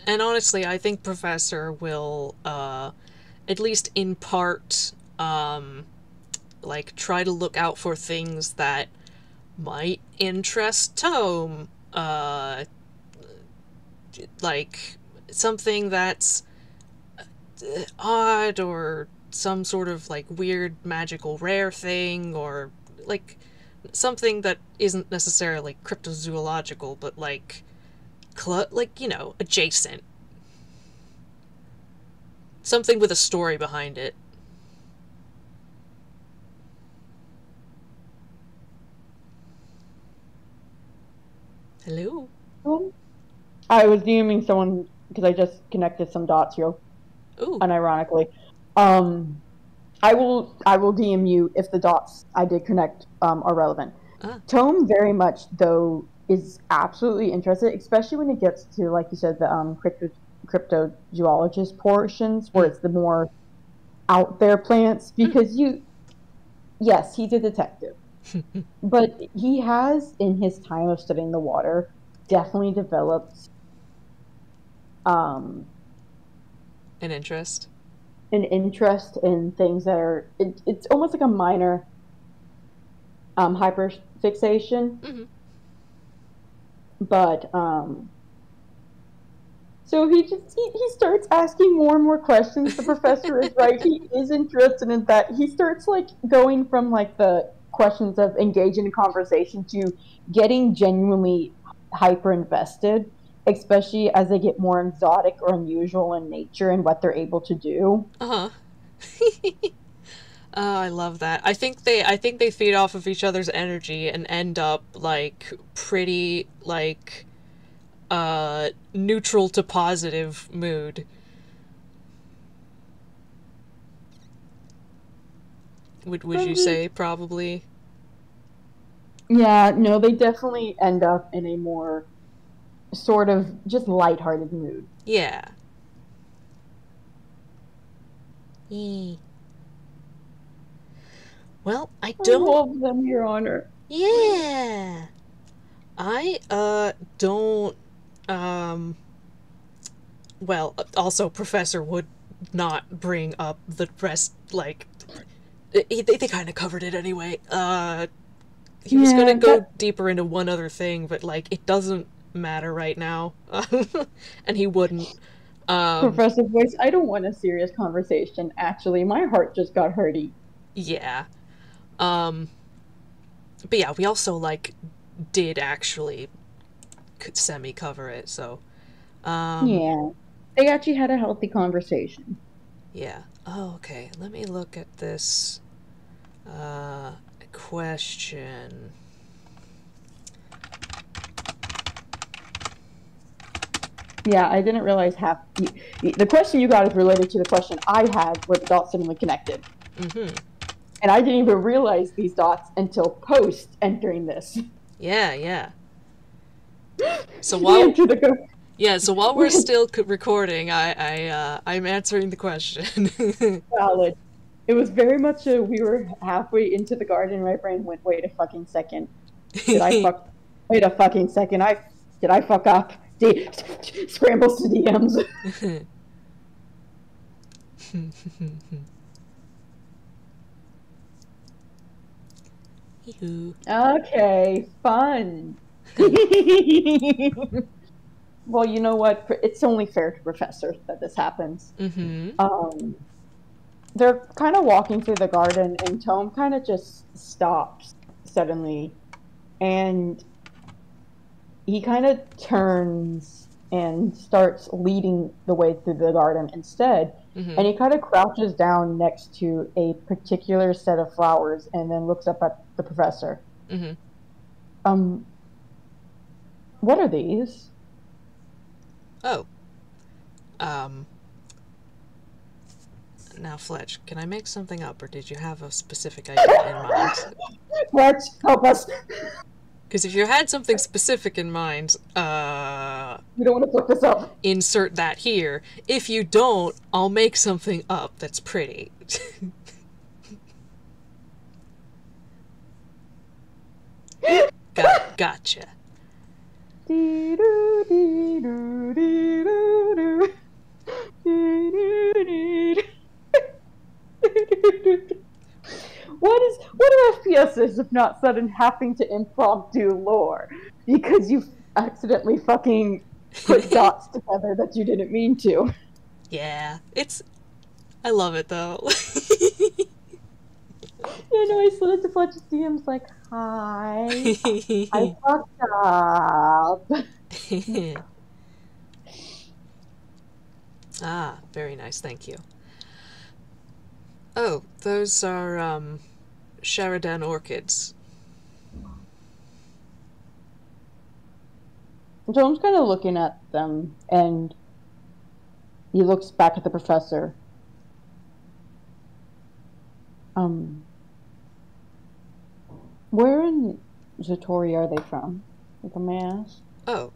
And honestly, I think Professor will, at least in part, like, try to look out for things that might interest Tome. Like, something that's odd, or some sort of, like, weird magical rare thing, or, like, something that isn't necessarily cryptozoological, but, like, you know, adjacent. Something with a story behind it. Hello? I was DMing someone because I just connected some dots here. Ooh. Unironically. I will DM you if the dots I did connect are relevant. Tome very much, though, is absolutely interested, especially when it gets to, like you said, the cryptozoologist portions, where it's the more out there plants, because yes, he's a detective, but he has, in his time of studying the water, definitely developed um, An interest. an interest in things that are it's almost like a minor hyperfixation, Mm-hmm. but so he starts asking more and more questions. The professor is right. He is interested in that. He starts like going from like the questions of engaging in conversation to getting genuinely hyper invested, especially as they get more exotic or unusual in nature and what they're able to do. Uh-huh. Oh, I love that. I think they feed off of each other's energy and end up like pretty like neutral to positive mood. Would you say probably? Yeah, no, they definitely end up in a more sort of just lighthearted mood. Yeah. Yee. Well, I I don't. love them, Your Honor. Yeah. I don't um well, also Professor would not bring up the rest like they kind of covered it anyway. He was gonna Yeah, go deeper into one other thing, but like it doesn't matter right now, and he wouldn't. Um, Professor Voice, I don't want a serious conversation. Actually, my heart just got hurty. yeah. Um, but yeah, we also like did actually semi cover it, so Yeah, they actually had a healthy conversation. yeah. Oh, okay. Let me look at this question. Yeah, I didn't realize half the question you got is related to the question I had where the dots suddenly connected. Mm-hmm. And I didn't even realize these dots until post entering this. Yeah, yeah. So The while answer to go. yeah, so while we're still recording, I'm answering the question. Valid. It was very much a we were halfway into the garden and my brain went, wait a fucking second. Did I fuck wait a fucking second. I did I fuck up? Scrambles to DMs. Okay, fun. Well, you know what? It's only fair to Professor that this happens. Mm-hmm. They're kind of walking through the garden, and Tome kind of just stops suddenly, and he kind of turns and starts leading the way through the garden instead. Mm-hmm. And he kind of crouches down next to a particular set of flowers, and then looks up at the professor. Mm-hmm. What are these? Oh. Now, Fletch, can I make something up, or did you have a specific idea in mind? Fletch, help us. Because if you had something specific in mind, We don't want to fuck this up. insert that here. If you don't, I'll make something up that's pretty. Gotcha. What are FPSs if not sudden having to impromptu lore because you accidentally fucking put dots together that you didn't mean to? Yeah, I love it though. You know, I slid into Fletch's DMs like, hi, I fucked up. Ah, very nice, thank you. Oh, those are, Sheridan orchids. Jones kind of looking at them, and he looks back at the professor. Where in Zatori are they from? Like a mass? Oh,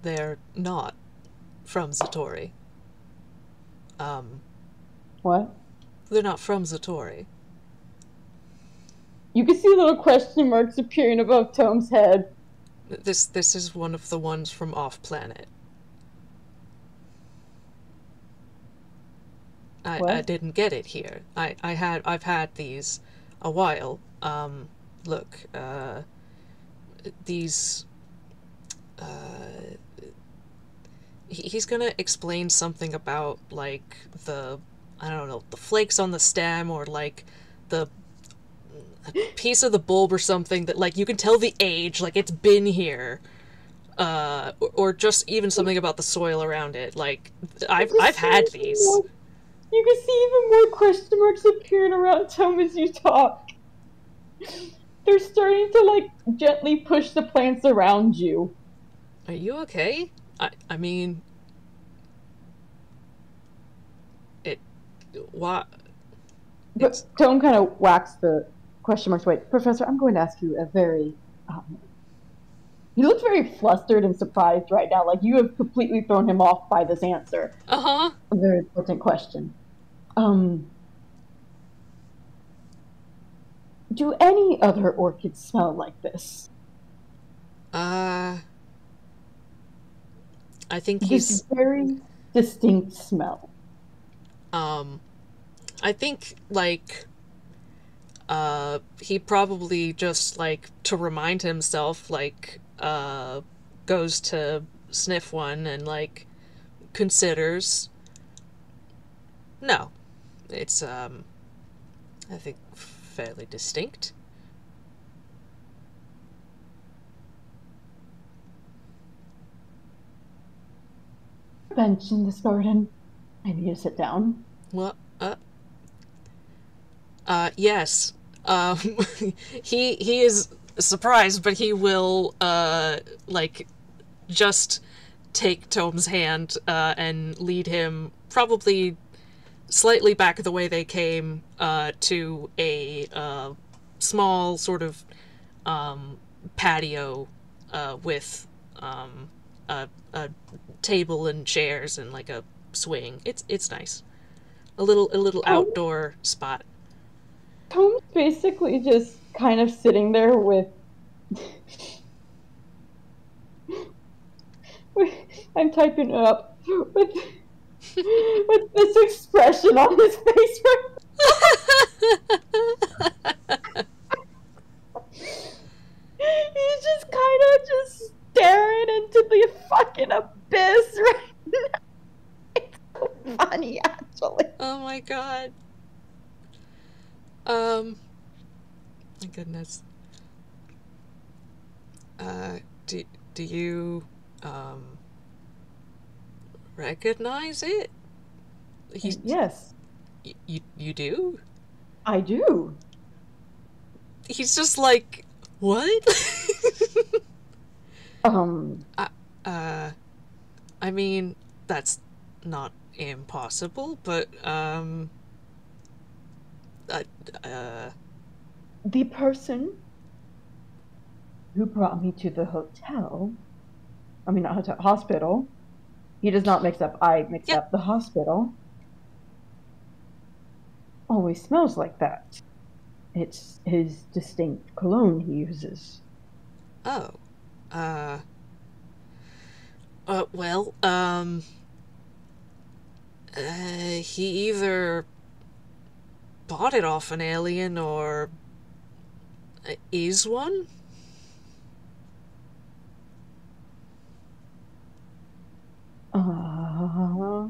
they're not from Zatori. What? They're not from Zatori. You can see little question marks appearing above Tome's head. This is one of the ones from off planet. I What? didn't get it here. I've had these a while. Look, these, he's gonna explain something about, like, I don't know, the flakes on the stem, or, like, the piece of the bulb or something that, like, you can tell the age, like, it's been here. Or just even something about the soil around it. Like, You I've just see had even these. more. You can see even more question marks appearing around Tome as you talk. They're starting to like gently push the plants around you. Are you okay? I mean, it, what, But it's, Tome kind of whacks the question marks away. Professor, I'm going to ask you a very. He looks very flustered and surprised right now, like you have completely thrown him off by this answer. uh-huh. A very important question. Um, do any other orchids smell like this? Uh, I think This he's, very distinct smell. um, I think, like, he probably just, like, to remind himself, like, goes to sniff one and, like, considers. No, it's, I think fairly distinct. Bench in this garden. I need to sit down. What? Yes. Um, he is surprised, but he will, like, just take Tome's hand, and lead him probably slightly back the way they came, to a, small sort of, patio, with, a table and chairs and, like, a swing. It's nice. A little Tome, outdoor spot. Tome's basically just kind of sitting there with. I'm typing it up with this expression on his face. He's just kind of just staring into the fucking abyss right now. It's so funny, actually. Oh my god. My goodness. Do you, recognize it? He's, Yes, you do? I do. He's just like, what? Um, I, uh, I mean, that's not impossible, but, uh, uh, the person who brought me to the hotel, I mean, not hotel, hospital, he does not mix up, I mix yep. up the hospital, always smells like that. It's his distinct cologne he uses. Oh, uh, well, he either bought it off an alien or is one? Uh,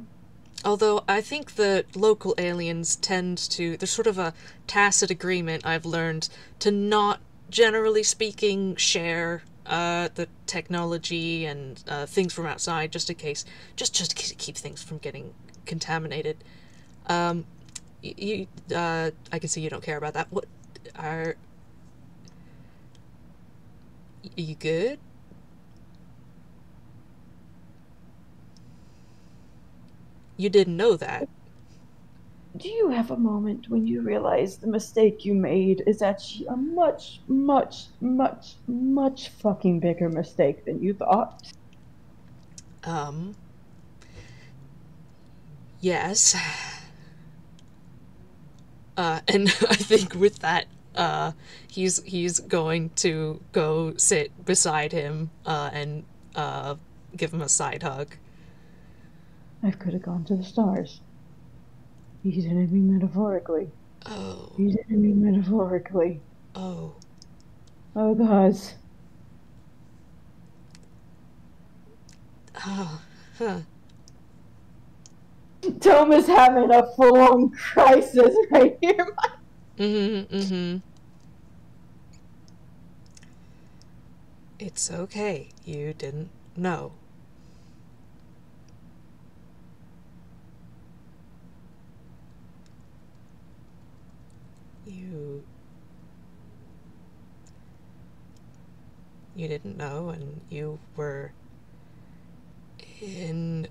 Although I think the local aliens tend to, there's sort of a tacit agreement I've learned to not, generally speaking, share, the technology and, things from outside, just in case, just to keep things from getting contaminated. Um, I can see you don't care about that. What, are you good? You didn't know that. do you have a moment when you realize the mistake you made is actually a much, much, much, much fucking bigger mistake than you thought? Um, yes. And I think with that, he's going to go sit beside him, and, give him a side hug. I could have gone to the stars. He didn't mean metaphorically. Oh. He didn't mean metaphorically. Oh. Oh, guys. Oh. Huh. Tome is having a full-on crisis right here. It's okay. You didn't know. You didn't know, and you were in,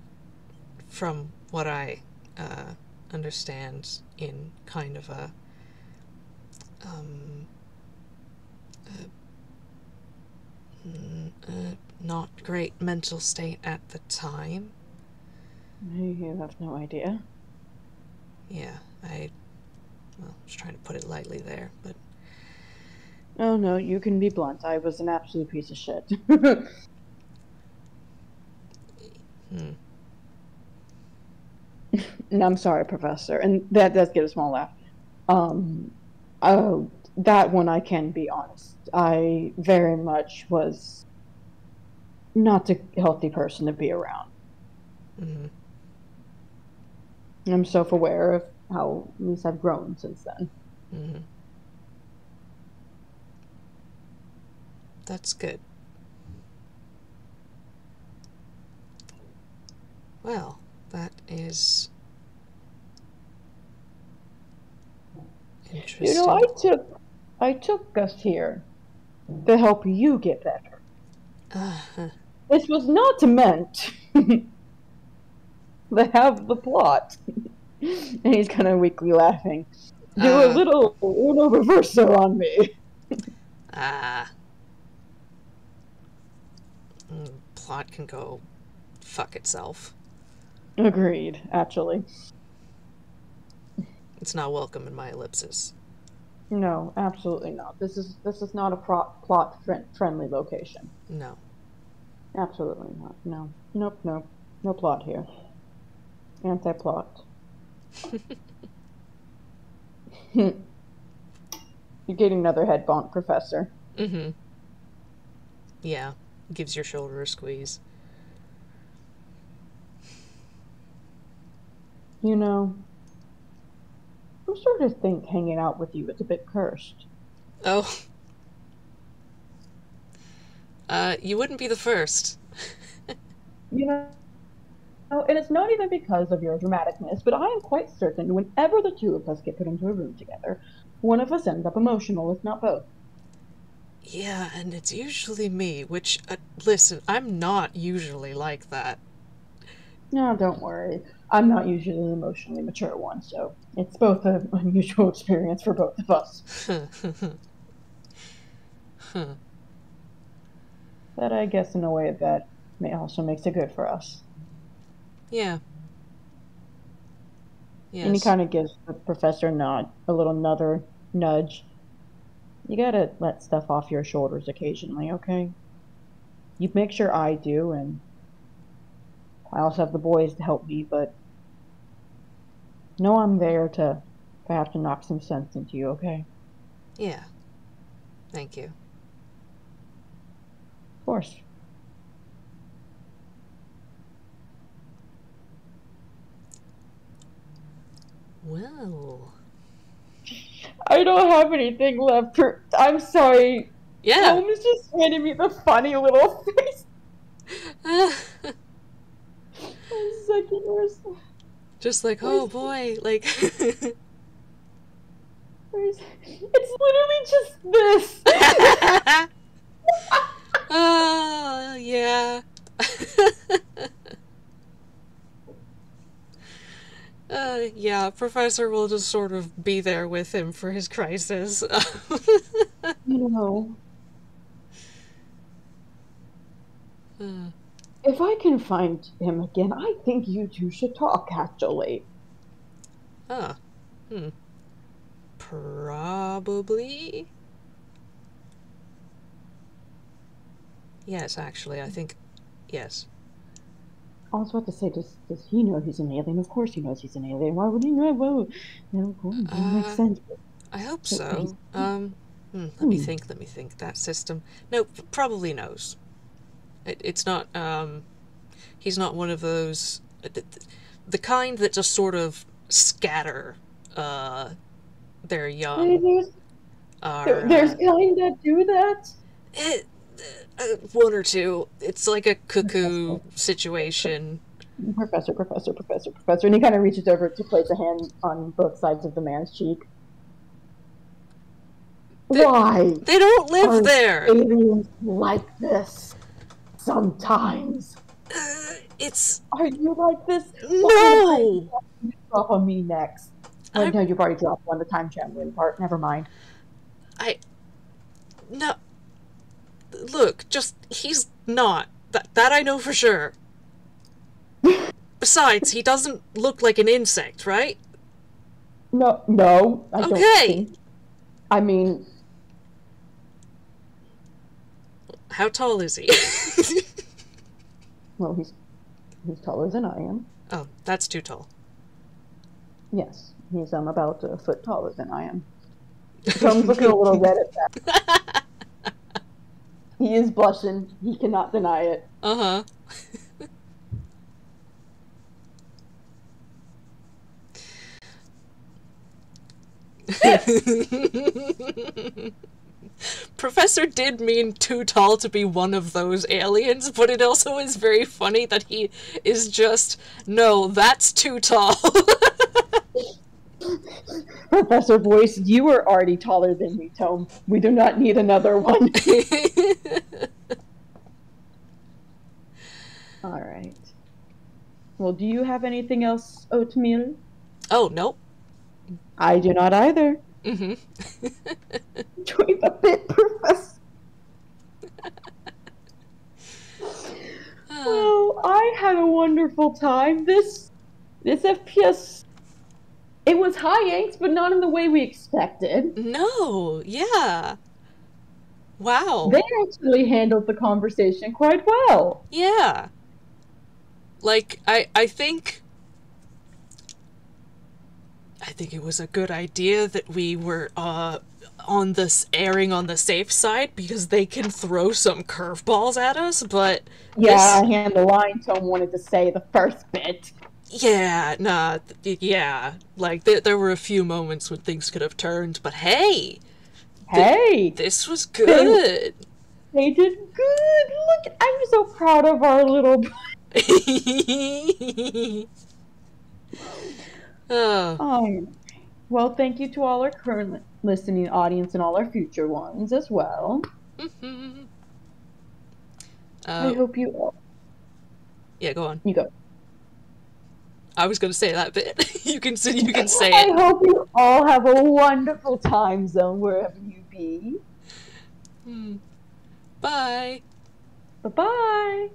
from what I understand, in kind of a not great mental state at the time. You have no idea. Yeah, I was trying to put it lightly there, but... Oh, no, you can be blunt. I was an absolute piece of shit. And I'm sorry, Professor. And that does get a small laugh. That one I can be honest. I very much was not a healthy person to be around. I'm self-aware of how at least I've grown since then. That's good. Well, that is interesting. You know, I took us here to help you get better. This was not meant to have the plot. And he's kind of weakly laughing. Do a little uno reverso on me. Plot can go fuck itself. Agreed, actually. It's not welcome in my ellipsis. No, absolutely not. This is not a plot friendly location. No. Absolutely not. No. Nope. No plot here. Anti-plot. You're getting another head bonk, Professor. Yeah. Gives your shoulder a squeeze. You know, I'm starting to think hanging out with you is a bit cursed. Oh. You wouldn't be the first. You know, and it's not even because of your dramaticness, but I am quite certain whenever the two of us get put into a room together, one of us ends up emotional, if not both. Yeah, and it's usually me, which, listen, I'm not usually like that. No, don't worry. I'm not usually the emotionally mature one, so it's both an unusual experience for both of us. But I guess in a way that also makes it good for us. Yeah. Yes. And he kind of gives the professor a little nudge. You gotta let stuff off your shoulders occasionally, okay? You make sure I do, and I also have the boys to help me, but know I'm there to if I have to knock some sense into you, okay? Yeah. Thank you. Of course. Well. I don't have anything left. I'm sorry. Yeah. Tome is just handing me the funny little face. Just like, oh boy, like. It's literally just this. Yeah. Yeah, Professor will just sort of be there with him for his crisis. You know. If I can find him again, I think you two should talk, actually. Probably. Yes, actually, I think, yes. I was about to say, does he know he's an alien? Of course he knows he's an alien. Why would he know? Whoa. No, that makes sense. I hope so. Let me think. That system. No, probably knows. It's not. He's not one of those. The kind that just sort of scatter. Their young. There's kind that do that. One or two. It's like a cuckoo situation. Professor, and he kind of reaches over to place a hand on both sides of the man's cheek. Why? They don't live there. Aliens like this sometimes. Are you like this? No. Drop on me next. Oh, no, you've already dropped on the time traveling part. Never mind. No. Look, he's not. That I know for sure. Besides, he doesn't look like an insect, right? No, I don't think. I mean... How tall is he? Well, he's taller than I am. Oh, that's too tall. Yes, he's about a foot taller than I am. Tome's looking a little red at that. He is blushing. He cannot deny it. Uh-huh. Professor did mean too tall to be one of those aliens, but it also is very funny that he is just, no, that's too tall. Professor Voice, you are already taller than me, Tome. We do not need another one. All right. Well, do you have anything else, Oatmeal? Oh, nope. I do not either. Mm-hmm. Enjoy the bit, Professor. Well, I had a wonderful time. This FPS, it was high angst, but not in the way we expected. No, yeah. Wow. They actually handled the conversation quite well. Yeah. Like, I think it was a good idea that we were erring on the safe side, because they can throw some curveballs at us, but yeah, I hand the line Tome wanted to say the first bit. Yeah, nah, yeah. Like, there were a few moments when things could have turned, but hey! This was good! They did good! Look, I'm so proud of our little... Well, thank you to all our current listening audience and all our future ones as well. I hope you all... Yeah, go on. You go. I was going to say that bit. You can say it. I hope you all have a wonderful time zone wherever you be. Bye. Bye-bye.